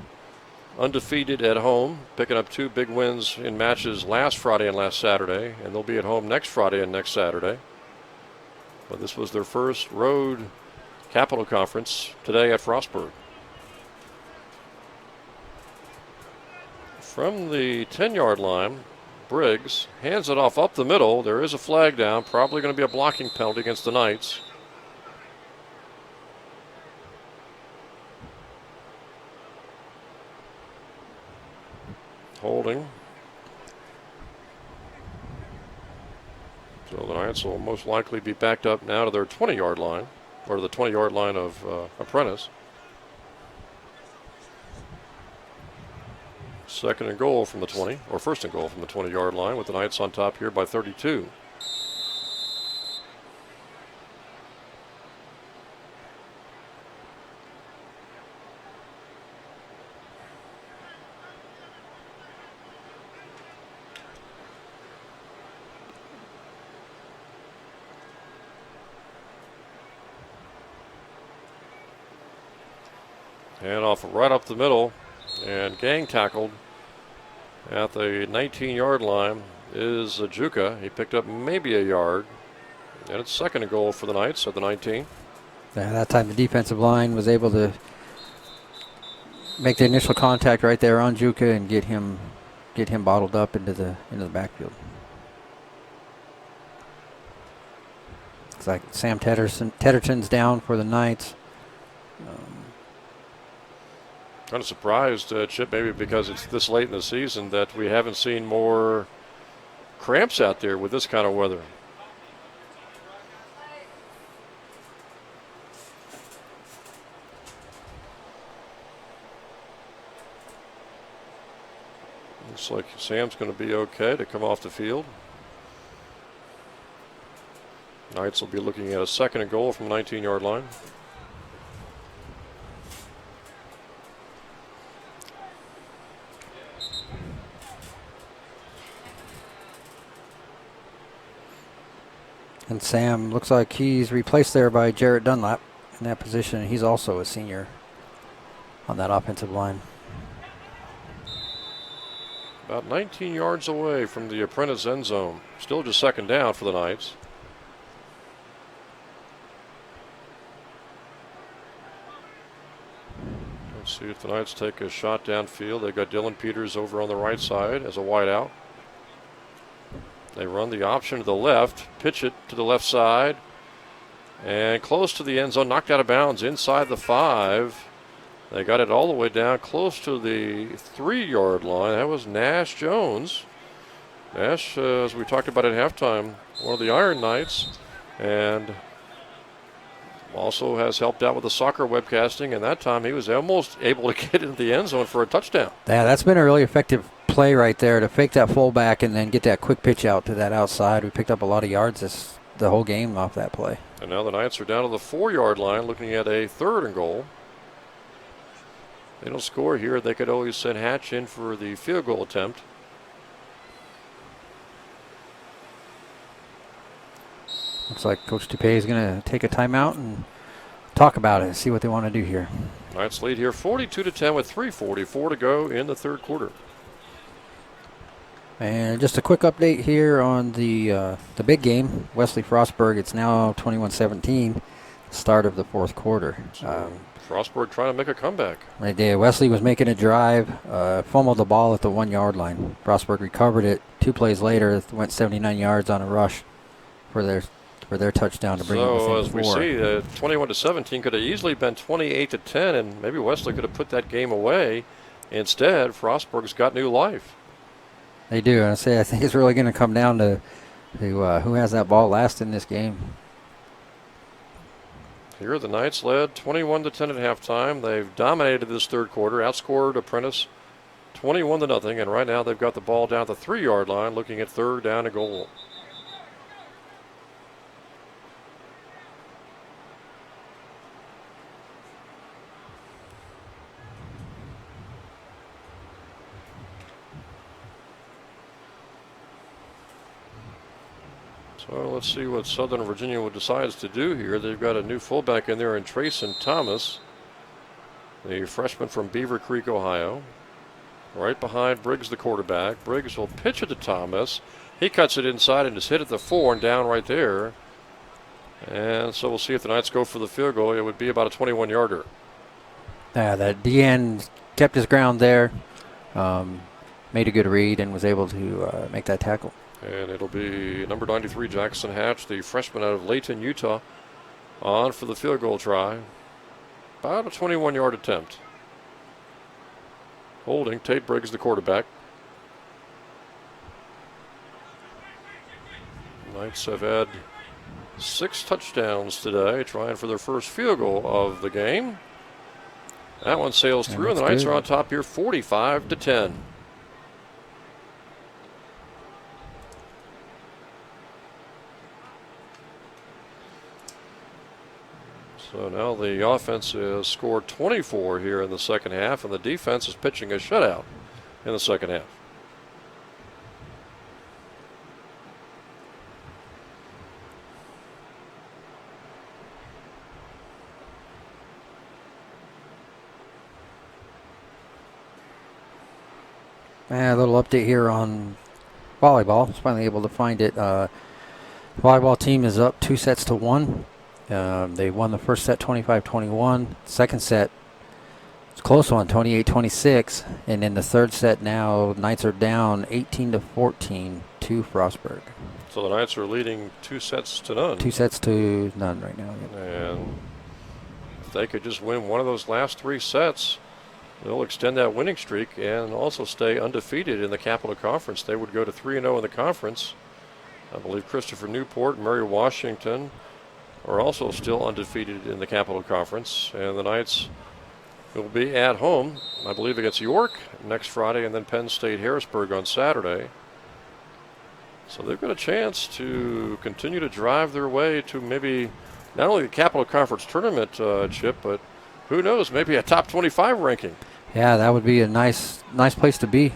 undefeated at home, picking up 2 big wins in matches last Friday and last Saturday, and they'll be at home next Friday and next Saturday. But this was their first road Capital Conference today at Frostburg. From the 10-yard line, Briggs hands it off up the middle. There is a flag down, probably going to be a blocking penalty against the Knights. Holding. So the Knights will most likely be backed up now to their 20-yard line, or to the 20-yard line of Apprentice. 2nd and goal from the 20, or 1st and goal from the 20-yard line, with the Knights on top here by 32. And off right up the middle, and gang tackled at the 19-yard line is Juka. He picked up maybe a yard, and it's 2nd and goal for the Knights at the 19. Yeah, that time the defensive line was able to make the initial contact right there on Juka and get him bottled up into the backfield. It's like Sam Tedderton's down for the Knights. Kind of surprised, Chip, maybe because it's this late in the season, that we haven't seen more cramps out there with this kind of weather. Looks like Sam's going to be okay to come off the field. Knights will be looking at a 2nd and goal from the 19-yard line. And Sam looks like he's replaced there by Jarrett Dunlap in that position. He's also a senior on that offensive line. About 19 yards away from the Apprentice end zone. Still just 2nd down for the Knights. Let's see if the Knights take a shot downfield. They've got Dylan Peters over on the right side as a wideout. They run the option to the left, pitch it to the left side. And close to the end zone, knocked out of bounds inside the 5. They got it all the way down close to the 3-yard line. That was Nash Jones. Nash, as we talked about at halftime, one of the Iron Knights, and also has helped out with the soccer webcasting, and that time he was almost able to get into the end zone for a touchdown. Yeah, that's been a really effective play right there to fake that fullback and then get that quick pitch out to that outside. We picked up a lot of yards the whole game off that play. And now the Knights are down to the 4-yard line looking at a 3rd and goal. They don't score here. They could always send Hatch in for the field goal attempt. Looks like Coach Dupay is going to take a timeout and talk about it and see what they want to do here. Knights lead here 42-10 with 3:44 to go in the 3rd quarter. And just a quick update here on the big game, Wesley Frostburg. It's now 21-17, start of the 4th quarter. Frostburg trying to make a comeback. Right there. Wesley was making a drive, fumbled the ball at the 1-yard line. Frostburg recovered it. 2 plays later, went 79 yards on a rush for their touchdown to bring it within 4. So as we see, 21-17 could have easily been 28-10, and maybe Wesley could have put that game away. Instead, Frostburg's got new life. They do. I think it's really going to come down to who has that ball last in this game. Here the Knights led 21-10 at halftime. They've dominated this 3rd quarter, outscored Apprentice 21-0, and right now they've got the ball down the 3-yard line, looking at 3rd down and goal. So let's see what Southern Virginia decides to do here. They've got a new fullback in there in Trayson Thomas, the freshman from Beaver Creek, Ohio. Right behind Briggs, the quarterback. Briggs will pitch it to Thomas. He cuts it inside and is hit at the 4 and down right there. And so we'll see if the Knights go for the field goal. It would be about a 21-yarder. That DN kept his ground there, made a good read, and was able to make that tackle. And it'll be number 93, Jackson Hatch, the freshman out of Layton, Utah, on for the field goal try. About a 21-yard attempt. Holding, Tate Briggs, the quarterback. Knights have had 6 touchdowns today, trying for their first field goal of the game. That one sails through, and the Knights are on top here, 45-10. So now the offense has scored 24 here in the second half, and the defense is pitching a shutout in the second half. A little update here on volleyball. I was finally able to find it. Volleyball team is up 2-1. They won the first set 25-21. Second set, it's a close one, 28-26. And in the third set now, Knights are down 18-14 to Frostburg. So the Knights are leading 2-0. 2-0 right now. Yep. And if they could just win one of those last 3 sets, they'll extend that winning streak and also stay undefeated in the Capital Conference. They would go to 3-0 in the conference. I believe Christopher Newport and Mary Washington are also still undefeated in the Capital Conference. And the Knights will be at home, I believe, against York next Friday, and then Penn State Harrisburg on Saturday. So they've got a chance to continue to drive their way to maybe not only the Capital Conference tournament, Chip, but who knows, maybe a top 25 ranking. Yeah, that would be a nice place to be.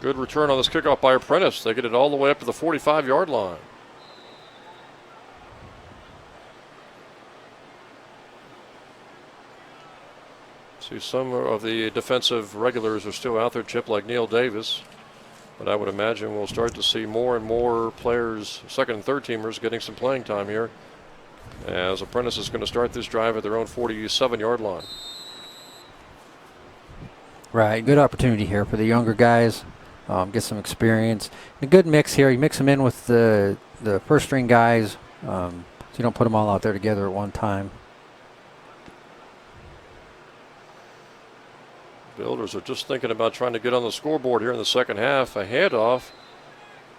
Good return on this kickoff by Apprentice. They get it all the way up to the 45-yard line. See, some of the defensive regulars are still out there, Chip, like Neil Davis. But I would imagine we'll start to see more and more players, second and third teamers, getting some playing time here, as Apprentice is going to start this drive at their own 47-yard line. Right, good opportunity here for the younger guys, get some experience. A good mix here. You mix them in with the first-string guys, So you don't put them all out there together at one time. Builders are just thinking about trying to get on the scoreboard here in the second half. A handoff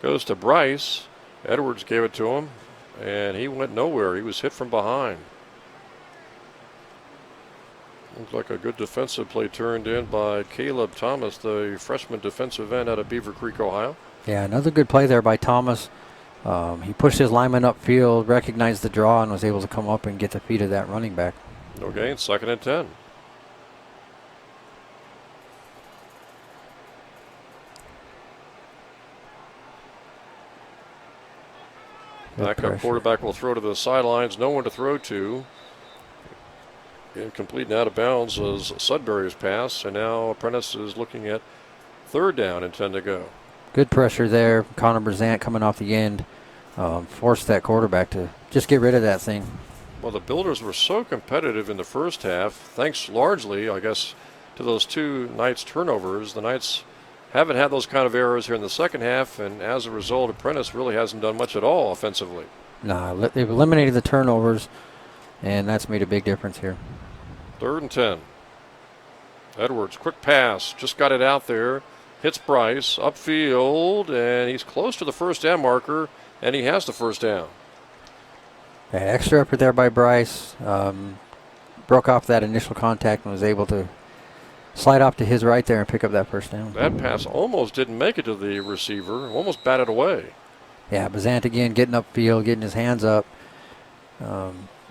goes to Bryce. Edwards gave it to him, and he went nowhere. He was hit from behind. Looks like a good defensive play turned in by Caleb Thomas, the freshman defensive end out of Beaver Creek, Ohio. Yeah, another good play there by Thomas. He pushed his lineman upfield, recognized the draw, and was able to come up and get the feet of that running back. No gain, 2nd and 10. Backup quarterback will throw to the sidelines. No one to throw to. Incomplete and out of bounds as Sudbury's pass. And now Apprentice is looking at 3rd down and 10 to go. Good pressure there. Connor Brzant coming off the end. Forced that quarterback to just get rid of that thing. Well, the Builders were so competitive in the first half, thanks largely, I guess, to those 2 Knights turnovers. The Knights haven't had those kind of errors here in the second half, and as a result, Apprentice really hasn't done much at all offensively. Nah, they've eliminated the turnovers, and that's made a big difference here. 3rd and 10. Edwards, quick pass, just got it out there. Hits Bryce, upfield, and he's close to the 1st down marker, and he has the 1st down. Yeah, extra effort there by Bryce. Broke off that initial contact and was able to slide off to his right there and pick up that 1st down. That pass almost didn't make it to the receiver, almost batted away. Yeah, Brzant again getting upfield, getting his hands up.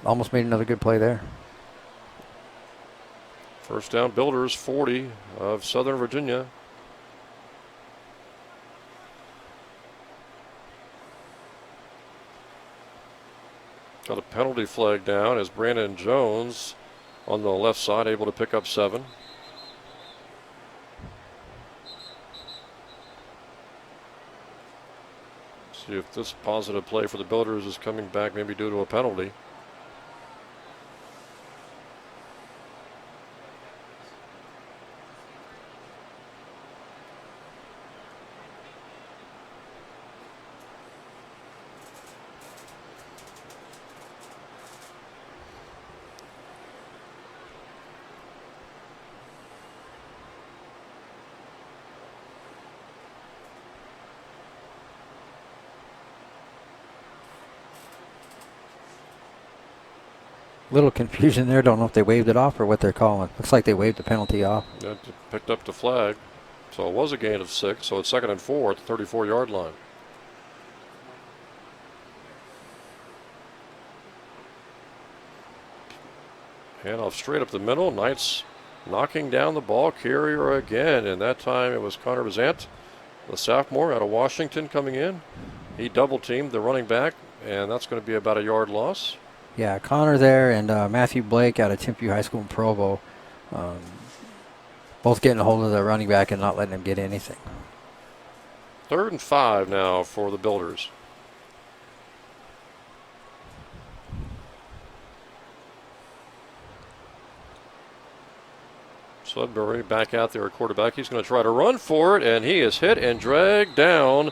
Almost made another good play there. 1st down, Builders, 40 of Southern Virginia. Got a penalty flag down as Brandon Jones on the left side able to pick up 7. See if this positive play for the Builders is coming back maybe due to a penalty. Little confusion there. Don't know if they waved it off or what they're calling. Looks like they waved the penalty off. That picked up the flag. So it was a gain of 6. So it's 2nd and 4 at the 34-yard line. Handoff straight up the middle. Knights knocking down the ball carrier again. And that time it was Connor Brzant, the sophomore out of Washington, coming in. He double teamed the running back, and that's going to be about a yard loss. Yeah, Connor there and Matthew Blake out of Timpview High School in Provo. Both getting a hold of the running back and not letting him get anything. 3rd and 5 now for the Builders. Sudbury back out there at quarterback. He's going to try to run for it, and he is hit and dragged down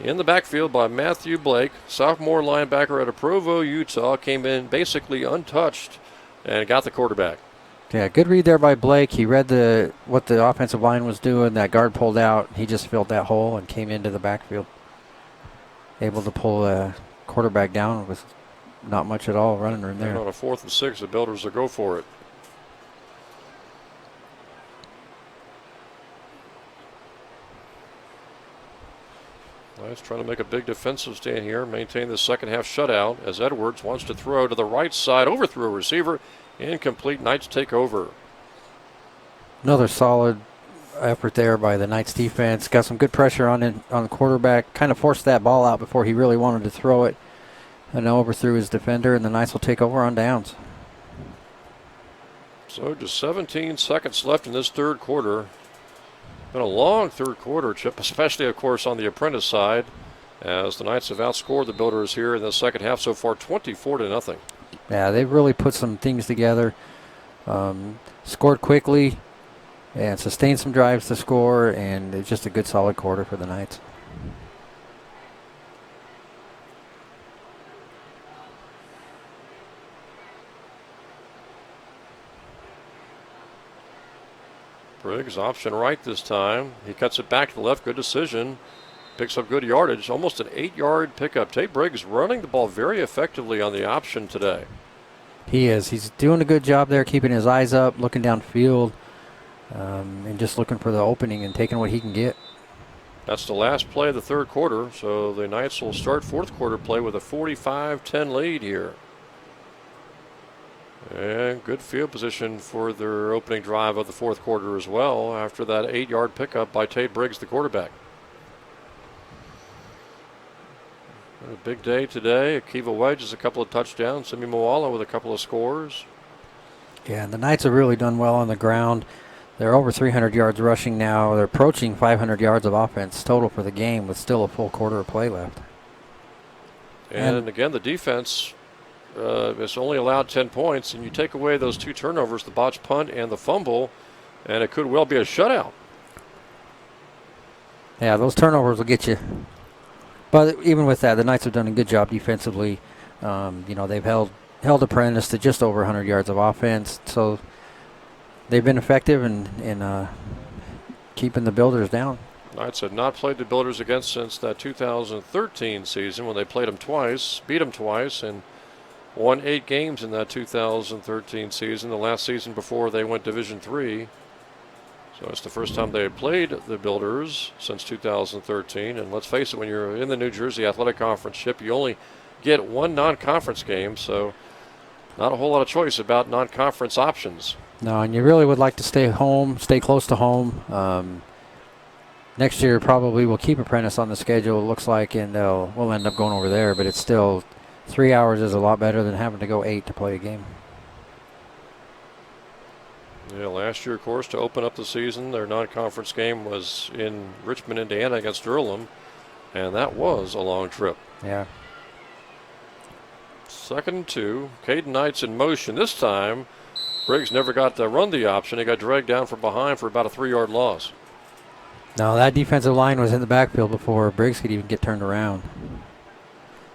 in the backfield by Matthew Blake. Sophomore linebacker out of Provo, Utah, came in basically untouched and got the quarterback. Yeah, good read there by Blake. He read what the offensive line was doing. That guard pulled out. He just filled that hole and came into the backfield. Able to pull a quarterback down with not much at all running room there. And on a 4th and 6, the Builders will go for it. Knights trying to make a big defensive stand here, maintain the second half shutout as Edwards wants to throw to the right side, overthrew a receiver, incomplete. Knights take over. Another solid effort there by the Knights defense. Got some good pressure on the quarterback. Kind of forced that ball out before he really wanted to throw it, and overthrew his defender. And the Knights will take over on downs. So just 17 seconds left in this 3rd quarter. Been a long 3rd quarter, Chip, especially, of course, on the Apprentice side, as the Knights have outscored the Builders here in the second half so far, 24-0. Yeah, they've really put some things together. Scored quickly and sustained some drives to score, and it's just a good, solid quarter for the Knights. Briggs option right this time. He cuts it back to the left. Good decision. Picks up good yardage. Almost an 8-yard pickup. Tate Briggs running the ball very effectively on the option today. He is. He's doing a good job there, keeping his eyes up, looking downfield, and just looking for the opening and taking what he can get. That's the last play of the third quarter, so the Knights will start fourth quarter play with a 45-10 lead here. And good field position for their opening drive of the fourth quarter as well after that 8-yard pickup by Tate Briggs, the quarterback. A big day today. Akiva Wedge is a couple of touchdowns. Simi Moala with a couple of scores. Yeah, and the Knights have really done well on the ground. They're over 300 yards rushing now. They're approaching 500 yards of offense total for the game with still a full quarter of play left. And again, the defense has only allowed 10 points, and you take away those 2 turnovers, the botched punt and the fumble, and it could well be a shutout. Yeah, those turnovers will get you. But even with that, the Knights have done a good job defensively. They've held Apprentice to just over 100 yards of offense, so they've been effective in keeping the Builders down. Knights had not played the Builders against since that 2013 season when they played them twice, beat them twice, and won 8 games in that 2013 season, the last season before they went Division III. So it's the first time they had played the Builders since 2013. And let's face it, when you're in the New Jersey Athletic Conference ship, you only get one non-conference game, so not a whole lot of choice about non-conference options. No, and you really would like to stay home, stay close to home. Next year probably we'll keep Apprentice on the schedule, it looks like, and we'll end up going over there. But it's still 3 hours is a lot better than having to go 8 to play a game. Yeah, last year, of course, to open up the season, their non-conference game was in Richmond, Indiana against Earlham, and that was a long trip. Yeah. 2nd and 2. Caden Knights in motion. This time, Briggs never got to run the option. He got dragged down from behind for about a 3-yard loss. No, that defensive line was in the backfield before Briggs could even get turned around.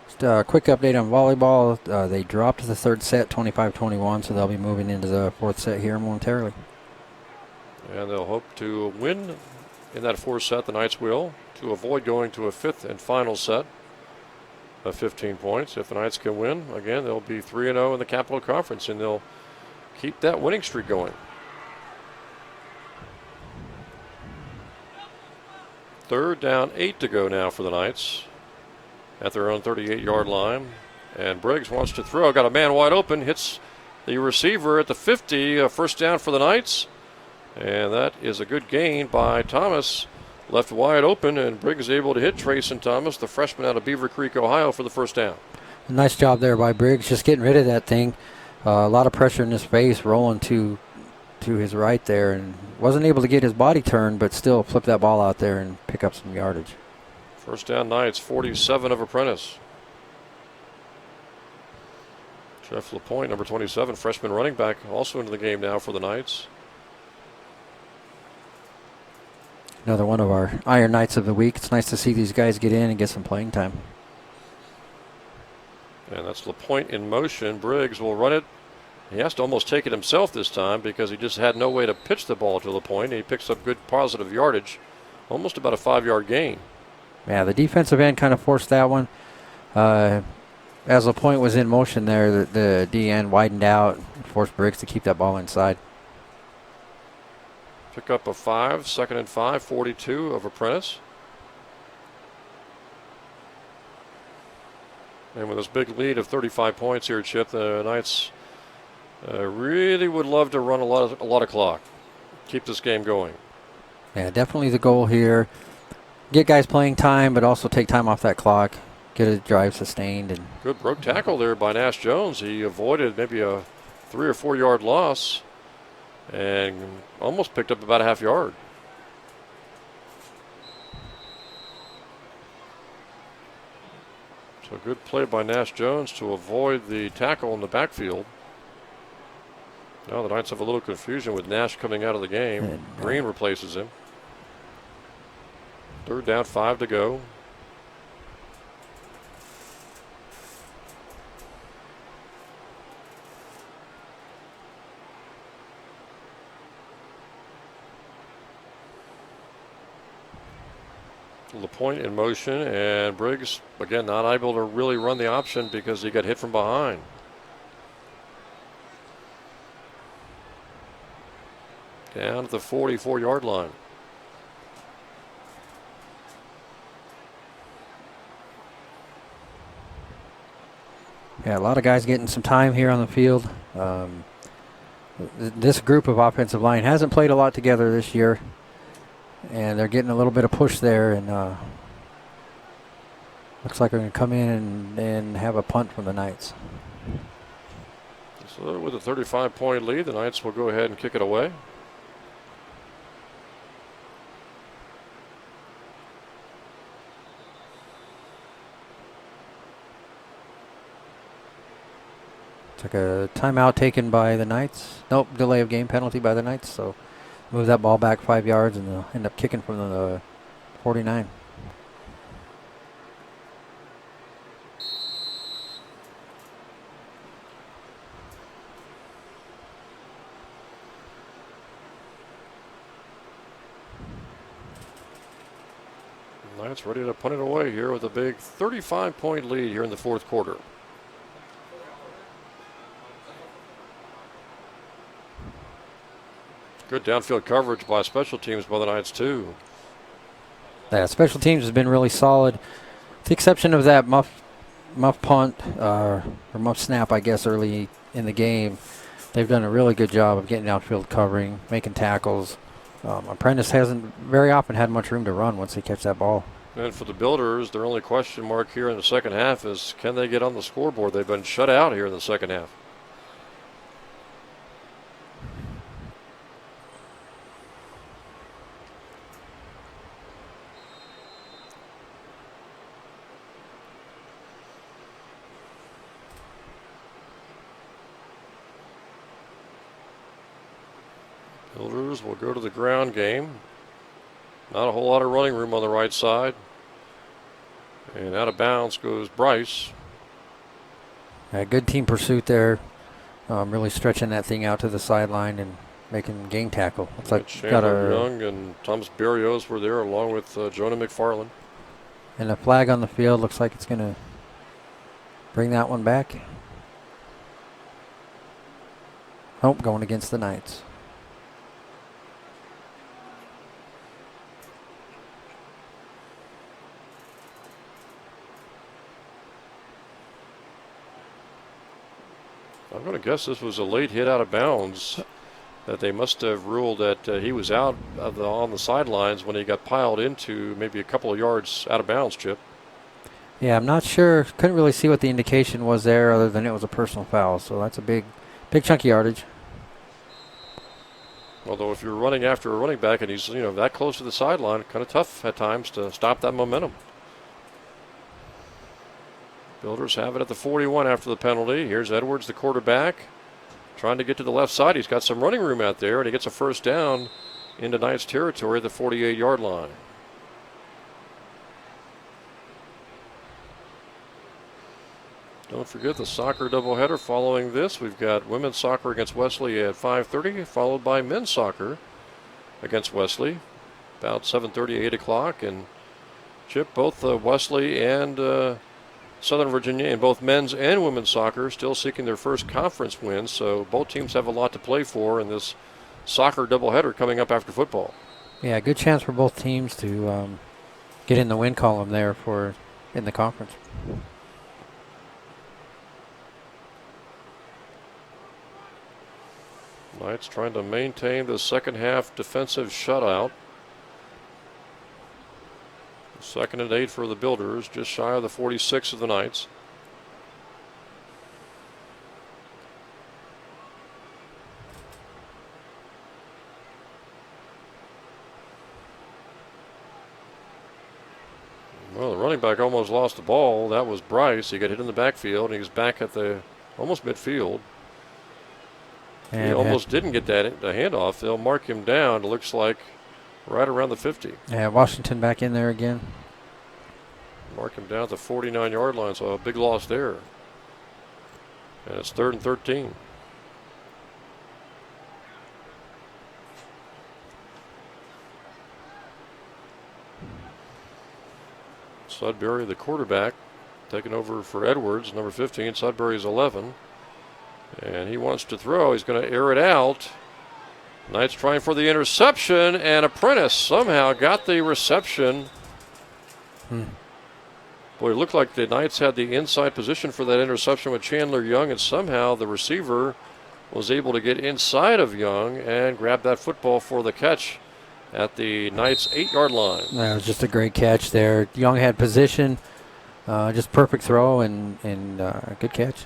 Just a quick update on volleyball. They dropped the third set, 25-21, so they'll be moving into the fourth set here momentarily. And they'll hope to win in that fourth set, the Knights will, to avoid going to a fifth and final set of 15 points. If the Knights can win, again, they'll be 3-0 in the Capital Conference, and they'll keep that winning streak going. 3rd down, 8 to go now for the Knights at their own 38-yard line. And Briggs wants to throw. Got a man wide open. Hits the receiver at the 50. First down for the Knights. And that is a good gain by Thomas. Left wide open, and Briggs is able to hit Trayson Thomas, the freshman out of Beaver Creek, Ohio, for the first down. Nice job there by Briggs, just getting rid of that thing. A lot of pressure in his face, rolling to his right there, and wasn't able to get his body turned, but still flip that ball out there and pick up some yardage. First down Knights, 47 of Apprentice. Jeff LaPointe, number 27, freshman running back, also into the game now for the Knights. Another one of our Iron Knights of the week. It's nice to see these guys get in and get some playing time. And that's LaPointe in motion. Briggs will run it. He has to almost take it himself this time because he just had no way to pitch the ball to LaPointe. He picks up good positive yardage, almost about a 5-yard gain. Yeah, the defensive end kind of forced that one. As LaPointe was in motion there, the D-end widened out and forced Briggs to keep that ball inside. Pick up a 5, 2nd and 5, 42 of Apprentice. And with this big lead of 35 points here, Chip, the Knights really would love to run a lot of clock. Keep this game going. Yeah, definitely the goal here. Get guys playing time, but also take time off that clock. Get a drive sustained. And good broke tackle there by Nash Jones. He avoided maybe a 3 or 4 yard loss and almost picked up about a half yard. So good play by Nash Jones to avoid the tackle in the backfield. Now the Knights have a little confusion with Nash coming out of the game. Green replaces him. 3rd down, 5 to go. LaPointe in motion, and Briggs, again, not able to really run the option because he got hit from behind. Down at the 44-yard line. Yeah, a lot of guys getting some time here on the field. This group of offensive line hasn't played a lot together this year, and they're getting a little bit of push there, and looks like they're going to come in and have a punt from the Knights. So with a 35-point lead, the Knights will go ahead and kick it away. It's like a timeout taken by the Knights. Nope, delay of game penalty by the Knights. So move that ball back 5 yards, and they'll end up kicking from the 49. Knights ready to punt it away here with a big 35-point lead here in the fourth quarter. Good downfield coverage by special teams by the Knights, too. Yeah, special teams has been really solid. With the exception of that muff punt, or muff snap, I guess, early in the game. They've done a really good job of getting outfield covering, making tackles. Apprentice hasn't very often had much room to run once they catch that ball. And for the Builders, their only question mark here in the second half is, can they get on the scoreboard? They've been shut out here in the second half. Builders will go to the ground game. Not a whole lot of running room on the right side. And out of bounds goes Bryce. Good team pursuit there. Really stretching that thing out to the sideline and making game tackle. It's like Chandler Young and Thomas Berrios were there along with Jonah McFarland. And the flag on the field looks like it's going to bring that one back. Nope, going against the Knights. I'm going to guess this was a late hit out of bounds, that they must have ruled that he was out on the sidelines when he got piled into maybe a couple of yards out of bounds, Chip. Yeah, I'm not sure. Couldn't really see what the indication was there other than it was a personal foul. So that's a big chunk of yardage. Although if you're running after a running back and he's that close to the sideline, kind of tough at times to stop that momentum. Builders have it at the 41 after the penalty. Here's Edwards, the quarterback, trying to get to the left side. He's got some running room out there, and he gets a first down into Knights territory at the 48-yard line. Don't forget the soccer doubleheader following this. We've got women's soccer against Wesley at 5:30, followed by men's soccer against Wesley about 7:30, 8 o'clock. And Chip, both Wesley and Southern Virginia in both men's and women's soccer still seeking their first conference win, so both teams have a lot to play for in this soccer doubleheader coming up after football. Yeah, good chance for both teams to get in the win column there in the conference. Knights trying to maintain the second half defensive shutout. 2nd and 8 for the Builders, just shy of the 46 of the Knights. Well, the running back almost lost the ball. That was Bryce. He got hit in the backfield, and he was back at the almost midfield. And he almost didn't get the handoff. They'll mark him down, it looks like, right around the 50. Yeah, Washington back in there again. Mark him down at the 49-yard line, so a big loss there. And it's 3rd and 13. Sudbury, the quarterback, taking over for Edwards, number 15. Sudbury's 11. And he wants to throw. He's going to air it out. Knights trying for the interception, and Apprentice somehow got the reception. Boy, it looked like the Knights had the inside position for that interception with Chandler Young, and somehow the receiver was able to get inside of Young and grab that football for the catch at the Knights' 8-yard line. That was just a great catch there. Young had position, just perfect throw and good catch.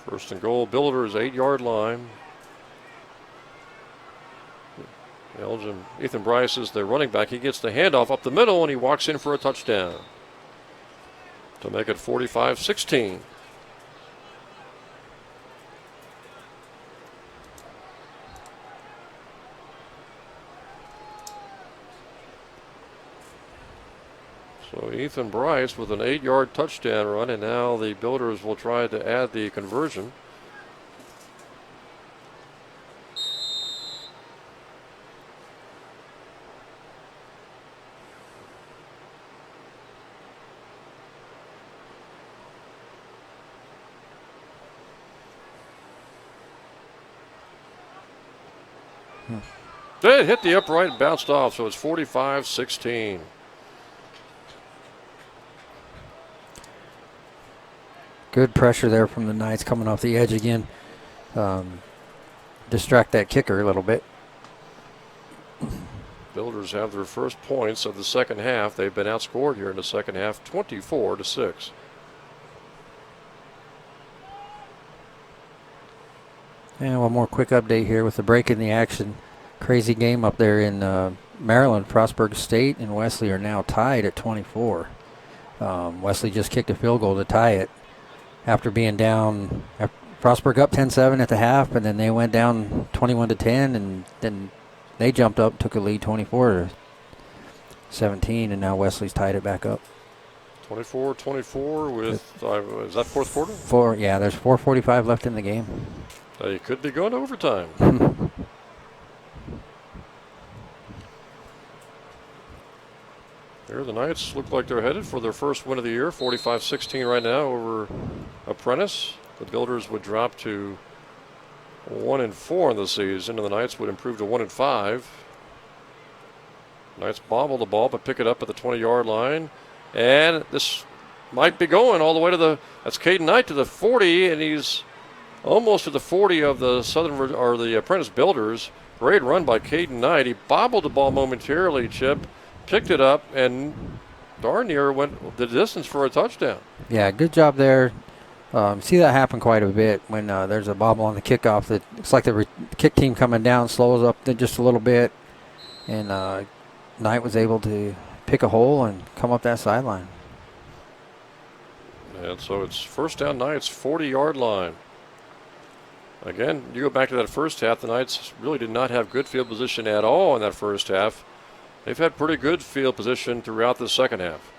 First and goal, Builders, 8-yard line. Belgium, Ethan Bryce is the running back. He gets the handoff up the middle, and he walks in for a touchdown to make it 45-16. So Ethan Bryce with an 8-yard touchdown run, and now the Builders will try to add the conversion. It hit the upright and bounced off, so it's 45-16. Good pressure there from the Knights coming off the edge again. Distract that kicker a little bit. Builders have their first points of the second half. They've been outscored here in the second half, 24-6. And one more quick update here with the break in the action. Crazy game up there in Maryland. Frostburg State and Wesley are now tied at 24. Wesley just kicked a field goal to tie it after being down. Frostburg up 10-7 at the half, and then they went down 21-10, and then they jumped up, took a lead 24-17, and now Wesley's tied it back up. 24-24 with, is that fourth quarter? Yeah, there's 4:45 left in the game. They could be going to overtime. There, the Knights look like they're headed for their first win of the year, 45-16 right now over Apprentice. The Builders would drop to 1-4 in the season, and the Knights would improve to 1-5. Knights bobble the ball, but pick it up at the 20-yard line, and this might be going all the way to that's Caden Knight to the 40, and he's almost to the 40 of the the Apprentice Builders. Great run by Caden Knight. He bobbled the ball momentarily, Chip, picked it up, and darn near went the distance for a touchdown. Yeah, good job there. See that happen quite a bit when there's a bobble on the kickoff. That it's like the kick team coming down slows up just a little bit, and Knight was able to pick a hole and come up that sideline. And so it's first down Knights, 40-yard line. Again, you go back to that first half, the Knights really did not have good field position at all in that first half. They've had pretty good field position throughout the second half.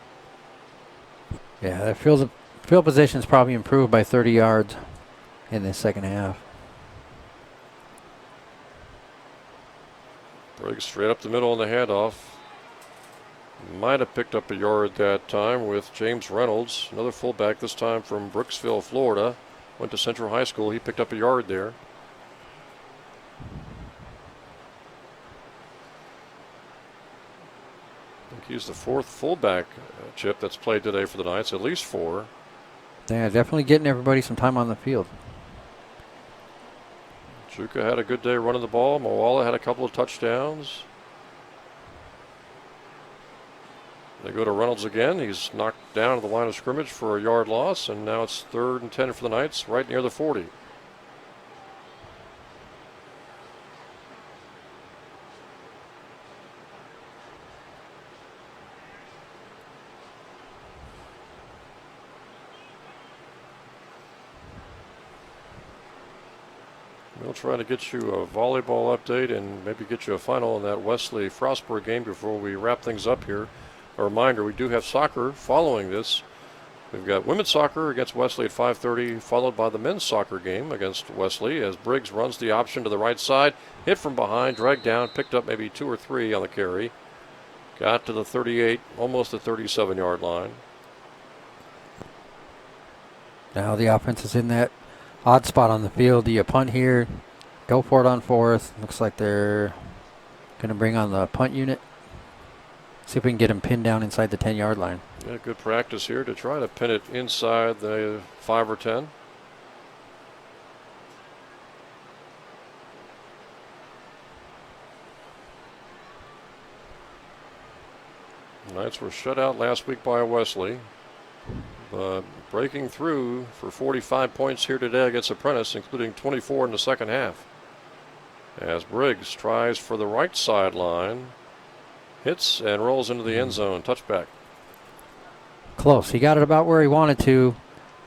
Yeah, that field position's probably improved by 30 yards in the second half. Briggs straight up the middle on the handoff. Might have picked up a yard that time with James Reynolds, another fullback, this time from Brooksville, Florida. Went to Central High School. He picked up a yard there. I think he's the fourth fullback, Chip, that's played today for the Knights, at least 4. Yeah, definitely getting everybody some time on the field. Chuka had a good day running the ball. Moala had a couple of touchdowns. They go to Reynolds again. He's knocked down to the line of scrimmage for a yard loss, and now it's 3rd and 10 for the Knights, right near the 40. We'll try to get you a volleyball update and maybe get you a final on that Wesley Frostburg game before we wrap things up here. A reminder, we do have soccer following this We've got women's soccer against Wesley at 5:30, followed by the men's soccer game against Wesley as Briggs runs the option to the right side, hit from behind, dragged down, picked up maybe 2 or 3 on the carry. Got to the 38, almost the 37-yard line. Now the offense is in that odd spot on the field. Do you punt here? Go for it on 4th. Looks like they're going to bring on the punt unit. See if we can get him pinned down inside the 10-yard line. Yeah, good practice here to try to pin it inside the 5 or 10. The Knights were shut out last week by Wesley, but breaking through for 45 points here today against Apprentice, including 24 in the second half. As Briggs tries for the right sideline, hits and rolls into the end zone. Touchback. Close. He got it about where he wanted to.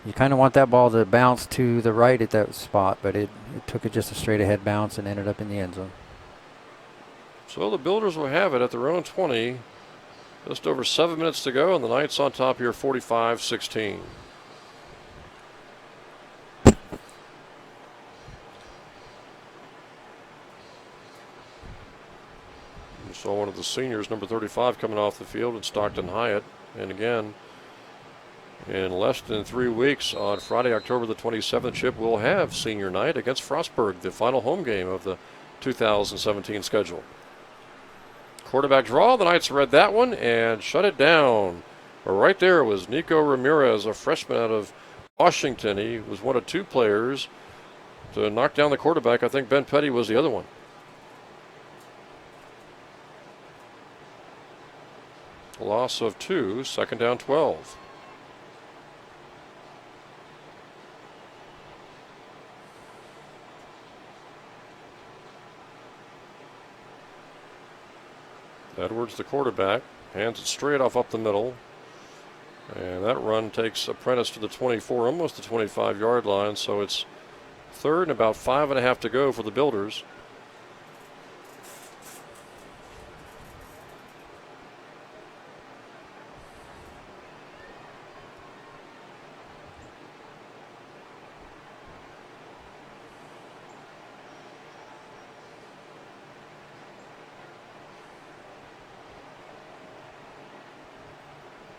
You kind of want that ball to bounce to the right at that spot, but it took it just a straight ahead bounce and ended up in the end zone. So the Builders will have it at their own 20. Just over 7 minutes to go, and the Knights on top here 45-16. Saw one of the seniors, number 35, coming off the field in Stockton Hyatt. And again, in less than 3 weeks, on Friday, October the 27th, Chip will have senior night against Frostburg, the final home game of the 2017 schedule. Quarterback draw, the Knights read that one and shut it down. But right there was Nico Ramirez, a freshman out of Washington. He was one of 2 players to knock down the quarterback. I think Ben Petty was the other one. Loss of 2, second down 12. Edwards, the quarterback, hands it straight off up the middle. And that run takes Apprentice to the 24, almost the 25-yard line. So it's third and about 5.5 to go for the Builders.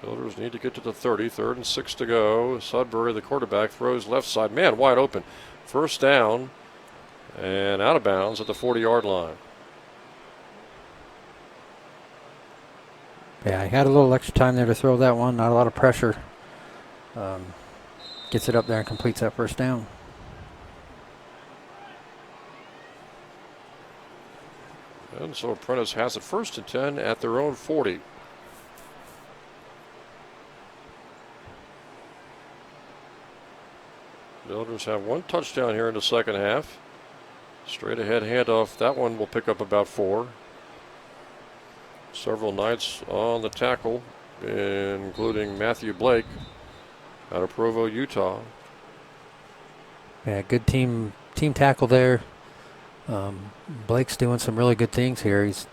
Builders need to get to the 30, 3rd and 6 to go. Sudbury, the quarterback, throws left side. Man, wide open. First down and out of bounds at the 40-yard line. Yeah, he had a little extra time there to throw that one. Not a lot of pressure. Gets it up there and completes that first down. And so Apprentice has it 1st and 10 at their own 40. Builders have 1 touchdown here in the second half. Straight ahead handoff. That one will pick up about 4. Several Knights on the tackle, including Matthew Blake out of Provo, Utah. Yeah, good team tackle there. Blake's doing some really good things here. He's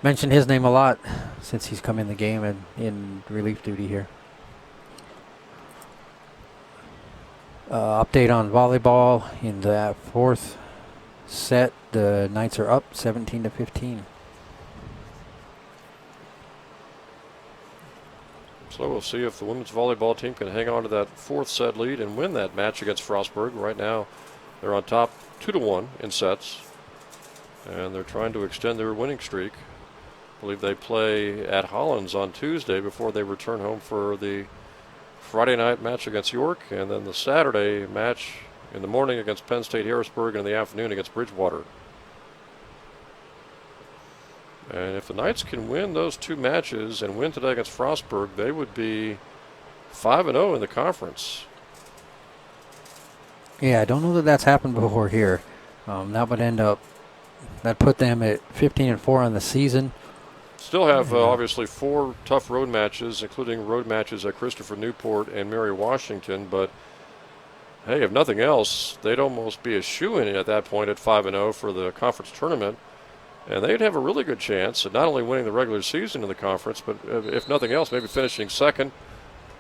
mentioned his name a lot since he's come in the game and in relief duty here. Update on volleyball in the 4th set. The Knights are up 17-15. So we'll see if the women's volleyball team can hang on to that 4th set lead and win that match against Frostburg. Right now, they're on top 2-1 in sets, and they're trying to extend their winning streak. I believe they play at Hollins on Tuesday before they return home for the Friday night match against York, and then the Saturday match in the morning against Penn State Harrisburg and in the afternoon against Bridgewater. And if the Knights can win those 2 matches and win today against Frostburg, they would be 5-0 in the conference. Yeah, I don't know that that's happened before here. That put them at 15-4 on the season. Still have obviously 4 tough road matches, including road matches at Christopher Newport and Mary Washington. But hey, if nothing else, they'd almost be a shoo-in at that point at 5-0 for the conference tournament, and they'd have a really good chance at not only winning the regular season in the conference, but if nothing else, maybe finishing second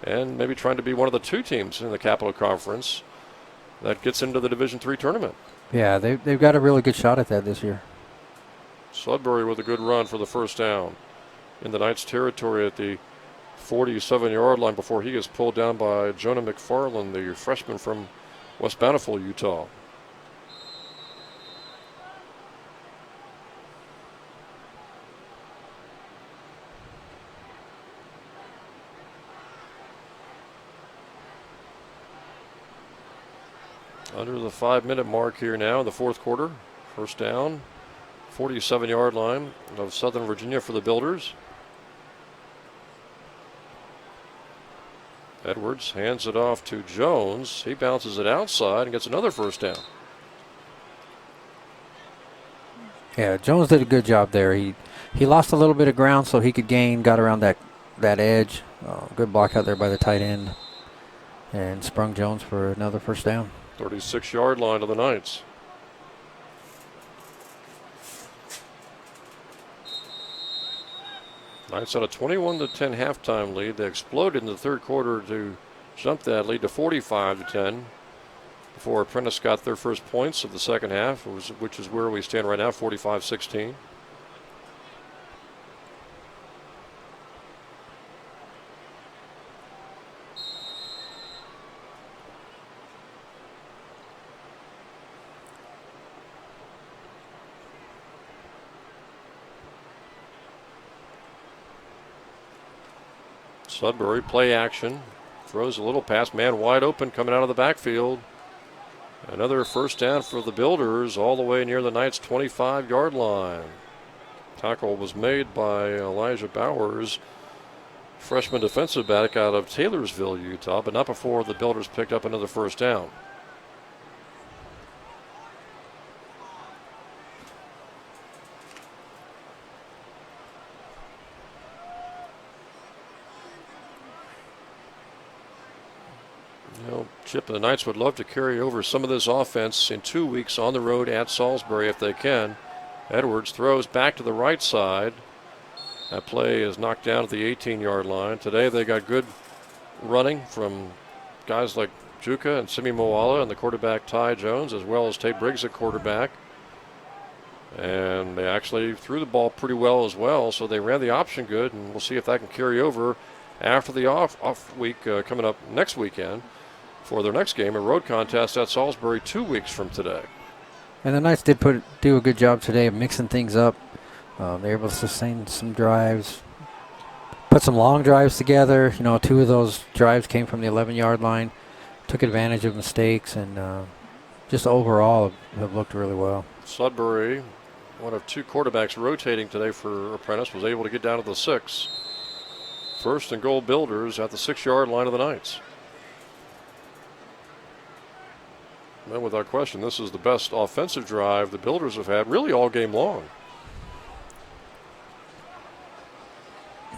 and maybe trying to be one of the 2 teams in the Capital Conference that gets into the Division III tournament. Yeah, they've got a really good shot at that this year. Sudbury with a good run for the first down in the Knights' territory at the 47-yard line before he is pulled down by Jonah McFarland, the freshman from West Bountiful, Utah. Under the 5-minute mark here now in the fourth quarter. First down, 47-yard line of Southern Virginia for the Builders. Edwards hands it off to Jones. He bounces it outside and gets another first down. Yeah, Jones did a good job there. He lost a little bit of ground so he could gain, got around that edge. Good block out there by the tight end. And sprung Jones for another first down. 36-yard line of the Knights. Knights had a 21-10 halftime lead. They exploded in the third quarter to jump that lead to 45-10 before Apprentice got their first points of the second half, which is where we stand right now, 45-16. Sudbury play action, throws a little pass, man wide open coming out of the backfield. Another first down for the Builders all the way near the Knights' 25-yard line. Tackle was made by Elijah Bowers, freshman defensive back out of Taylorsville, Utah, but not before the Builders picked up another first down. Chip and the Knights would love to carry over some of this offense in 2 weeks on the road at Salisbury if they can. Edwards throws back to the right side. That play is knocked down at the 18-yard line. Today they got good running from guys like Juka and Simi Moala and the quarterback Ty Jones, as well as Tate Briggs at quarterback. And they actually threw the ball pretty well as well, so they ran the option good, and we'll see if that can carry over after the off week coming up next weekend for their next game, a road contest at Salisbury 2 weeks from today. And the Knights did do a good job today of mixing things up. They were able to sustain some drives, put some long drives together. 2 of those drives came from the 11-yard line, took advantage of mistakes, and just overall have looked really well. Sudbury, one of 2 quarterbacks rotating today for Apprentice, was able to get down to the 6. First and goal Builders at the 6-yard line of the Knights. And without question, this is the best offensive drive the Builders have had really all game long.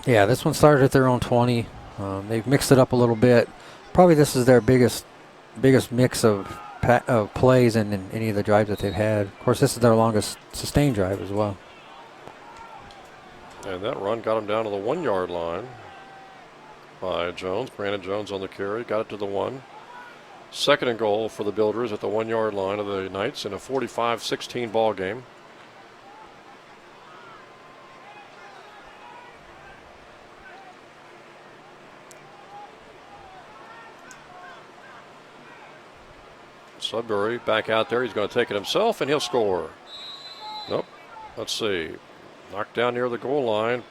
Yeah, this one started at their own 20. They've mixed it up a little bit. Probably this is their biggest mix of plays in any of the drives that they've had. Of course, this is their longest sustained drive as well. And that run got him down to the 1-yard line by Jones. Brandon Jones on the carry, got it to the 1. Second and goal for the Builders at the 1-yard line of the Knights in a 45-16 ball game. Sudbury back out there. He's going to take it himself, and he'll score. Nope. Let's see. Knocked down near the goal line.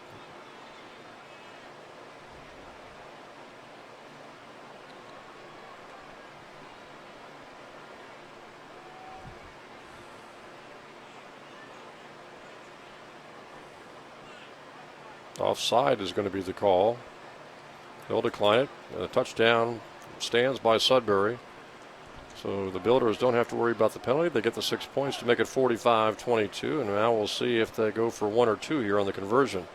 Offside is going to be the call. They'll decline it. A touchdown stands by Sudbury. So the Builders don't have to worry about the penalty. They get the 6 points to make it 45-22. And now we'll see if they go for 1 or 2 here on the conversion.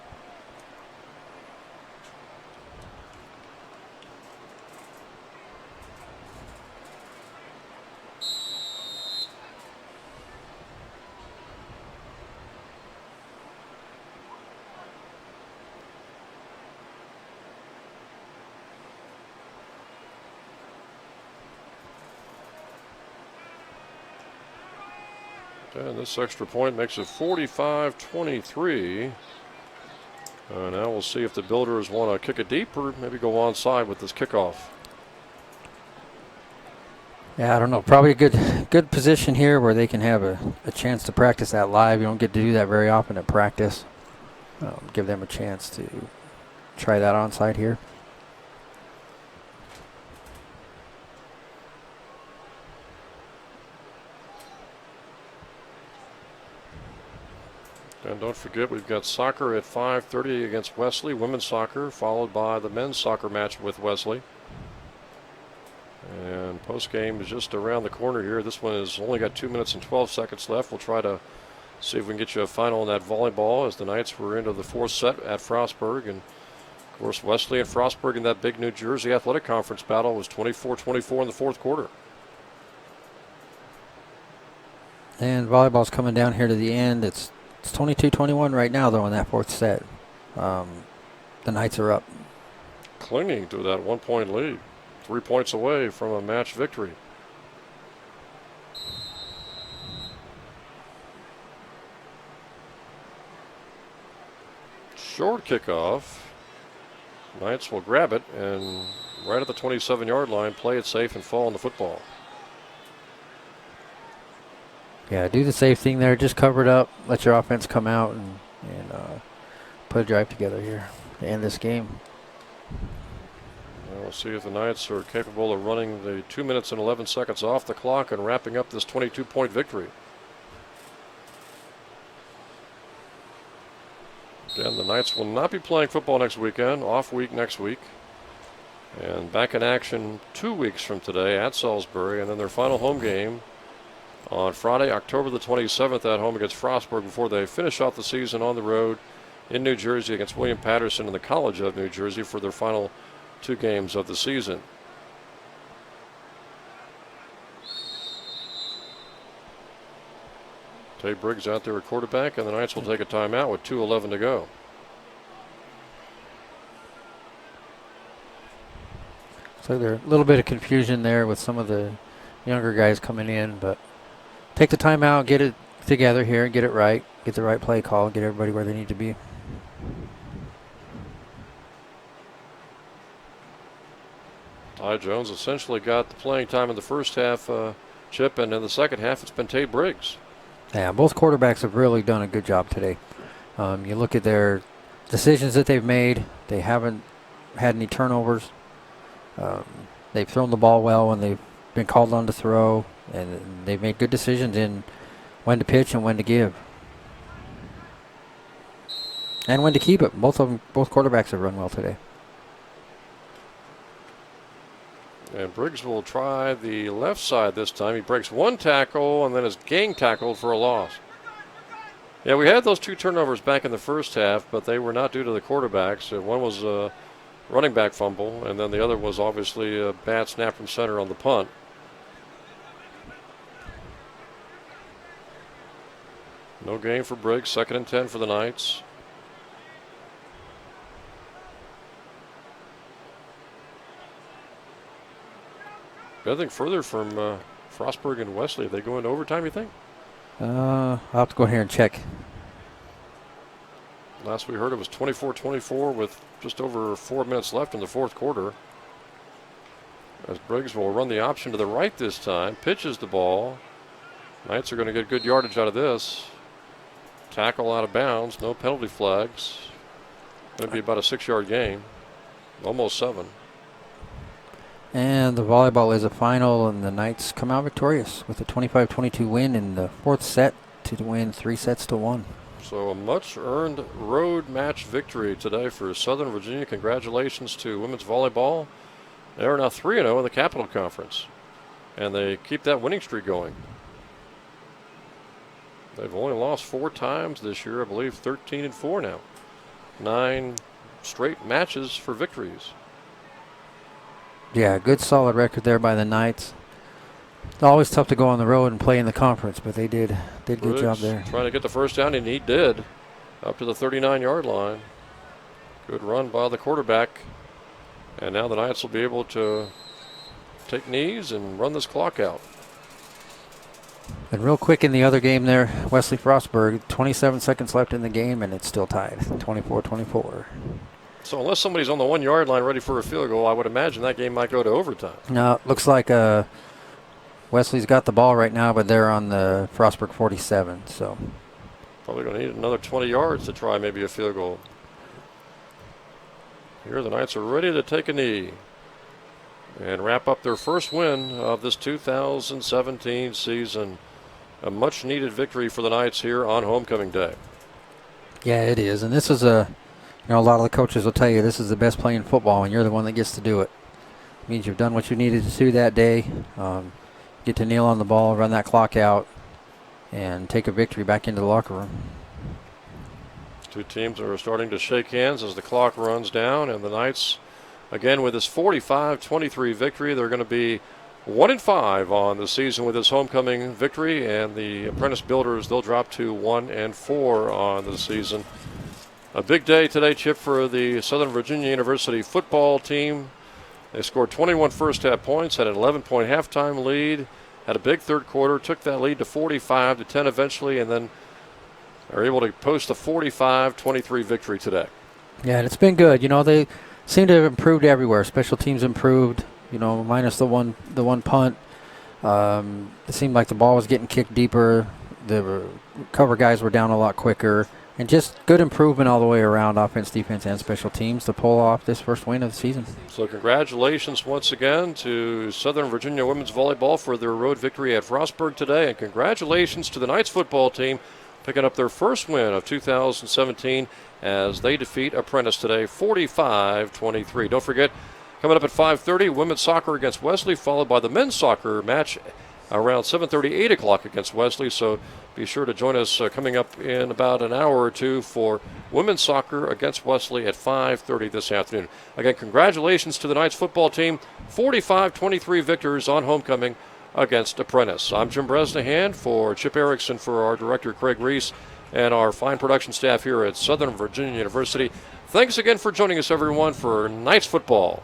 And this extra point makes it 45-23. Now we'll see if the Builders want to kick it deep or maybe go onside with this kickoff. Yeah, I don't know. Probably a good position here where they can have a chance to practice that live. You don't get to do that very often at practice. Give them a chance to try that onside here. And don't forget, we've got soccer at 5:30 against Wesley, women's soccer, followed by the men's soccer match with Wesley. And post-game is just around the corner here. This one has only got 2 minutes and 12 seconds left. We'll try to see if we can get you a final in that volleyball as the Knights were into the fourth set at Frostburg. And, of course, Wesley and Frostburg in that big New Jersey Athletic Conference battle was 24-24 in the fourth quarter. And volleyball's coming down here to the end. It's 22-21 right now, though, in that fourth set. The Knights are up. Clinging to that 1-point lead. 3 points away from a match victory. Short kickoff. Knights will grab it and right at the 27-yard line, play it safe and fall on the football. Yeah, do the safe thing there. Just cover it up. Let your offense come out and put a drive together here to end this game. We'll see if the Knights are capable of running the 2 minutes and 11 seconds off the clock and wrapping up this 22-point victory. Again, the Knights will not be playing football next weekend, off week next week. And back in action 2 weeks from today at Salisbury, and then their final home game on Friday, October the 27th at home against Frostburg before they finish off the season on the road in New Jersey against William Patterson and the College of New Jersey for their final 2 games of the season. Tay Briggs out there at quarterback, and the Knights will take a timeout with 2:11 to go. So there's a little bit of confusion there with some of the younger guys coming in, but take the timeout, get it together here, and get it right, get the right play call, get everybody where they need to be. Ty Jones essentially got the playing time in the first half, Chip, and in the second half it's been Tay Briggs. Yeah, both quarterbacks have really done a good job today. You look at their decisions that they've made. They haven't had any turnovers. They've thrown the ball well when they've been called on to throw, and they've made good decisions in when to pitch and when to give. And when to keep it. Both quarterbacks have run well today. And Briggs will try the left side this time. He breaks one tackle and then is gang tackled for a loss. Yeah, we had those 2 turnovers back in the first half, but they were not due to the quarterbacks. One was a running back fumble, and then the other was obviously a bad snap from center on the punt. No gain for Briggs. 2nd and 10 for the Knights. Nothing further from Frostburg and Wesley. They go into overtime, you think? I'll have to go here and check. Last we heard it was 24-24 with just over 4 minutes left in the fourth quarter. As Briggs will run the option to the right this time, pitches the ball. Knights are going to get good yardage out of this. Tackle out of bounds, no penalty flags. Going to be about a 6-yard gain, almost 7. And the volleyball is a final, and the Knights come out victorious with a 25-22 win in the fourth set to win 3-1. So a much-earned road match victory today for Southern Virginia. Congratulations to women's volleyball. They are now 3-0 in the Capital Conference, and they keep that winning streak going. They've only lost 4 times this year, I believe 13-4 now. 9 straight matches for victories. Yeah, good solid record there by the Knights. It's always tough to go on the road and play in the conference, but they did good job there. Trying to get the first down, and he did, up to the 39-yard line. Good run by the quarterback. And now the Knights will be able to take knees and run this clock out. And real quick in the other game there, Wesley Frostburg, 27 seconds left in the game, and it's still tied, 24-24. So unless somebody's on the 1 yard line ready for a field goal, I would imagine that game might go to overtime. No, it looks like Wesley's got the ball right now, but they're on the Frostburg 47. So probably going to need another 20 yards to try maybe a field goal. Here the Knights are ready to take a knee and wrap up their first win of this 2017 season. A much-needed victory for the Knights here on homecoming day. Yeah, it is. And this is a lot of the coaches will tell you this is the best play in football, and you're the one that gets to do it. It means you've done what you needed to do that day. Get to kneel on the ball, run that clock out, and take a victory back into the locker room. Two teams are starting to shake hands as the clock runs down, and the Knights, again, with this 45-23 victory, they're going to be 1-5 on the season with this homecoming victory, and the Apprentice Builders, they'll drop to 1-4 on the season. A big day today, Chip, for the Southern Virginia University football team. They scored 21 first-half points, had an 11-point halftime lead, had a big third quarter, took that lead to 45-10 eventually, and then are able to post a 45-23 victory today. Yeah, and it's been good. They seem to have improved everywhere. Special teams improved, minus the one punt. It seemed like the ball was getting kicked deeper. The cover guys were down a lot quicker. And just good improvement all the way around, offense, defense, and special teams to pull off this first win of the season. So congratulations once again to Southern Virginia women's volleyball for their road victory at Frostburg today. And congratulations to the Knights football team picking up their first win of 2017 as they defeat Apprentice today, 45-23. Don't forget, coming up at 5:30, women's soccer against Wesley, followed by the men's soccer match around 7:30, 8 o'clock against Wesley. So be sure to join us coming up in about an hour or two for women's soccer against Wesley at 5:30 this afternoon. Again, congratulations to the Knights football team, 45-23 victors on homecoming against Apprentice. I'm Jim Bresnahan for Chip Erickson, for our director Craig Reese, and our fine production staff here at Southern Virginia University. Thanks again for joining us, everyone, for Knights football.